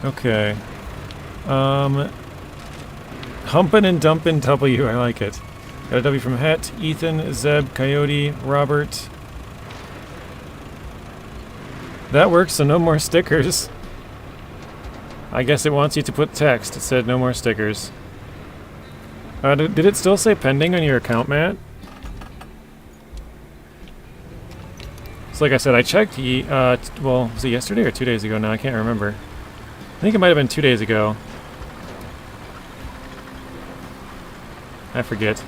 Okay. Humpin' and dumpin' W, I like it. Got a W from Het, Ethan, Zeb, Coyote, Robert. That works, so no more stickers. I guess it wants you to put text. It said no more stickers. Did it still say pending on your account, Matt? So like I said, I checked, well, was it yesterday or 2 days ago now? I can't remember. I think it might have been 2 days ago. I forget.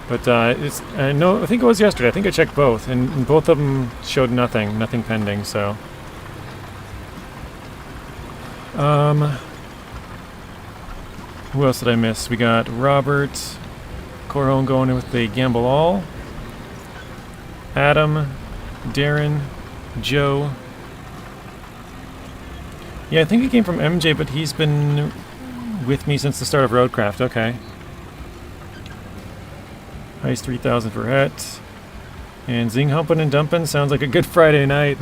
But I think it was yesterday. I think I checked both, and both of them showed nothing pending, so. Who else did I miss? We got Robert, Corhone going in with the Gamble All, Adam, Darren, Joe. Yeah, I think it came from MJ, but he's been with me since the start of Roadcraft. Okay. Ice 3000 for Het. And Zing Humpin' and Dumpin' sounds like a good Friday night.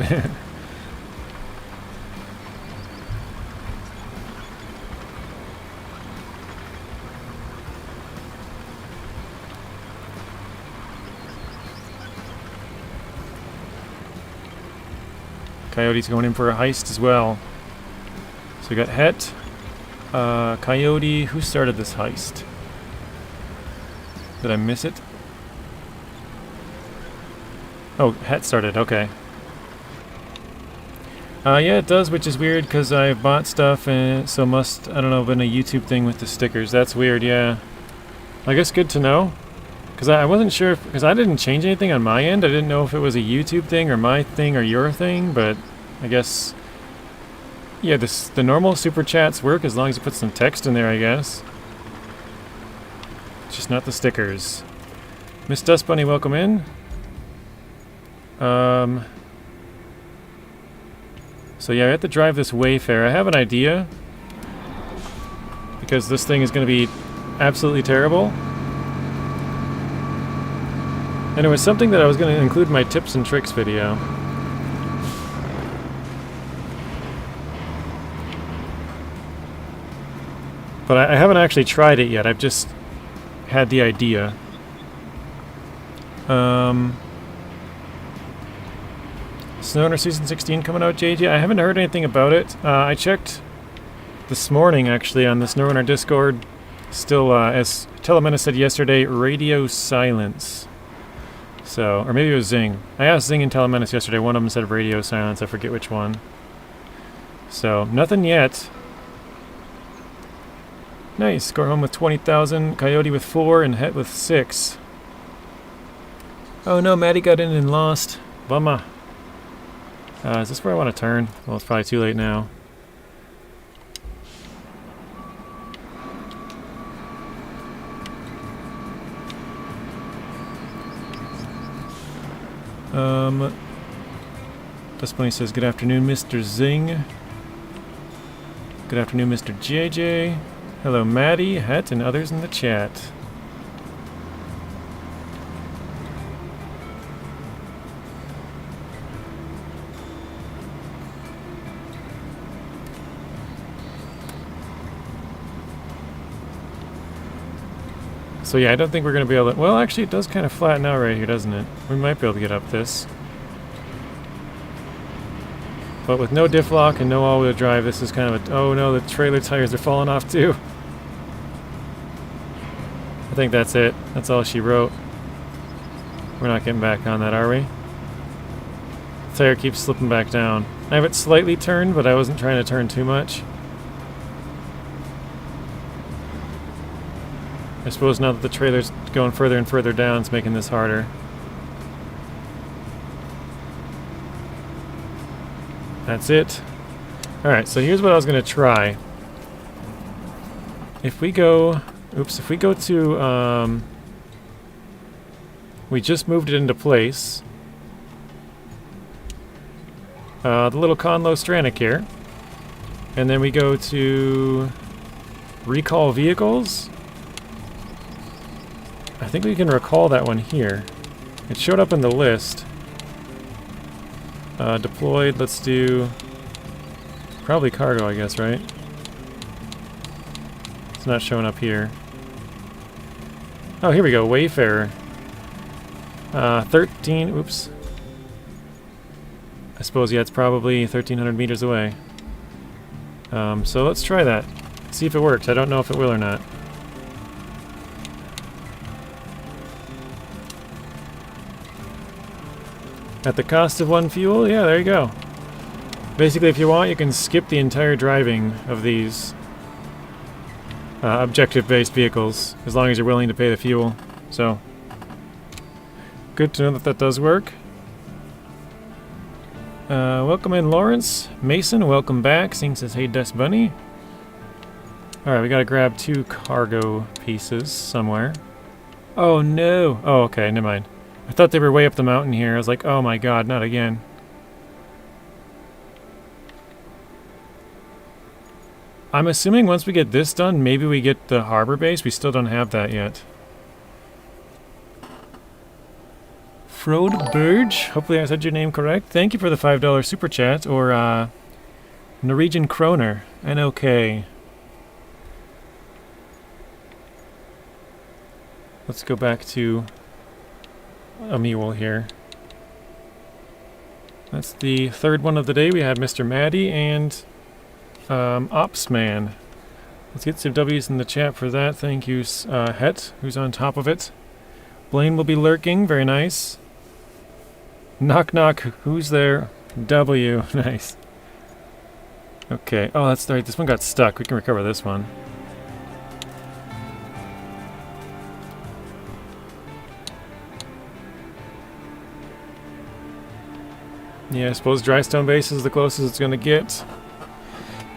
Coyote's going in for a heist as well. So we got Het, Coyote. Who started this heist? Did I miss it? Oh, Het started, okay. Yeah, it does, which is weird because I bought stuff and so must, I don't know, been a YouTube thing with the stickers. That's weird, yeah. I guess good to know. Because I wasn't sure, because I didn't change anything on my end. I didn't know if it was a YouTube thing or my thing or your thing, but I guess, yeah, the normal super chats work as long as you put some text in there, I guess. Just not the stickers. Miss Dust Bunny, welcome in. So yeah, I have to drive this Wayfair. I have an idea. Because this thing is going to be absolutely terrible. And it was something that I was going to include in my tips and tricks video. But I haven't actually tried it yet. I've just had the idea. Snowrunner Season 16 coming out, JJ. I haven't heard anything about it. I checked this morning, actually, on the Snowrunner Discord. Still, as Telemena said yesterday, radio silence. So, or maybe it was Zing. I asked Zing and Telemenace yesterday. One of them said radio silence. I forget which one. So, nothing yet. Nice. Corhone with 20,000. Coyote with 4 and Het with 6. Oh no, Maddie got in and lost. Bummer. Is this where I want to turn? Well, it's probably too late now. Dustbunny says, good afternoon, Mr. Zing. Good afternoon, Mr. JJ. Hello, Maddie, Het, and others in the chat. So yeah, I don't think we're going to be able to... Well, actually, it does kind of flatten out right here, doesn't it? We might be able to get up this. But with no diff lock and no all-wheel drive, this is kind of a... Oh no, the trailer tires are falling off too. I think that's it. That's all she wrote. We're not getting back on that, are we? The tire keeps slipping back down. I have it slightly turned, but I wasn't trying to turn too much. I suppose now that the trailer's going further and further down, it's making this harder. That's it. Alright, so here's what I was going to try. If we go... Oops, if we go to... we just moved it into place. The little Conlo Stranic here. And then we go to... Recall Vehicles. I think we can recall that one here. It showed up in the list. Deployed, let's do... Probably cargo, I guess, right? It's not showing up here. Oh, here we go. Wayfarer. 13. Oops. I suppose, yeah, it's probably 1,300 meters away. So let's try that. See if it works. I don't know if it will or not. At the cost of 1 fuel? Yeah, there you go. Basically, if you want, you can skip the entire driving of these objective-based vehicles, as long as you're willing to pay the fuel. So, good to know that that does work. Welcome in, Lawrence. Mason, welcome back. Sing says, hey, Dust Bunny. Alright, we gotta grab 2 cargo pieces somewhere. Oh, no. Oh, okay, never mind. I thought they were way up the mountain here. I was like, oh my god, not again. I'm assuming once we get this done, maybe we get the harbor base. We still don't have that yet. Frode Burge, hopefully I said your name correct. Thank you for the $5 super chat, or Norwegian Kroner, NOK. Let's go back to a mule here. That's the 3rd one of the day. We had Mr. Maddie and Opsman. Let's get some W's in the chat for that. Thank you, Het, who's on top of it. Blaine will be lurking, very nice. Knock knock, who's there? W, nice. Okay, oh that's right, this one got stuck. We can recover this one. Yeah, I suppose Drystone Base is the closest it's gonna get.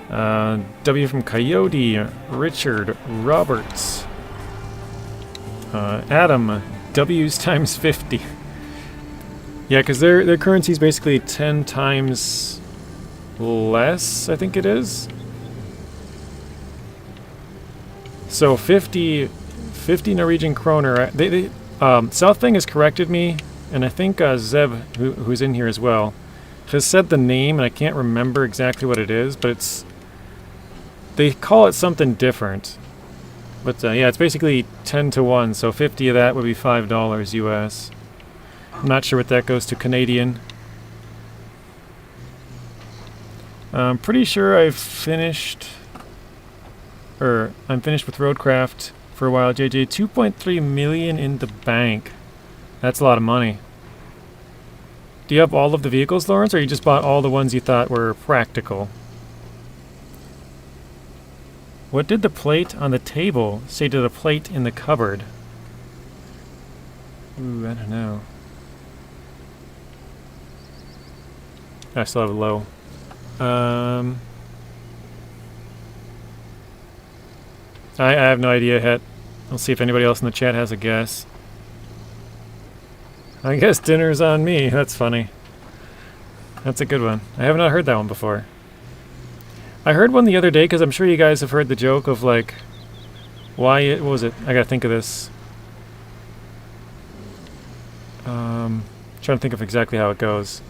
W from Coyote, Richard, Roberts, Adam, W's times 50. Yeah, because their currency is basically 10 times less, I think it is. So 50 Norwegian kroner. Southbank has corrected me, and I think Zeb, who's in here as well, has said the name, and I can't remember exactly what it is, but it's... They call it something different. But yeah, it's basically 10 to 1, so 50 of that would be $5 US. I'm not sure what that goes to Canadian. I'm pretty sure I've finished... I'm finished with Roadcraft for a while, JJ. 2.3 million in the bank. That's a lot of money. Do you have all of the vehicles, Lawrence, or you just bought all the ones you thought were practical? What did the plate on the table say to the plate in the cupboard? Ooh, I don't know. I still have a low. I have no idea yet. I'll see if anybody else in the chat has a guess. I guess dinner's on me. That's funny. That's a good one. I have not heard that one before. I heard one the other day because I'm sure you guys have heard the joke of like, why what was it? I gotta think of this. Trying to think of exactly how it goes.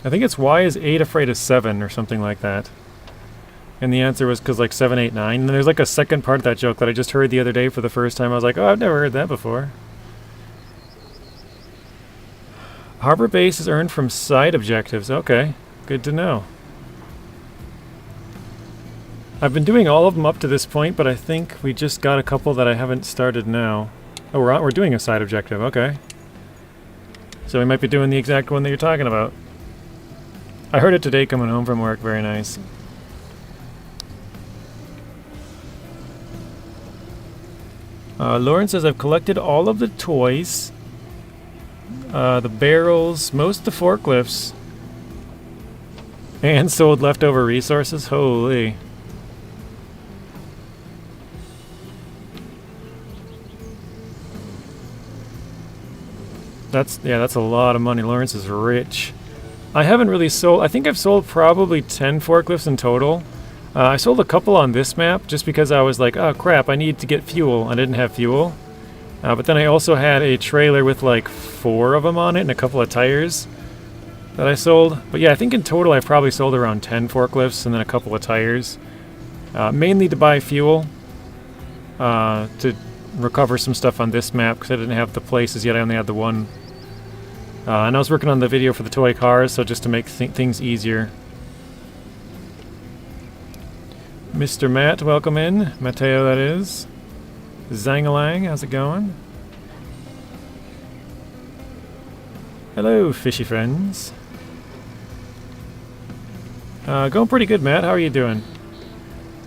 I think it's why is 8 afraid of 7 or something like that. And the answer was because like 7, 8, 9. And there's like a second part of that joke that I just heard the other day for the first time. I was like, oh, I've never heard that before. Harbor base is earned from side objectives. Okay, good to know. I've been doing all of them up to this point, but I think we just got a couple that I haven't started now. Oh, we're doing a side objective. Okay. So we might be doing the exact one that you're talking about. I heard it today coming home from work. Very nice. Lauren says, I've collected all of the toys, the barrels, most of the forklifts, and sold leftover resources. Holy. That's a lot of money. Lawrence is rich. I haven't really sold... I think I've sold probably 10 forklifts in total. I sold a couple on this map just because I was like, oh crap, I need to get fuel. I didn't have fuel. But then I also had a trailer with like 4 of them on it and a couple of tires. that I sold. But yeah, I think in total I've probably sold around 10 forklifts and then a couple of tires. Mainly to buy fuel, to recover some stuff on this map because I didn't have the places yet. I only had the one. And I was working on the video for the toy cars, so just to make things easier. Mr. Matt, welcome in. Mateo, that is. Zangalang, how's it going? Hello, fishy friends. Going pretty good, Matt. How are you doing?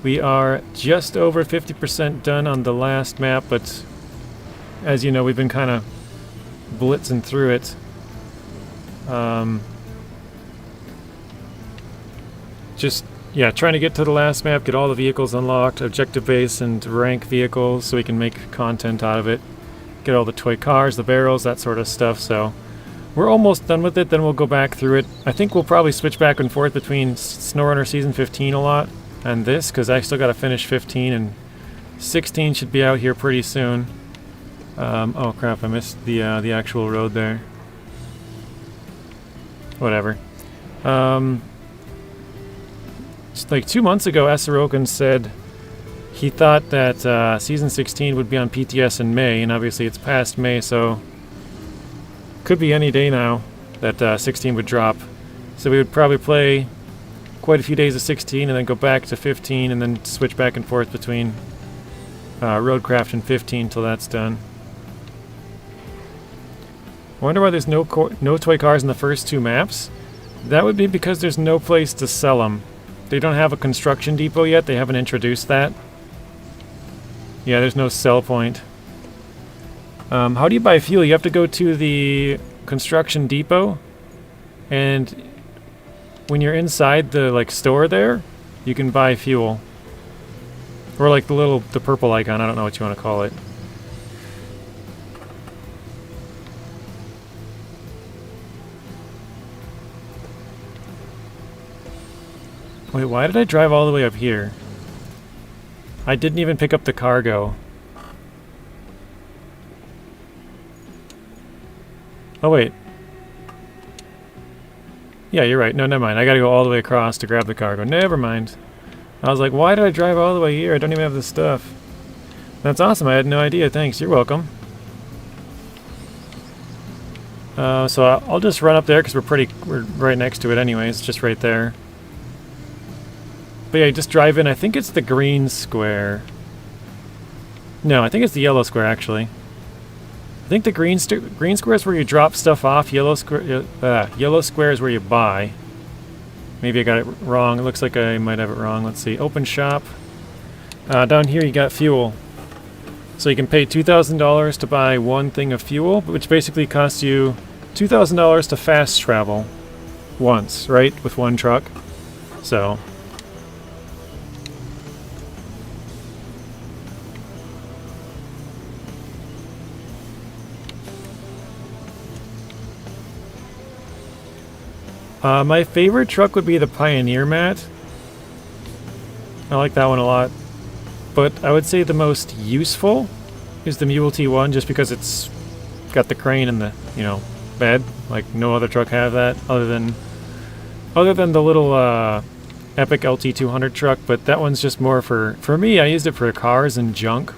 We are just over 50% done on the last map, but as you know, we've been kind of blitzing through it. Yeah, trying to get to the last map, get all the vehicles unlocked, objective base, and rank vehicles so we can make content out of it. Get all the toy cars, the barrels, that sort of stuff, so we're almost done with it, then we'll go back through it. I think we'll probably switch back and forth between SnowRunner Season 15 a lot and this, because I still got to finish 15, and 16 should be out here pretty soon. Oh crap, I missed the actual road there. Whatever. Like 2 months ago, Esarokan said he thought that Season 16 would be on PTS in May, and obviously it's past May, so could be any day now that 16 would drop. So we would probably play quite a few days of 16 and then go back to 15 and then switch back and forth between Roadcraft and 15 till that's done. I wonder why there's no toy cars in the first two maps. That would be because there's no place to sell them. They don't have a construction depot yet. They haven't introduced that. Yeah, there's no sell point. How do you buy fuel? You have to go to the construction depot, and when you're inside the store there, you can buy fuel. Or like the purple icon. I don't know what you want to call it. Wait, why did I drive all the way up here? I didn't even pick up the cargo. Oh, wait. Yeah, you're right. No, never mind. I gotta go all the way across to grab the cargo. Never mind. I was like, why did I drive all the way here? I don't even have the stuff. That's awesome. I had no idea. Thanks. You're welcome. So I'll just run up there because we're right next to it anyways. Just right there. But yeah, just drive in. I think it's the green square. No, I think it's the yellow square, actually. I think the green square is where you drop stuff off. Yellow square is where you buy. Maybe I got it wrong. It looks like I might have it wrong. Let's see. Open shop. Down here you got fuel. So you can pay $2,000 to buy one thing of fuel, which basically costs you $2,000 to fast travel once, right? With one truck. So... my favorite truck would be the Pioneer, Matt. I like that one a lot. But I would say the most useful is the Mule T1, just because it's got the crane and the, bed. Like, no other truck have that, other than the little Epic LT200 truck, but that one's just more for me, I used it for cars and junk.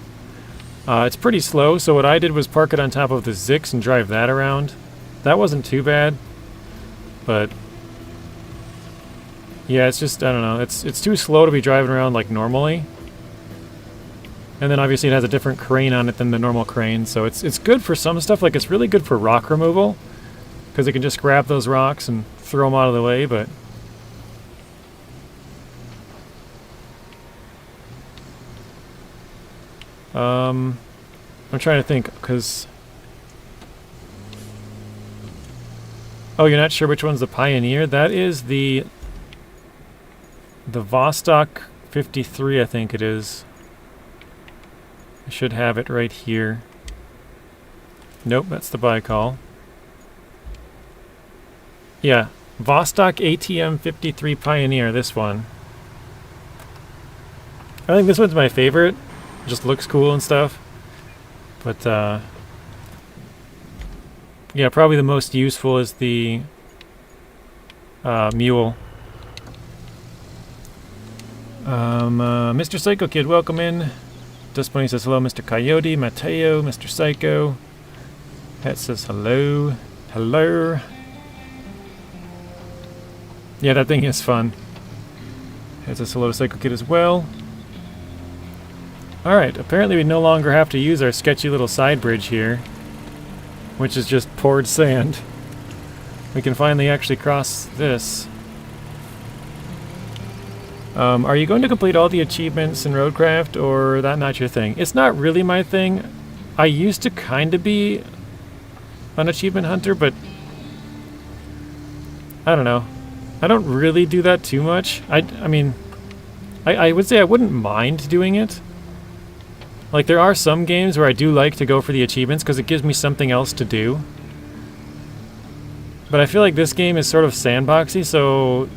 It's pretty slow, so what I did was park it on top of the Zix and drive that around. That wasn't too bad, but... yeah, it's just, I don't know, it's too slow to be driving around like normally. And then obviously it has a different crane on it than the normal crane, so it's good for some stuff, like it's really good for rock removal, because it can just grab those rocks and throw them out of the way, but... I'm trying to think, because... oh, you're not sure which one's the Pioneer? That is the Vostok 53, I think it is. I should have it right here. Nope, that's the Baikal. Yeah, Vostok ATM 53 Pioneer, this one. I think this one's my favorite. It just looks cool and stuff. But, yeah, probably the most useful is the mule. Mr. Psycho Kid, welcome in. Dust Bunny says hello, Mr. Coyote, Mateo, Mr. Psycho. Pat says hello. Hello. Yeah, that thing is fun. Pat says hello to Psycho Kid as well. Alright, apparently we no longer have to use our sketchy little side bridge here, which is just poured sand. We can finally actually cross this. Are you going to complete all the achievements in Roadcraft, or that not your thing? It's not really my thing. I used to kind of be an achievement hunter, but I don't know. I don't really do that too much. I mean, I would say I wouldn't mind doing it. Like, there are some games where I do like to go for the achievements because it gives me something else to do. But I feel like this game is sort of sandboxy, so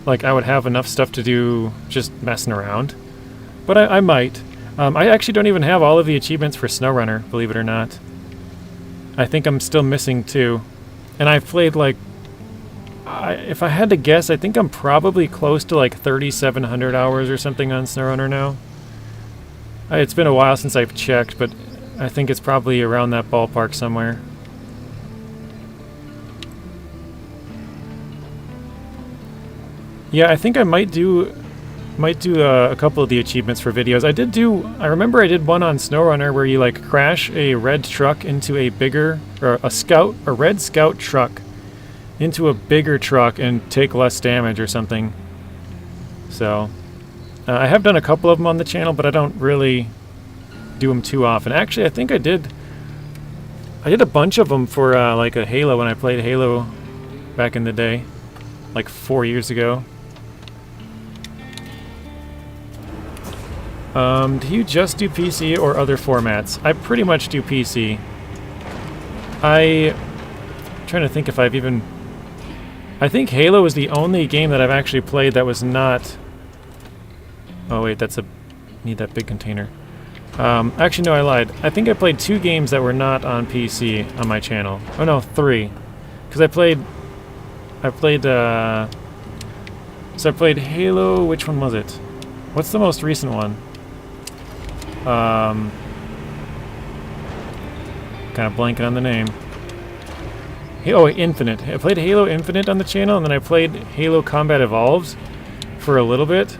like I would have enough stuff to do just messing around. But I might. I actually don't even have all of the achievements for SnowRunner, believe it or not. I think I'm still missing 2. And I've played like... if I had to guess, I think I'm probably close to like 3,700 hours or something on SnowRunner now. It's been a while since I've checked, but I think it's probably around that ballpark somewhere. Yeah, I think I might do a couple of the achievements for videos. I remember I did one on SnowRunner where you like crash a red truck into a bigger, or a red scout truck into a bigger truck and take less damage or something. So, I have done a couple of them on the channel, but I don't really do them too often. Actually, I think I did a bunch of them for like a Halo when I played Halo back in the day, like 4 years ago. Do you just do PC or other formats? I pretty much do PC. I'm trying to think if I've even... I think Halo is the only game that I've actually played that was not... Oh wait, need that big container. Actually no, I lied. I think I played 2 games that were not on PC on my channel. Oh no, 3. Because I played Halo, which one was it? What's the most recent one? Kind of blanking on the name. Oh, Infinite. I played Halo Infinite on the channel, and then I played Halo Combat Evolved for a little bit.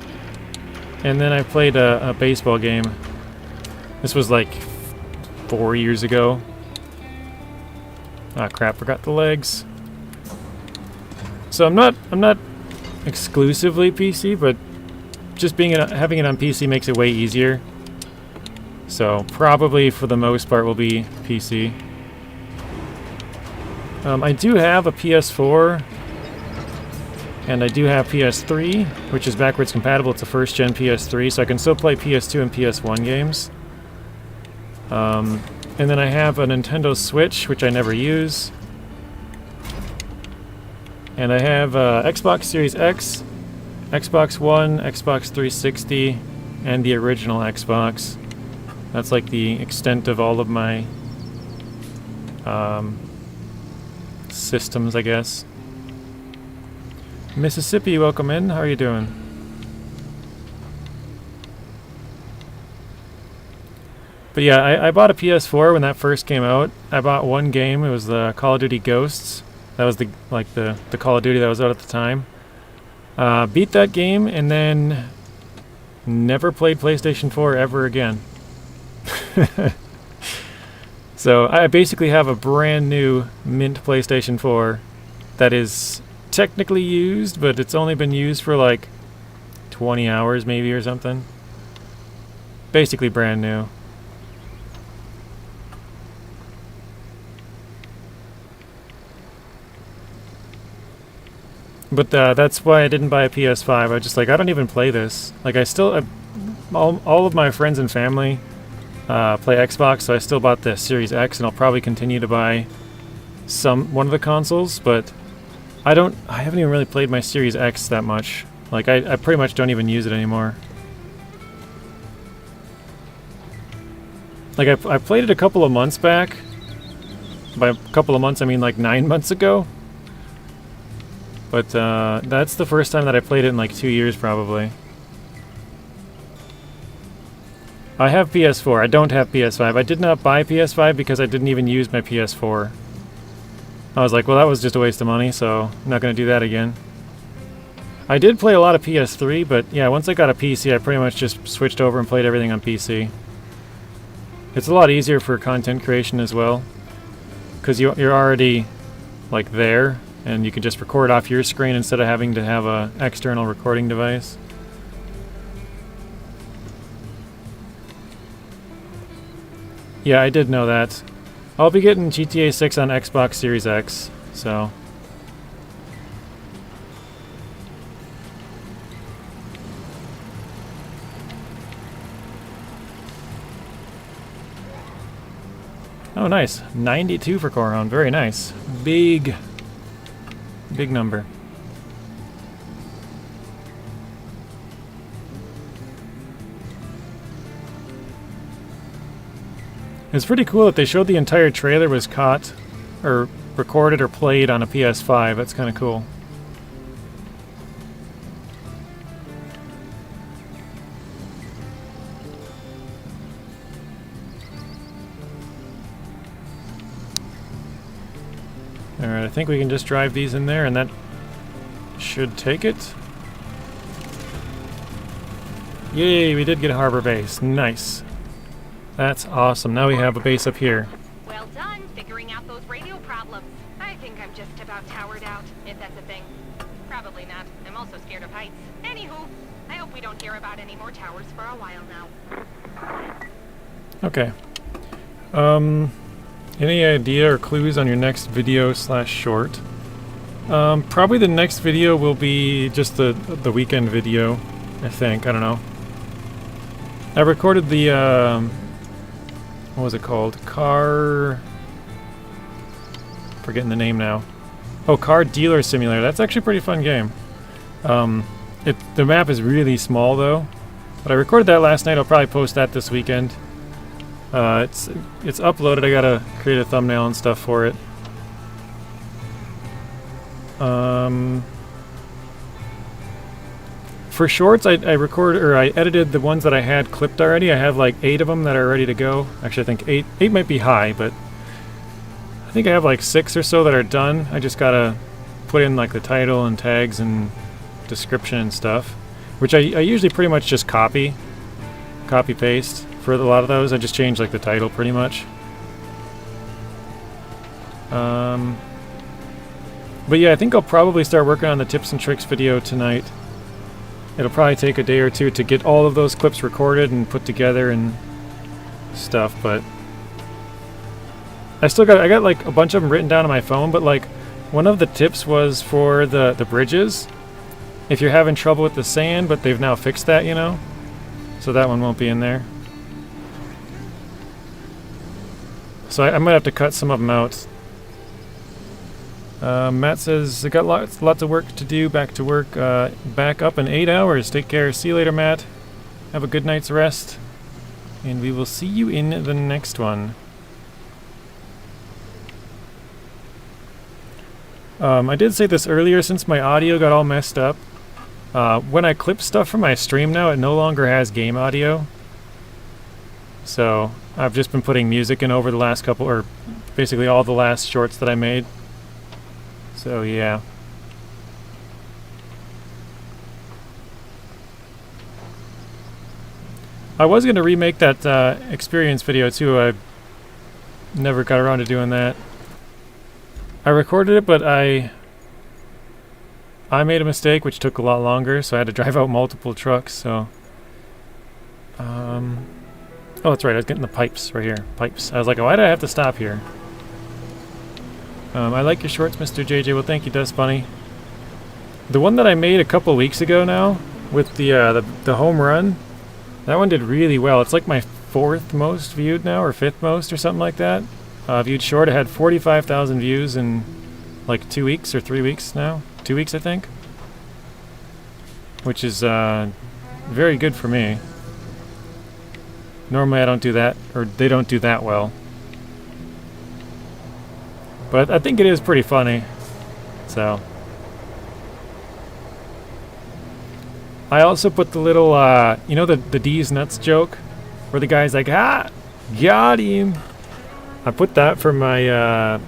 And then I played a baseball game. This was like 4 years ago. Ah, crap, forgot the legs. So I'm not exclusively PC, but just having it on PC makes it way easier. So probably for the most part will be PC. I do have a PS4, and I do have PS3, which is backwards compatible. It's a first-gen PS3, so I can still play PS2 and PS1 games. And then I have a Nintendo Switch, which I never use. And I have Xbox Series X, Xbox One, Xbox 360, and the original Xbox. That's like the extent of all of my systems, I guess. Mississippi, welcome in. How are you doing? But yeah, I bought a PS4 when that first came out. I bought one game. It was the Call of Duty Ghosts. That was the Call of Duty that was out at the time. Beat that game and then never played PlayStation 4 ever again. So I basically have a brand new mint PlayStation 4 that is technically used, but it's only been used for like 20 hours maybe or something. Basically brand new. But that's why I didn't buy a PS5. I was just like, I don't even play this. Like, all of my friends and family play Xbox, so I still bought the Series X, and I'll probably continue to buy one of the consoles, but I haven't even really played my Series X that much. Like, I pretty much don't even use it anymore. Like, I played it a couple of months back. By a couple of months, I mean like 9 months ago. But that's the first time that I played it in like 2 years probably. I have PS4. I don't have PS5. I did not buy PS5 because I didn't even use my PS4. I was like, well, that was just a waste of money, so I'm not going to do that again. I did play a lot of PS3, but yeah, once I got a PC, I pretty much just switched over and played everything on PC. It's a lot easier for content creation as well, because you're already like there, and you can just record off your screen instead of having to have an external recording device. Yeah, I did know that. I'll be getting GTA 6 on Xbox Series X, so... Oh, nice. 92 for Corhon. Very nice. Big number. It's pretty cool that they showed the entire trailer was caught, or recorded or played on a PS5. That's kind of cool. Alright, I think we can just drive these in there and that should take it. Yay, we did get a harbor base. Nice. That's awesome. Now we have a base up here. Well done figuring out those radio problems. I think I'm just about towered out, if that's a thing. Probably not. I'm also scared of heights. Anywho, I hope we don't hear about any more towers for a while now. Okay. Any idea or clues on your next video / short? Probably the next video will be just the weekend video, I think. I don't know. I recorded the, what was it called? Forgetting the name now. Oh, Car Dealer Simulator. That's actually a pretty fun game. The map is really small though. But I recorded that last night. I'll probably post that this weekend. It's uploaded. I gotta create a thumbnail and stuff for it. For shorts, I edited the ones that I had clipped already. I have like 8 of them that are ready to go. Actually, I think 8 might be high, but I think I have like 6 or so that are done. I just gotta put in like the title and tags and description and stuff, which I usually pretty much just copy paste. For a lot of those, I just change like the title pretty much. But yeah, I think I'll probably start working on the tips and tricks video tonight. It'll probably take a day or two to get all of those clips recorded and put together and stuff, but I got like a bunch of them written down on my phone, but like one of the tips was for the bridges. If you're having trouble with the sand, but they've now fixed that, you know? So that one won't be in there. So I might have to cut some of them out. Matt says, I got lots of work to do, back to work, back up in 8 hours. Take care. See you later, Matt. Have a good night's rest. And we will see you in the next one. I did say this earlier, since my audio got all messed up. When I clip stuff from my stream now, it no longer has game audio. So I've just been putting music in over the last couple, or basically all the last shorts that I made. So yeah. I was going to remake that experience video too. I never got around to doing that. I recorded it, but I made a mistake, which took a lot longer, so I had to drive out multiple trucks. So, oh, that's right. I was getting the pipes right here. Pipes. I was like, why did I have to stop here? I like your shorts, Mr. JJ. Well, thank you, Dust Bunny. The one that I made a couple weeks ago now, with the home run, that one did really well. It's like my 4th most viewed now, or 5th most, or something like that. Viewed short. It had 45,000 views in like 2 weeks or 3 weeks now. 2 weeks, I think. Which is very good for me. Normally I don't do that, or they don't do that well. But I think it is pretty funny. So, I also put the little, you know, the D's nuts joke, where the guy's like, ah, got him. I put that for my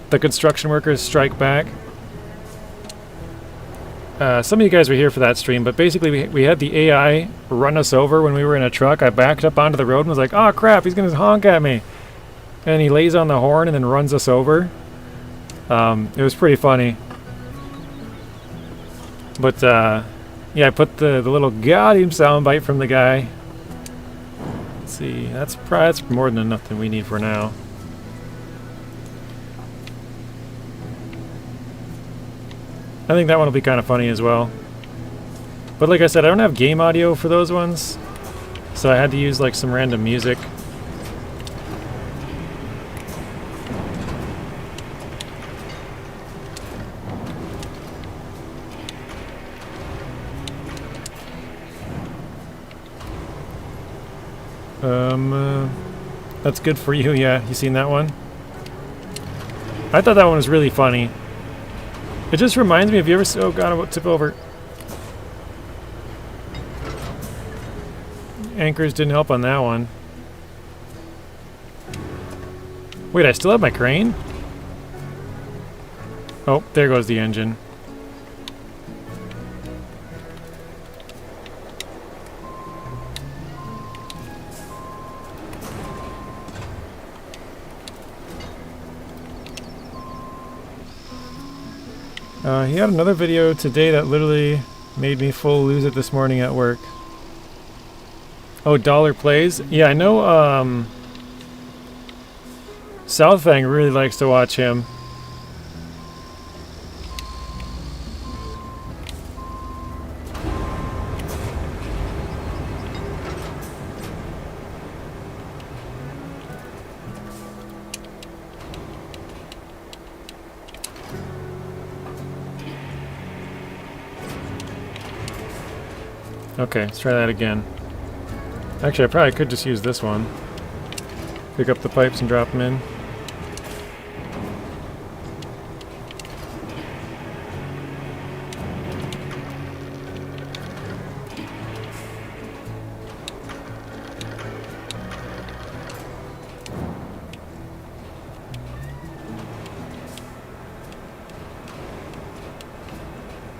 the construction workers strike back. Some of you guys were here for that stream, but basically we had the AI run us over when we were in a truck. I backed up onto the road and was like, oh crap, he's gonna honk at me. And he lays on the horn and then runs us over. It was pretty funny. But yeah, I put the little got him soundbite from the guy. Let's see, that's more than enough that we need for now. I think that one will be kind of funny as well. But like I said, I don't have game audio for those ones, so I had to use like some random music. That's good for you, yeah. You seen that one? I thought that one was really funny. It just reminds me, have you ever... Oh god, I'm about to tip over. Anchors didn't help on that one. Wait, I still have my crane? Oh, there goes the engine. He had another video today that literally made me full lose it this morning at work. Oh, Dollar Plays? Yeah, I know, Southfang really likes to watch him. Okay, let's try that again. Actually, I probably could just use this one. Pick up the pipes and drop them in.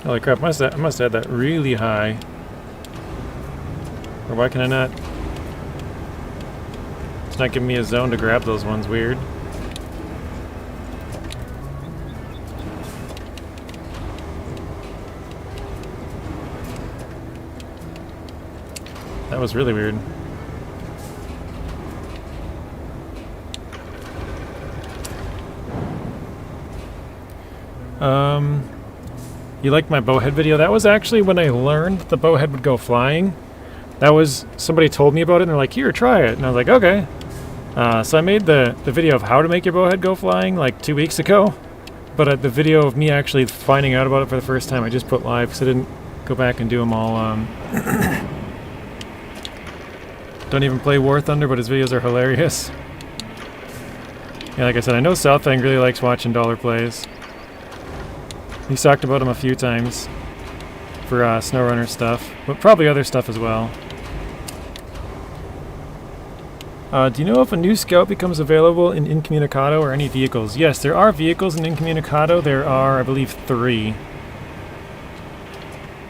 Holy crap, I must have had that really high. Or why can I not? It's not giving me a zone to grab those ones, weird. That was really weird. You liked my bowhead video? That was actually when I learned the bowhead would go flying. That was, somebody told me about it and they're like, here, try it. And I was like, okay. So I made the video of how to make your bowhead go flying like 2 weeks ago. But the video of me actually finding out about it for the first time, I just put live because I didn't go back and do them all. Don't even play War Thunder, but his videos are hilarious. Yeah, like I said, I know Southfang really likes watching Dollar Plays. He's talked about him a few times for SnowRunner stuff, but probably other stuff as well. Do you know if a new scout becomes available in Incommunicado or any vehicles? Yes, there are vehicles in Incommunicado. There are, I believe, 3.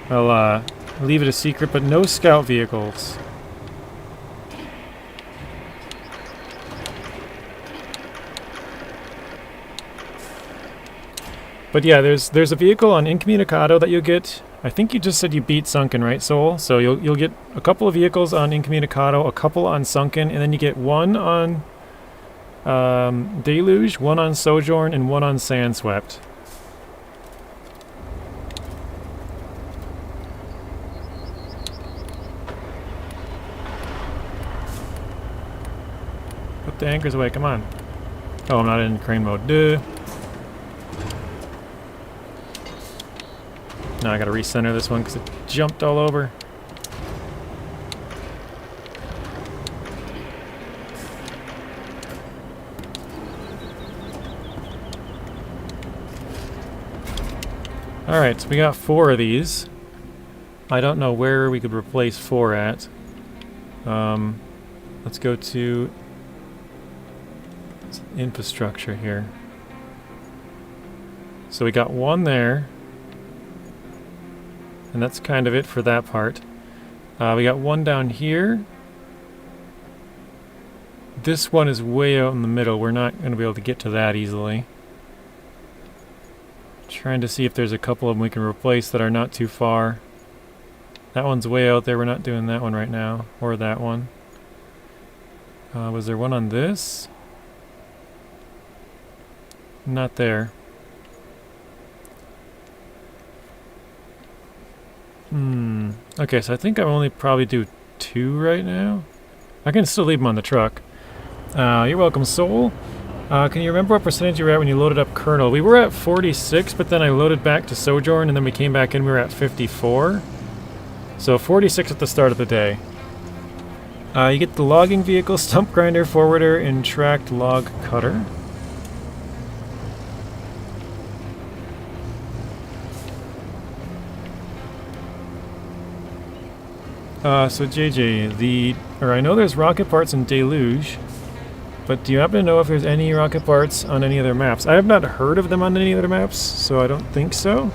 I'll leave it a secret, but no scout vehicles. But yeah, there's a vehicle on Incommunicado that you'll get. I think you just said you beat Sunken, right, Soul? So you'll get a couple of vehicles on Incommunicado, a couple on Sunken, and then you get one on Deluge, one on Sojourn, and one on Sandswept. Put the anchors away, come on. Oh, I'm not in crane mode. Duh. Now I gotta recenter this one because it jumped all over. Alright, so we got 4 of these. I don't know where we could replace 4 at. Let's go to infrastructure here. So we got 1 there. And that's kind of it for that part. We got 1 down here. This one is way out in the middle. We're not going to be able to get to that easily. Trying to see if there's a couple of them we can replace that are not too far. That one's way out there. We're not doing that one right now. Or that one. Was there one on this? Not there. Okay, so I think I only probably do 2 right now. I can still leave them on the truck. You're welcome, Soul. Can you remember what percentage you were at when you loaded up Kernel? We were at 46, but then I loaded back to Sojourn, and then we came back in, we were at 54. So 46 at the start of the day. You get the logging vehicle, stump grinder, forwarder, and tracked log cutter. So JJ, I know there's rocket parts in Deluge, but do you happen to know if there's any rocket parts on any other maps? I have not heard of them on any other maps, so I don't think so.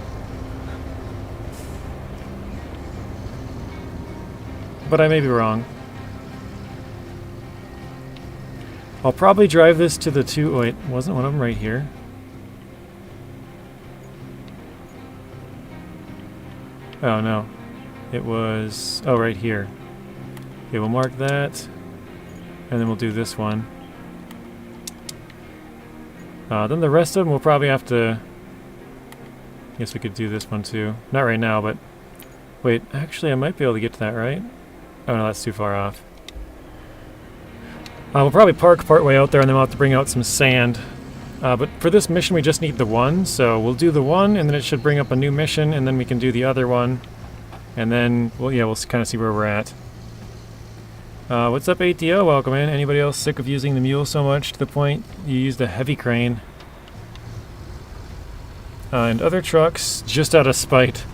But I may be wrong. I'll probably drive this to the 2... wait, wasn't one of them right here? Oh, no. It was... oh, right here. Okay, we'll mark that. And then we'll do this one. Then the rest of them we'll probably have to... I guess we could do this one too. Not right now, but... wait, actually I might be able to get to that, right? Oh no, that's too far off. We'll probably park part way out there and then we'll have to bring out some sand. But for this mission we just need the 1, so we'll do the 1 and then it should bring up a new mission and then we can do the other one. And then, well, yeah, we'll kind of see where we're at. What's up, ATO? Welcome in. Anybody else sick of using the mule so much to the point you used a heavy crane? And other trucks, just out of spite,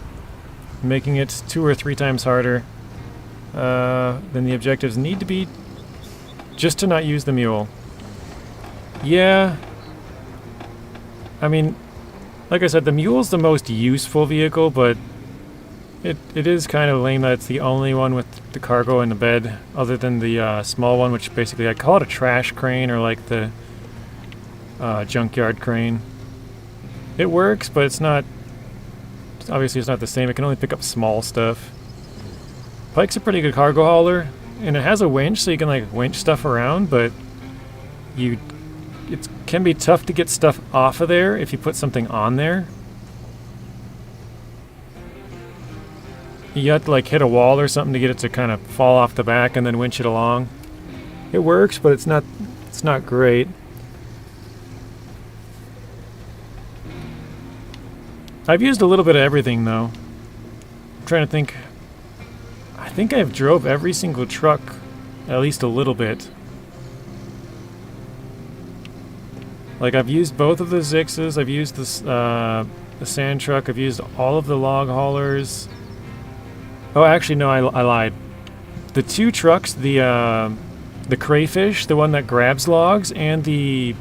making it 2 or 3 times harder than the objectives need to be, just to not use the mule. Yeah. I mean, like I said, the mule's the most useful vehicle, but it is kind of lame that it's the only one with the cargo in the bed, other than the small one, which basically I'd call it a trash crane or like the junkyard crane. It works, but it's not... obviously it's not the same. It can only pick up small stuff. Pike's a pretty good cargo hauler, and it has a winch, so you can like winch stuff around, but it can be tough to get stuff off of there if you put something on there. You have to like hit a wall or something to get it to kind of fall off the back and then winch it along. It works, but it's not great. I've used a little bit of everything though. I'm trying to think. I think I've drove every single truck at least a little bit. Like I've used both of the Zixes, I've used this, the sand truck, I've used all of the log haulers. Oh, actually, no, I lied. The 2 trucks, the crayfish, the one that grabs logs, and the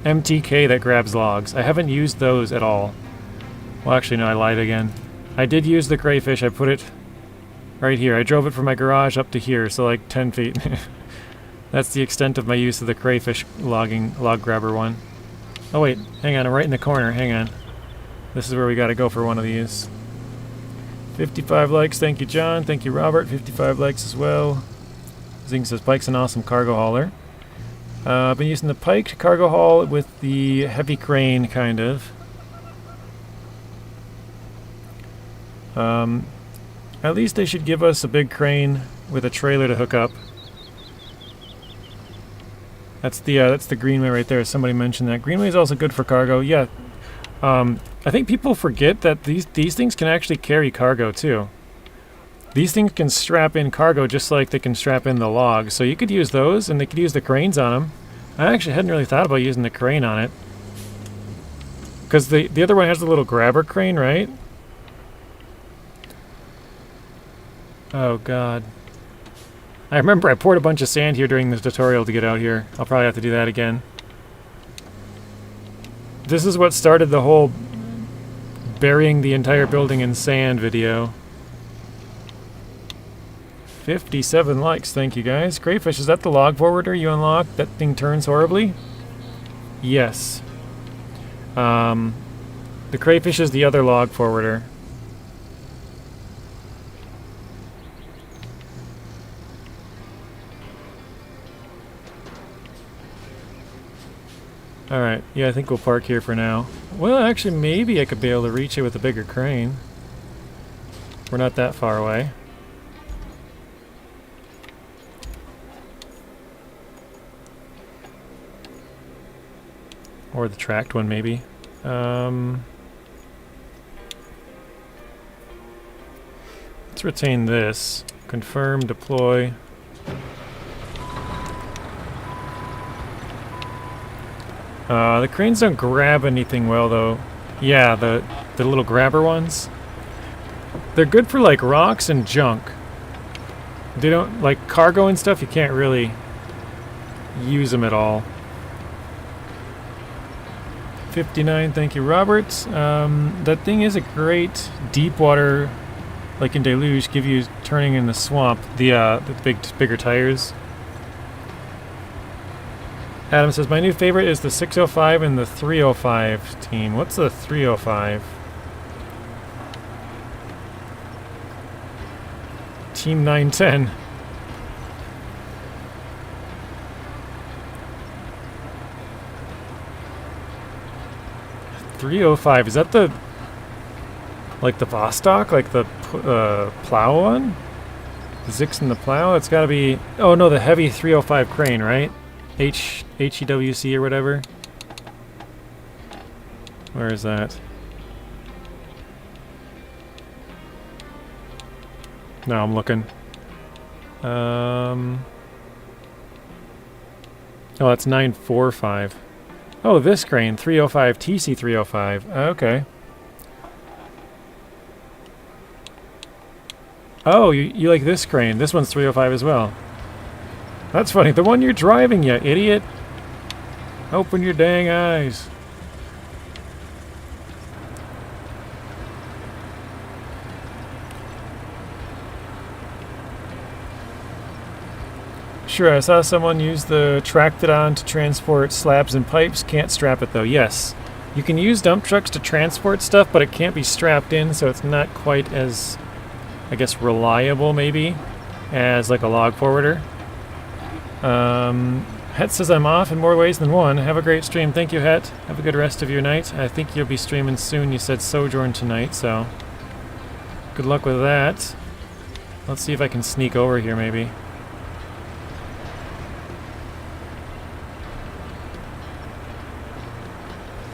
MTK that grabs logs. I haven't used those at all. Well, actually, no, I lied again. I did use the crayfish. I put it right here. I drove it from my garage up to here, so like 10 feet. That's the extent of my use of the crayfish log grabber one. Oh, wait, hang on, I'm right in the corner. Hang on. This is where we gotta go for one of these. 55 likes, thank you, John. Thank you, Robert. 55 likes as well. Zing says Pike's an awesome cargo hauler. I've been using the Pike to cargo haul with the heavy crane, kind of. At least they should give us a big crane with a trailer to hook up. That's the Greenway right there. Somebody mentioned that. Greenway is also good for cargo. Yeah. I think people forget that these things can actually carry cargo too. These things can strap in cargo just like they can strap in the logs. So you could use those, and they could use the cranes on them. I actually hadn't really thought about using the crane on it. Because the other one has the little grabber crane, right? Oh god. I remember I poured a bunch of sand here during this tutorial to get out here. I'll probably have to do that again. This is what started the whole burying the entire building in sand video. 57 likes, thank you guys. Crayfish, is that the log forwarder you unlocked? That thing turns horribly? Yes. The crayfish is the other log forwarder. Alright, yeah, I think we'll park here for now. Well, actually, maybe I could be able to reach it with a bigger crane. We're not that far away. Or the tracked one, maybe. Let's retain this. Confirm, deploy. The cranes don't grab anything well, though. Yeah, the little grabber ones. They're good for, like, rocks and junk. They don't, like, cargo and stuff, you can't really use them at all. 59, thank you, Robert. That thing is a great deep water, like in Deluge, give you turning in the swamp. The bigger tires. Adam says, my new favorite is the 605 and the 305 team. What's the 305? Team 910. .305, is that the, like the Vostok, like the plow one? The Zix and the plow? It's gotta be, oh no, the heavy 305 crane, right? HEWC or whatever. Where is that? No, I'm looking. Oh, that's 945. Oh, this crane, 305, TC305. Okay. Oh, you like this crane. This one's 305 as well. That's funny. The one you're driving, you idiot. Open your dang eyes. Sure, I saw someone use the Tractodon to transport slabs and pipes. Can't strap it though. Yes. You can use dump trucks to transport stuff, but it can't be strapped in, so it's not quite as, I guess, reliable maybe as like a log forwarder. Het says I'm off in more ways than one. Have a great stream. Thank you, Het. Have a good rest of your night. I think you'll be streaming soon. You said Sojourn tonight, so good luck with that. Let's see if I can sneak over here maybe.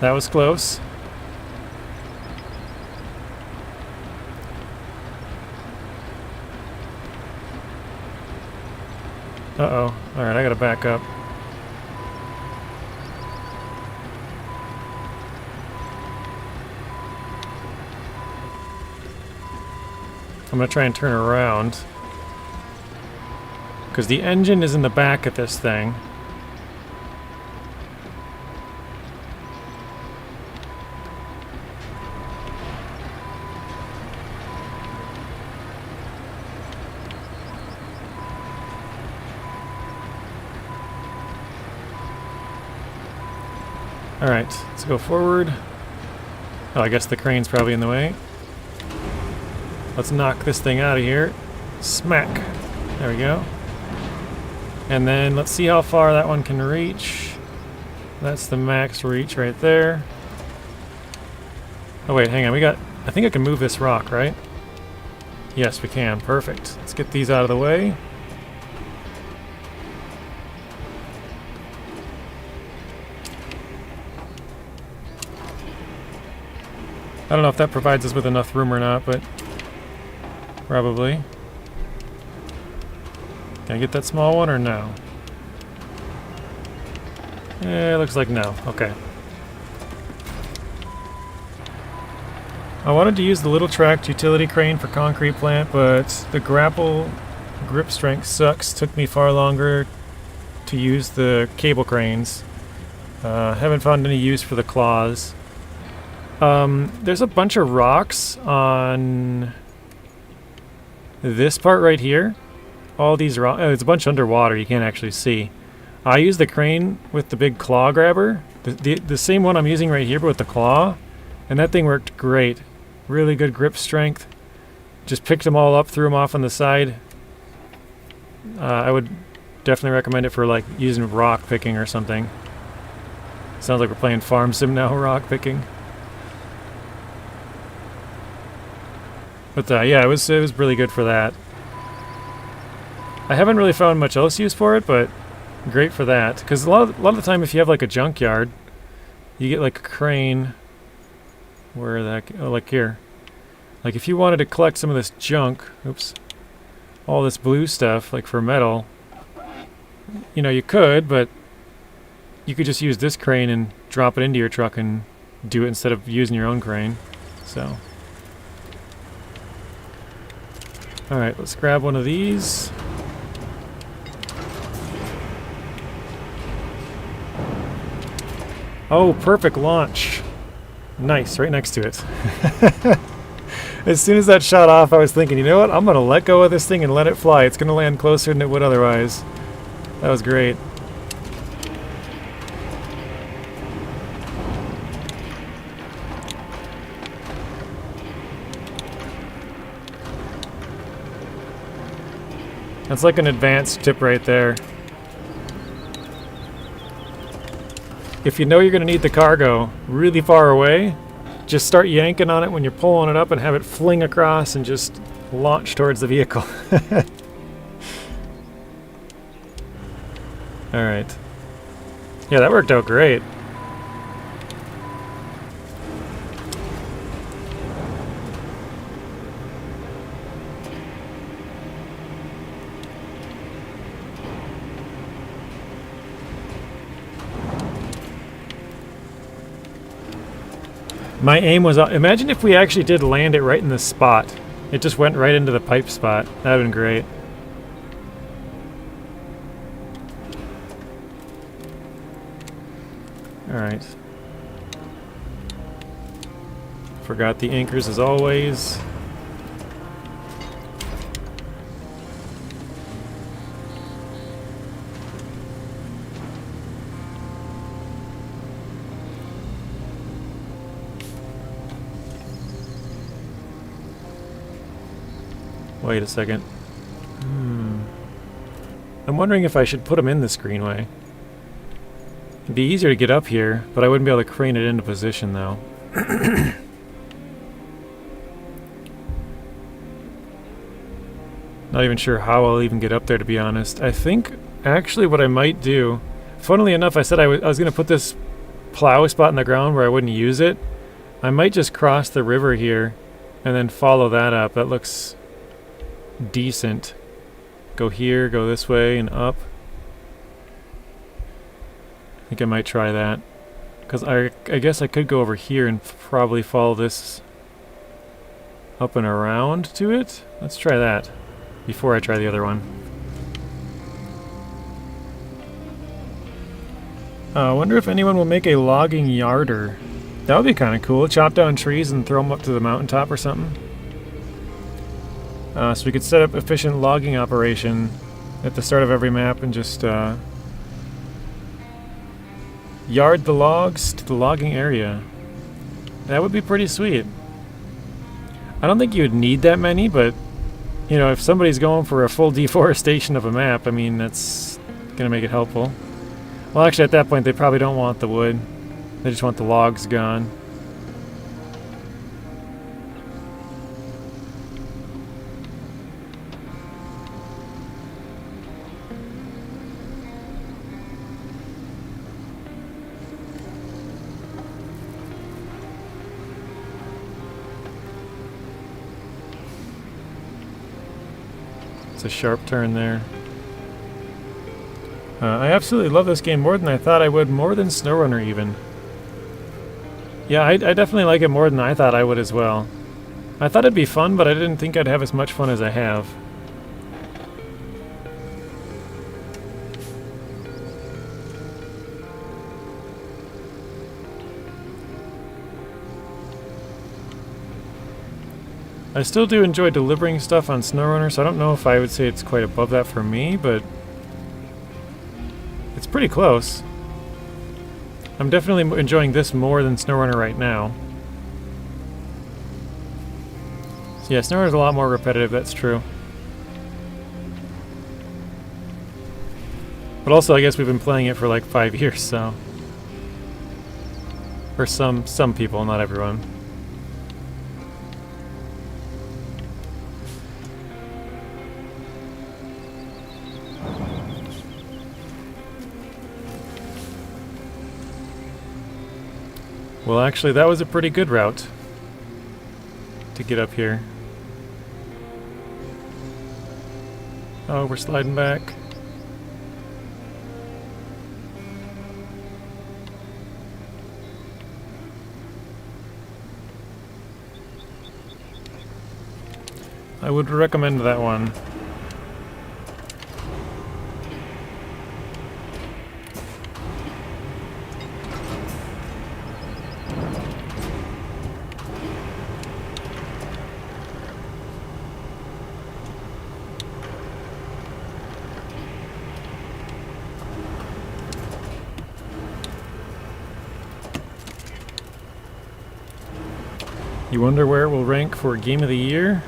That was close. Uh-oh. Alright, I gotta back up. I'm gonna try and turn around. Because the engine is in the back of this thing. Alright, let's go forward. Oh, I guess the crane's probably in the way. Let's knock this thing out of here. Smack. There we go. And then let's see how far that one can reach. That's the max reach right there. Oh wait, hang on, I think I can move this rock, right? Yes, we can. Perfect. Let's get these out of the way. I don't know if that provides us with enough room or not, but probably. Can I get that small one or no? Yeah, it looks like no. Okay. I wanted to use the little tracked utility crane for concrete plant, but the grapple grip strength sucks. Took me far longer to use the cable cranes. Haven't found any use for the claws. There's a bunch of rocks on this part right here. All these rocks. Oh, it's a bunch underwater. You can't actually see. I use the crane with the big claw grabber. The same one I'm using right here, but with the claw. And that thing worked great. Really good grip strength. Just picked them all up, threw them off on the side. I would definitely recommend it for like using rock picking or something. Sounds like we're playing farm sim now, rock picking. But yeah, it was really good for that. I haven't really found much else use for it, but great for that. Because a lot of the time, if you have like a junkyard, you get like a crane. Where the heck? Oh, like here. Like if you wanted to collect some of this junk, oops, all this blue stuff, like for metal, you know, you could, but you could just use this crane and drop it into your truck and do it instead of using your own crane. So, all right, let's grab one of these. Oh, perfect launch. Nice, right next to it. As soon as that shot off, I was thinking, you know what? I'm going to let go of this thing and let it fly. It's going to land closer than it would otherwise. That was great. That's like an advanced tip right there. If you know you're going to need the cargo really far away, just start yanking on it when you're pulling it up and have it fling across and just launch towards the vehicle. Alright. Yeah, that worked out great. My aim was, imagine if we actually did land it right in the spot. It just went right into the pipe spot. That would have been great. Alright. Forgot the anchors as always. Wait a second. I'm wondering if I should put them in the screenway. It'd be easier to get up here, but I wouldn't be able to crane it into position though. Not even sure how I'll even get up there, to be honest. I think actually what I might do, funnily enough, I said I was going to put this plow spot in the ground where I wouldn't use it. I might just cross the river here and then follow that up. That looks decent. Go here, go this way, and up. I think I might try that. Because I guess I could go over here and probably follow this up and around to it. Let's try that before I try the other one. I wonder if anyone will make a logging yarder. That would be kind of cool. Chop down trees and throw them up to the mountaintop or something. So we could set up efficient logging operation at the start of every map and just yard the logs to the logging area. That would be pretty sweet. I don't think you would need that many, but you know, if somebody's going for a full deforestation of a map, I mean, that's gonna make it helpful. Well, actually, at that point, they probably don't want the wood. They just want the logs gone. It's a sharp turn there. I absolutely love this game more than I thought I would, more than SnowRunner even. Yeah, I definitely like it more than I thought I would as well. I thought it'd be fun, but I didn't think I'd have as much fun as I have. I still do enjoy delivering stuff on SnowRunner, so I don't know if I would say it's quite above that for me, but it's pretty close. I'm definitely enjoying this more than SnowRunner right now. So yeah, SnowRunner's a lot more repetitive, that's true. But also, I guess we've been playing it for like 5 years, so... For some people, not everyone. Well, actually, that was a pretty good route to get up here. Oh, we're sliding back. I would recommend that one. You wonder where it will rank for Game of the Year?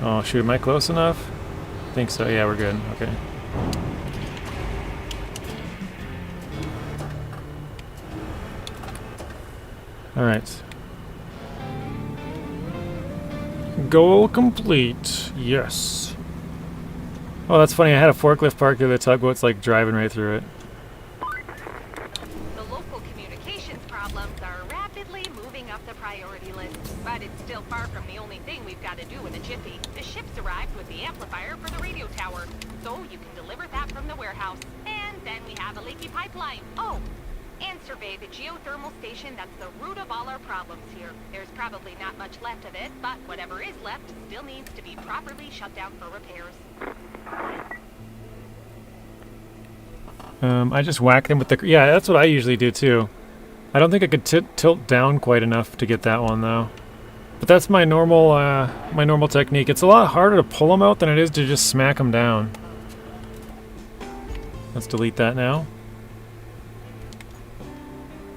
Oh shoot, am I close enough? I think so, yeah, we're good, okay. Alright. Goal complete, yes. Oh, that's funny, I had a forklift parked there, the tugboat's like driving right through it. The local communications problems are rapidly moving up the priority list, but it's still far from the only thing we've got to do in a jiffy. The ship's arrived with the amplifier for the radio tower, so you can deliver that from the warehouse. And then we have a leaky pipeline. Oh, and survey the geothermal station that's the root of all our problems here. There's probably not much left of it, but whatever is left still needs to be properly shut down for repairs. I just whack them with the... Yeah, that's what I usually do too. I don't think I could tilt down quite enough to get that one though. But that's my normal technique. It's a lot harder to pull them out than it is to just smack them down. Let's delete that now.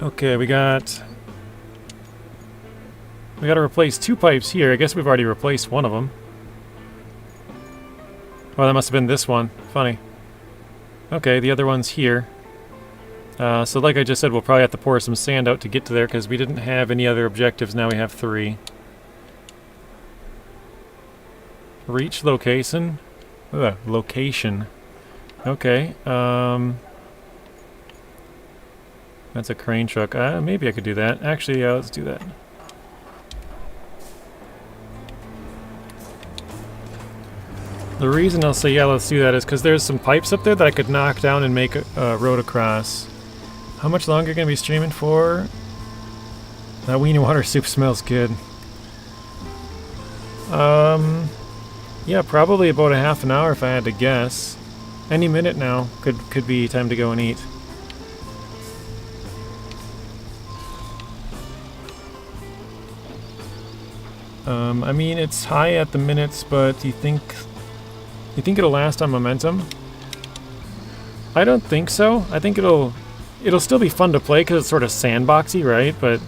Okay, we got to replace 2 pipes here. I guess we've already replaced one of them. Oh, that must have been this one. Funny. Okay, the other one's here. So like I just said, we'll probably have to pour some sand out to get to there because we didn't have any other objectives. Now we have 3. Reach location. Ugh, location. Okay. That's a crane truck. Maybe I could do that. Actually, yeah, let's do that. The reason I'll say yeah, let's do that is because there's some pipes up there that I could knock down and make a road across. How much longer are you going to be streaming for? That weenie water soup smells good. Yeah, probably about a half an hour if I had to guess. Any minute now could be time to go and eat. I mean, it's high at the minutes, but you think it'll last on momentum? I don't think so. I think it'll still be fun to play because it's sort of sandboxy, right? But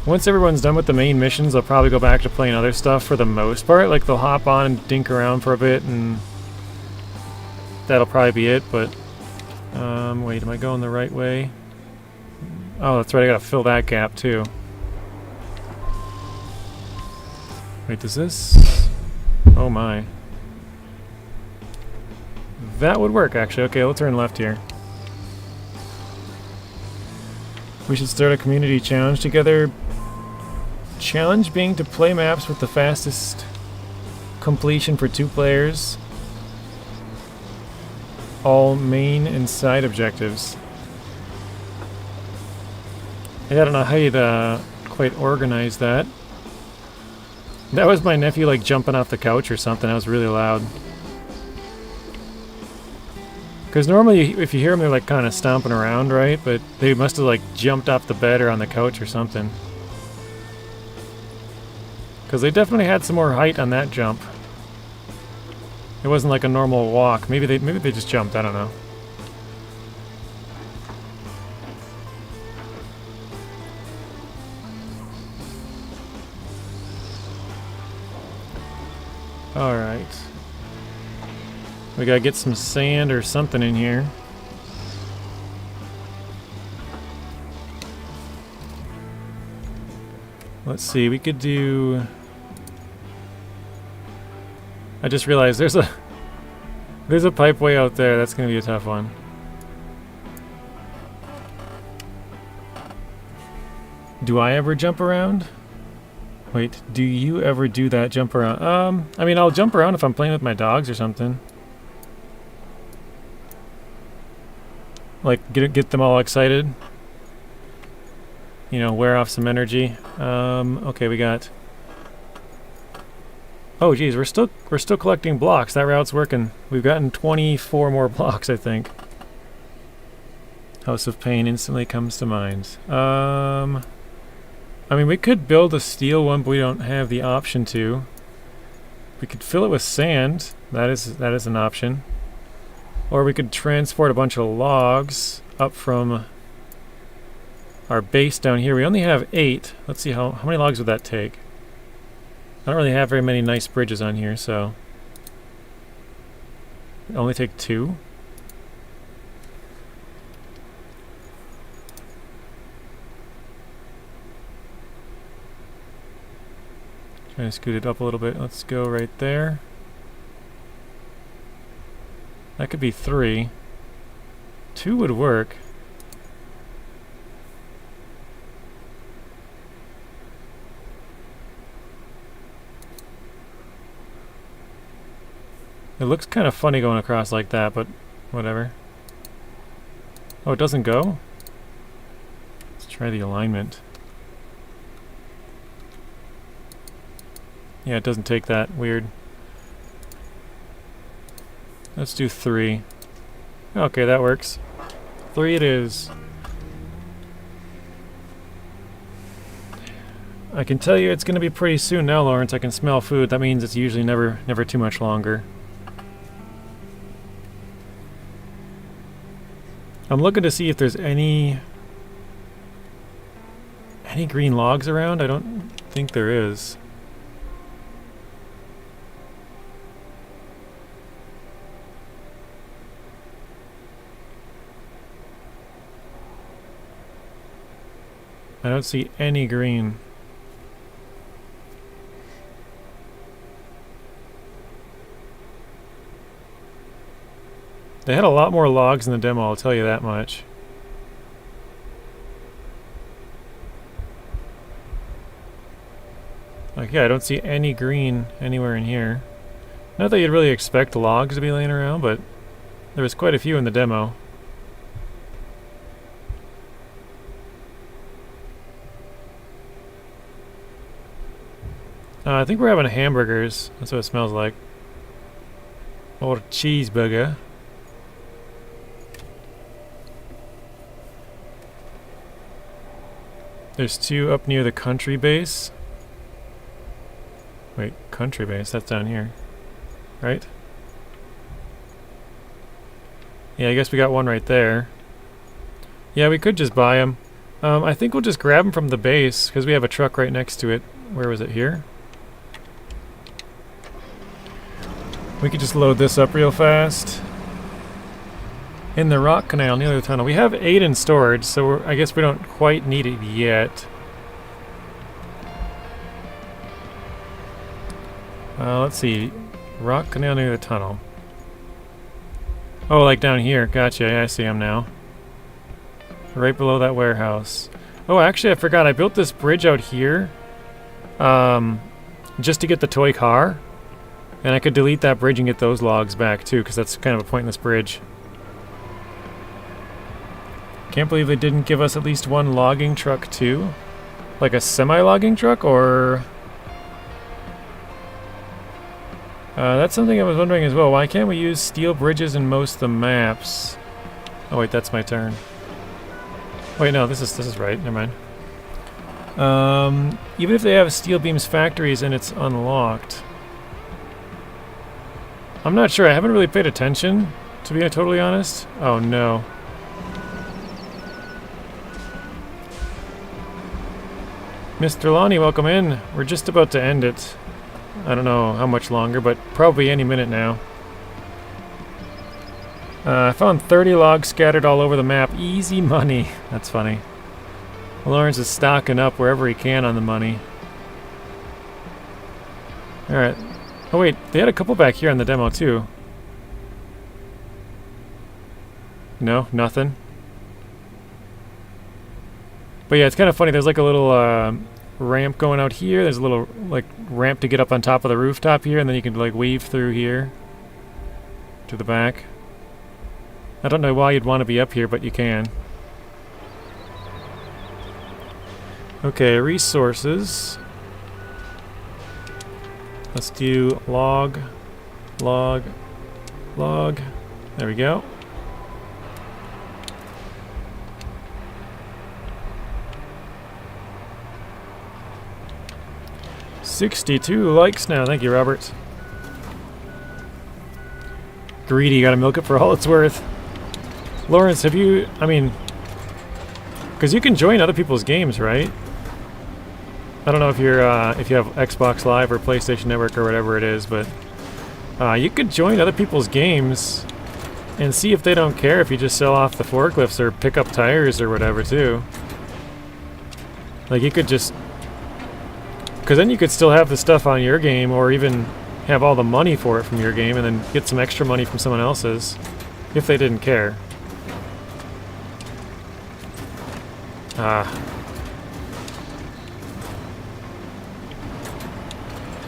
once everyone's done with the main missions, they'll probably go back to playing other stuff for the most part. Like, they'll hop on and dink around for a bit, and that'll probably be it. But, wait, am I going the right way? Oh, that's right, I gotta fill that gap, too. Wait, does this... Oh my. That would work, actually. Okay, we'll turn left here. We should start a community challenge together. Challenge being to play maps with the fastest completion for 2 players. All main and side objectives. I don't know how you'd quite organize that. That was my nephew like jumping off the couch or something. That was really loud. Because normally if you hear them, they're like kind of stomping around, right? But they must have like jumped off the bed or on the couch or something. Because they definitely had some more height on that jump. It wasn't like a normal walk. Maybe they just jumped, I don't know. Alright. We gotta get some sand or something in here. Let's see, we could do... I just realized there's a pipe way out there. That's gonna be a tough one. Do I ever jump around? Wait, do you ever do that jump around? I mean, I'll jump around if I'm playing with my dogs or something. Like, get them all excited. You know, wear off some energy. Okay, we got... Oh, geez, we're still collecting blocks. That route's working. We've gotten 24 more blocks, I think. House of Pain instantly comes to mind. I mean, we could build a steel one, but we don't have the option to. We could fill it with sand. That is an option. Or we could transport a bunch of logs up from our base down here. We only have 8. Let's see how many logs would that take. I don't really have very many nice bridges on here, so it only take 2. Trying to scoot it up a little bit. Let's go right there. That could be 3. 2 would work. It looks kind of funny going across like that, but whatever. Oh, it doesn't go? Let's try the alignment. Yeah, it doesn't take that. Weird. Let's do 3. Okay, that works. 3 it is. I can tell you it's going to be pretty soon now, Lawrence. I can smell food. That means it's usually never too much longer. I'm looking to see if there's any green logs around. I don't think there is. I don't see any green. They had a lot more logs in the demo, I'll tell you that much. Like, yeah, I don't see any green anywhere in here. Not that you'd really expect logs to be laying around, but there was quite a few in the demo. I think we're having hamburgers. That's what it smells like. Or cheeseburger. There's 2 up near the country base. Wait, country base? That's down here. Right? Yeah, I guess we got one right there. Yeah, we could just buy them. I think we'll just grab them from the base, because we have a truck right next to it. Where was it? Here? We could just load this up real fast. In the rock canal near the tunnel. We have 8 in storage, so I guess we don't quite need it yet. Let's see. Rock canal near the tunnel. Oh, like down here. Gotcha. Yeah, I see them now. Right below that warehouse. Oh, actually, I forgot. I built this bridge out here just to get the toy car. And I could delete that bridge and get those logs back, too, because that's kind of a pointless bridge. Can't believe they didn't give us at least one logging truck too. Like a semi-logging truck, or... that's something I was wondering as well. Why can't we use steel bridges in most of the maps? Oh wait, that's my turn. Wait, no, this is right. Never mind. Even if they have steel beams factories and it's unlocked, I'm not sure. I haven't really paid attention, to be totally honest. Oh no. Mr. Lonnie, welcome in. We're just about to end it. I don't know how much longer, but probably any minute now. I found 30 logs scattered all over the map. Easy money. That's funny. Lawrence is stocking up wherever he can on the money. Alright. Oh wait, they had a couple back here on the demo too. No, nothing. But yeah, it's kind of funny. There's like a little ramp going out here. There's a little like ramp to get up on top of the rooftop here, and then you can like weave through here to the back. I don't know why you'd want to be up here, but you can. Okay, resources. Let's do log, log, log. There we go. $62 likes now. Thank you, Robert. Greedy, gotta milk it for all it's worth. Lawrence, have you... I mean... Because you can join other people's games, right? I don't know if you're if you have Xbox Live or PlayStation Network or whatever it is, but you could join other people's games and see if they don't care if you just sell off the forklifts or pick up tires or whatever too. Like you could just, because then you could still have the stuff on your game, or even have all the money for it from your game, and then get some extra money from someone else's if they didn't care.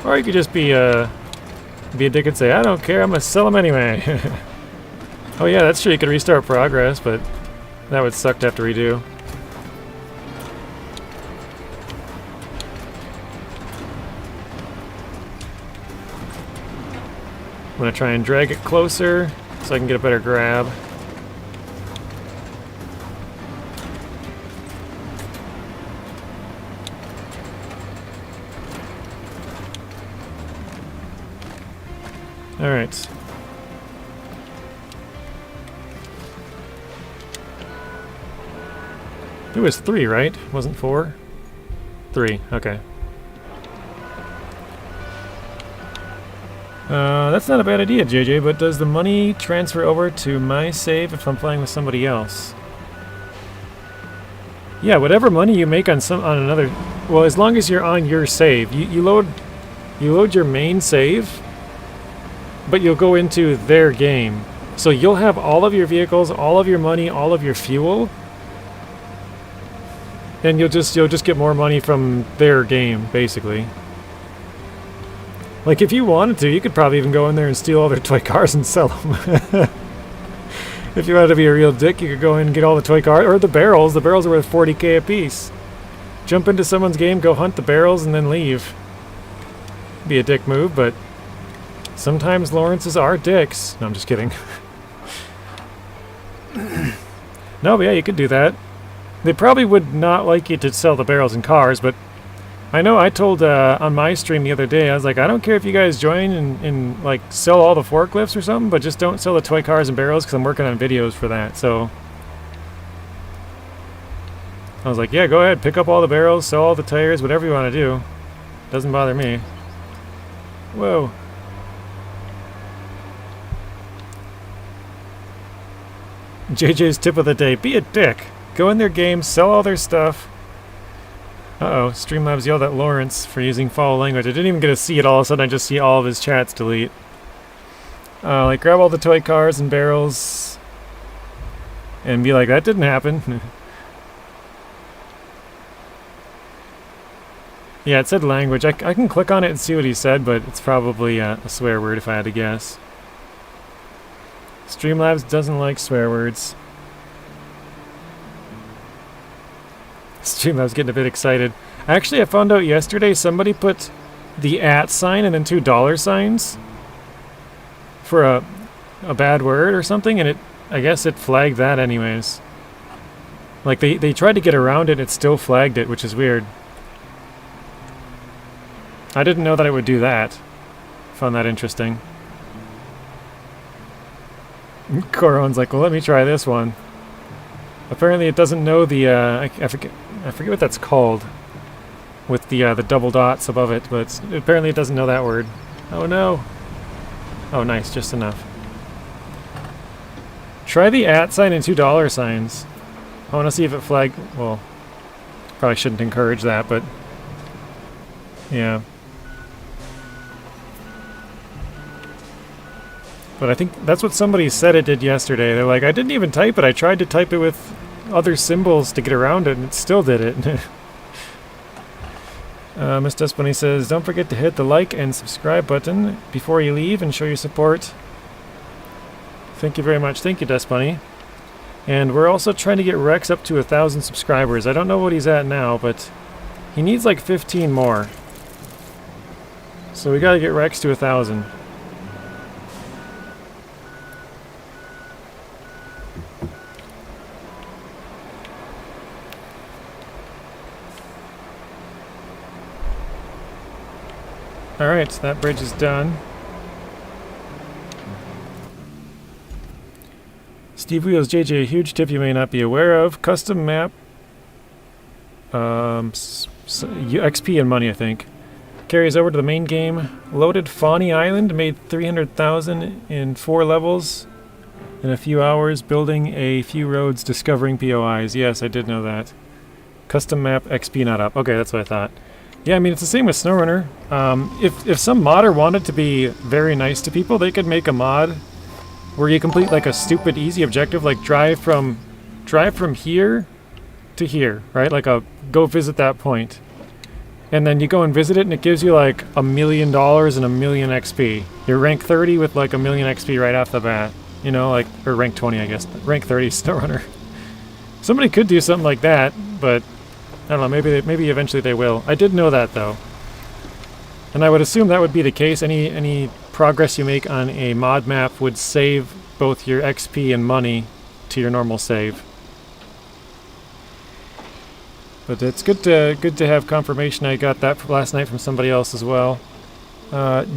Or you could just be a dick and say, I don't care, I'm gonna sell them anyway. Oh yeah, that's true, you could restart progress, but that would suck to have to redo. I'm gonna try and drag it closer so I can get a better grab. Alright. It was 3, right? Wasn't 4? 3, okay. That's not a bad idea, JJ, but does the money transfer over to my save if I'm playing with somebody else? Yeah, whatever money you make on another... Well, as long as you're on your save. You load your main save, but you'll go into their game. So you'll have all of your vehicles, all of your money, all of your fuel, and you'll just get more money from their game, basically. Like, if you wanted to, you could probably even go in there and steal all their toy cars and sell them. If you wanted to be a real dick, you could go in and get all the toy cars, or the barrels. The barrels are worth 40k a piece. Jump into someone's game, go hunt the barrels, and then leave. Be a dick move, but sometimes Lawrences are dicks. No, I'm just kidding. No, but yeah, you could do that. They probably would not like you to sell the barrels and cars, but I know I told on my stream the other day, I was like, I don't care if you guys join and like sell all the forklifts or something, but just don't sell the toy cars and barrels because I'm working on videos for that. So I was like, yeah, go ahead, pick up all the barrels, sell all the tires, whatever you want to do. Doesn't bother me. Whoa. JJ's tip of the day, be a dick. Go in their game, sell all their stuff. Uh-oh, Streamlabs yelled at Lawrence for using foul language. I didn't even get to see it all of a sudden, I just see all of his chats delete. Like, grab all the toy cars and barrels and be like, that didn't happen. Yeah, it said language. I can click on it and see what he said, but it's probably a swear word if I had to guess. Streamlabs doesn't like swear words. Streamlabs getting a bit excited. Actually, I found out yesterday somebody put the @ sign and then 2 dollar signs for a bad word or something, and I guess it flagged that anyways. Like, they tried to get around it, it still flagged it, which is weird. I didn't know that it would do that. Found that interesting. Coron's like, well, let me try this one. Apparently it doesn't know the, I forget what that's called. With the double dots above it, but apparently it doesn't know that word. Oh no! Oh nice, just enough. Try the @ sign and 2 dollar signs. I want to see if it flagged. Well, probably shouldn't encourage that, but yeah. But I think that's what somebody said it did yesterday. They're like, I didn't even type it. I tried to type it with other symbols to get around it, and it still did it. Miss Dustbunny says, don't forget to hit the like and subscribe button before you leave and show your support. Thank you very much. Thank you, Dustbunny. And we're also trying to get Rex up to 1,000 subscribers. I don't know what he's at now, but he needs like 15 more. So we gotta get Rex to 1,000. Alright, that bridge is done. Steve Wheels JJ, a huge tip you may not be aware of. Custom map. XP and money, I think. Carries over to the main game. Loaded Fawny Island, made 300,000 in 4 levels. In a few hours, building a few roads, discovering POIs. Yes, I did know that. Custom map, XP not up. Okay, that's what I thought. Yeah, I mean, it's the same with SnowRunner. If some modder wanted to be very nice to people, they could make a mod where you complete like a stupid easy objective, like drive from here to here, right? Like go visit that point. And then you go and visit it and it gives you like $1 million and 1 million XP. You're rank 30 with like 1 million XP right off the bat. You know, like, or rank 20 I guess. Rank 30 SnowRunner. Somebody could do something like that, but I don't know, maybe eventually they will. I did know that though. And I would assume that would be the case. Any progress you make on a mod map would save both your XP and money to your normal save. But it's good to have confirmation. I got that last night from somebody else as well.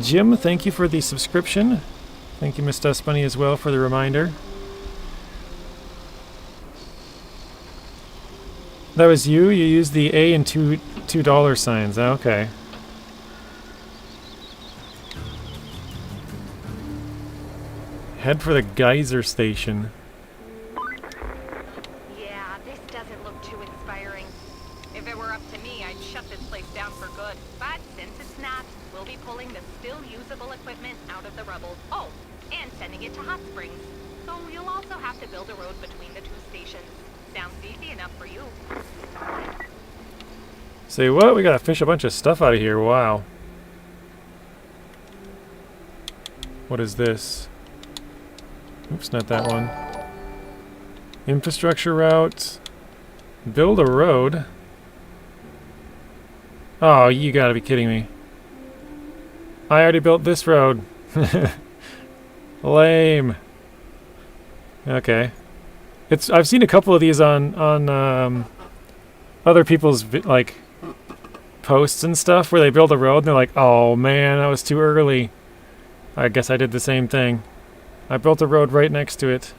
Jim, thank you for the subscription. Thank you, Miss Dustbunny, as well for the reminder. That was you? You used the A and two dollar signs. Okay. Head for the geyser station. Yeah, this doesn't look too inspiring. If it were up to me, I'd shut this place down for good. But since it's not, we'll be pulling the still usable equipment out of the rubble. Oh, and sending it to Hot Springs. So you'll also have to build a road between the 2 stations. Sounds easy enough for you. Say what? We gotta fish a bunch of stuff out of here. Wow. What is this? Oops, not that one. Infrastructure route. Build a road. Oh, you gotta be kidding me. I already built this road. Lame. Okay. I've seen a couple of these on other people's like posts and stuff where they build a road and they're like, oh man, that was too early. I guess I did the same thing. I built a road right next to it.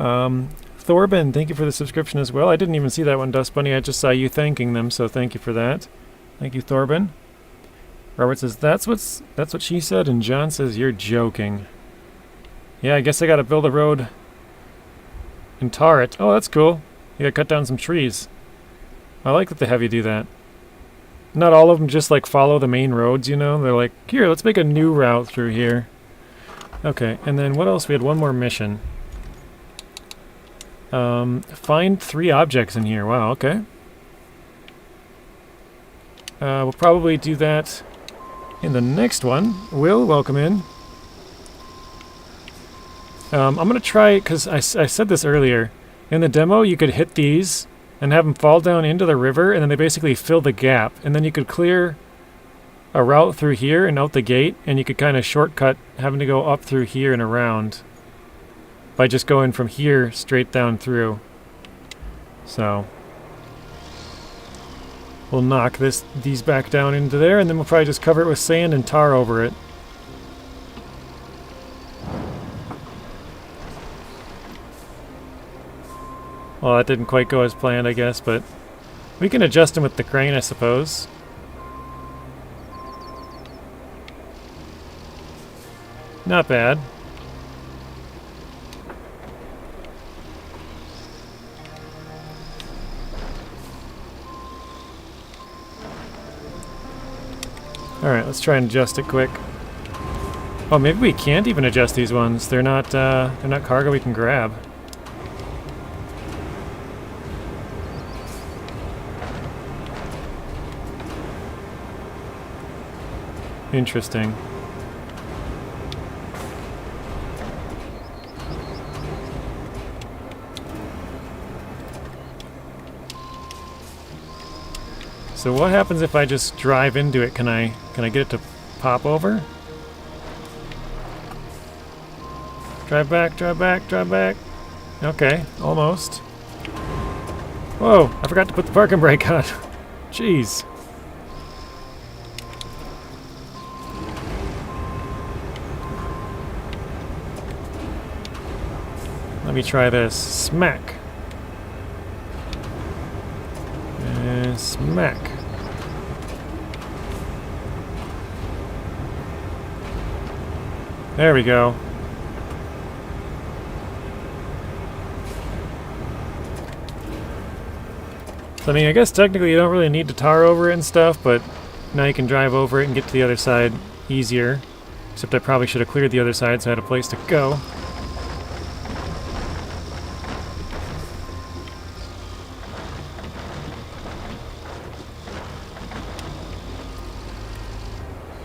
Thorben, thank you for the subscription as well. I didn't even see that one, Dust Bunny. I just saw you thanking them, so thank you for that. Thank you, Thorben. Robert says, that's what she said, and John says, you're joking. Yeah, I guess I gotta build a road and tar it. Oh, that's cool. You gotta cut down some trees. I like that they have you do that. Not all of them just like follow the main roads, you know? They're like, here, let's make a new route through here. Okay, and then what else? We had one more mission. Find 3 objects in here. Wow, okay. We'll probably do that in the next one. Will, welcome in. I'm going to try, because I said this earlier, In the demo, you could hit these and have them fall down into the river, and then they basically fill the gap. And then you could clear a route through here and out the gate, and you could kind of shortcut having to go up through here and around by just going from here straight down through. So we'll knock these back down into there, and then we'll probably just cover it with sand and tar over it. Well, that didn't quite go as planned, I guess, but we can adjust them with the crane, I suppose. Not bad. Alright, let's try and adjust it quick. Oh, maybe we can't even adjust these ones. They're not cargo we can grab. Interesting. So what happens if I just drive into it? Can I get it to pop over? Drive back, drive back, drive back. Okay, almost. Whoa, I forgot to put the parking brake on. Jeez. Let me try this. Smack. And smack. There we go. So, I mean, I guess technically you don't really need to tar over it and stuff, but now you can drive over it and get to the other side easier. Except I probably should have cleared the other side so I had a place to go.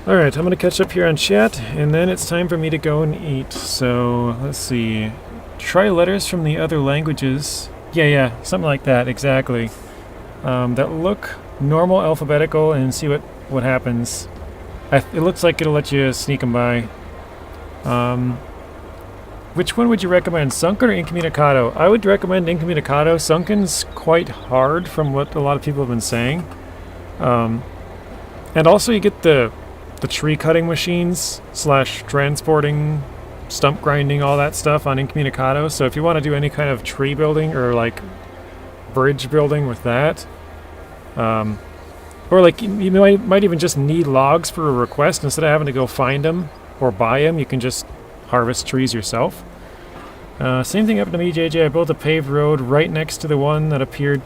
Alright, I'm going to catch up here on chat, and then it's time for me to go and eat. So, let's see. Try letters from the other languages. Yeah, something like that, exactly. That look normal alphabetical, and see what happens. It looks like it'll let you sneak them by. Which one would you recommend, Sunken or Incommunicado? I would recommend Incommunicado. Sunken's quite hard from what a lot of people have been saying. And also you get the tree cutting machines / transporting, stump grinding, all that stuff on Incommunicado. So if you want to do any kind of tree building or like bridge building with that, or like you might even just need logs for a request instead of having to go find them or buy them. You can just harvest trees yourself. Same thing happened to me, JJ. I built a paved road right next to the one that appeared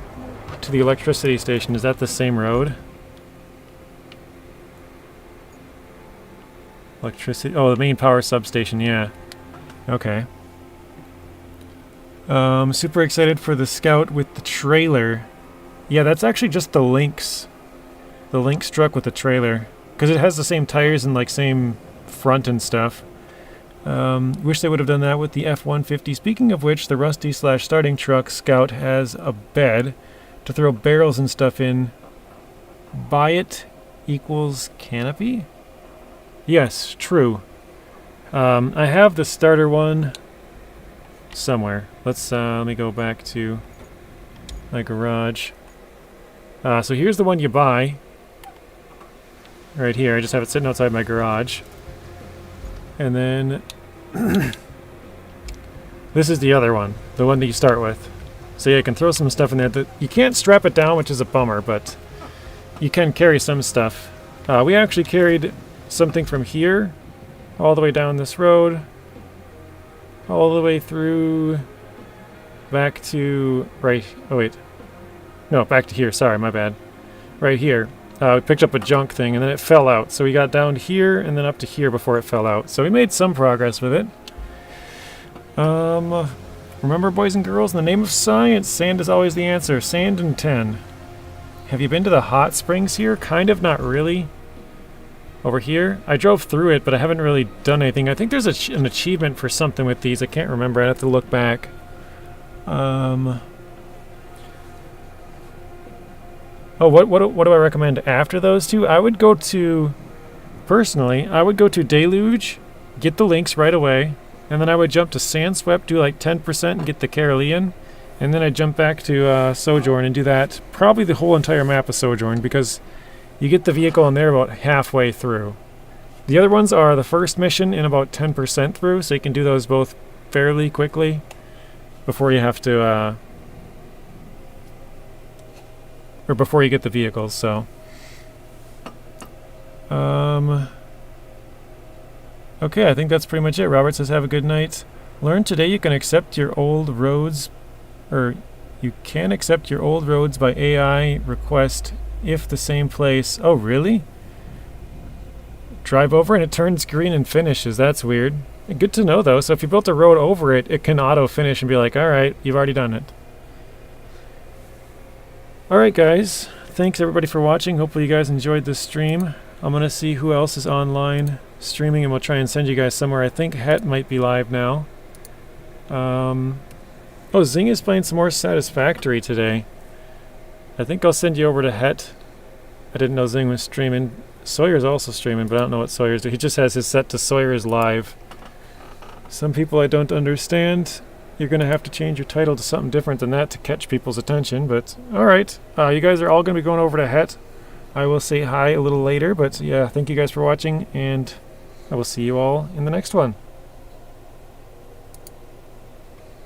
to the electricity station. Is that the same road? Electricity. Oh, the main power substation. Yeah. Okay. Super excited for the Scout with the trailer. Yeah, that's actually just the Lynx. The Lynx truck with the trailer, because it has the same tires and like same front and stuff. Wish they would have done that with the F-150. Speaking of which, the rusty / starting truck Scout has a bed to throw barrels and stuff in. Buy it equals canopy? Yes, true. I have the starter one somewhere. Let me go back to my garage. So here's the one you buy. Right here. I just have it sitting outside my garage. And then this is the other one, the one that you start with. So yeah, you can throw some stuff in there. You can't strap it down, which is a bummer, but you can carry some stuff. We actually carried something from here all the way down this road, all the way through back to back to here. Sorry, my bad. Right here. We picked up a junk thing and then it fell out. So we got down to here and then up to here before it fell out. So we made some progress with it. Remember, boys and girls, in the name of science, sand is always the answer. Sand and 10. Have you been to the hot springs here? Kind of, not really. Over here? I drove through it, but I haven't really done anything. I think there's an achievement for something with these. I can't remember. I'd have to look back. Oh, what do I recommend after those two? I would go to, personally, I would go to Deluge, get the links right away, and then I would jump to Sandswept, do like 10% and get the Carolean, and then I'd jump back to Sojourn and do that, probably the whole entire map of Sojourn, because you get the vehicle and they're about halfway through. The other ones are the first mission and about 10% through, so you can do those both fairly quickly before you have to, or before you get the vehicles, so. Okay, I think that's pretty much it. Robert says, have a good night. Learn today you can accept your old roads, or you can accept your old roads by AI request if the same place. Oh, really? Drive over and it turns green and finishes. That's weird. Good to know, though. So if you built a road over it, it can auto-finish and be like, alright, you've already done it. Alright, guys. Thanks, everybody, for watching. Hopefully you guys enjoyed this stream. I'm going to see who else is online streaming, and we'll try and send you guys somewhere. I think Het might be live now. Oh, Zing is playing some more Satisfactory today. I think I'll send you over to Het. I didn't know Zing was streaming. Sawyer's also streaming, but I don't know what Sawyer's doing. He just has his set to Sawyer's live. Some people I don't understand. You're going to have to change your title to something different than that to catch people's attention, but alright. You guys are all going to be going over to Het. I will say hi a little later, but yeah, thank you guys for watching, and I will see you all in the next one.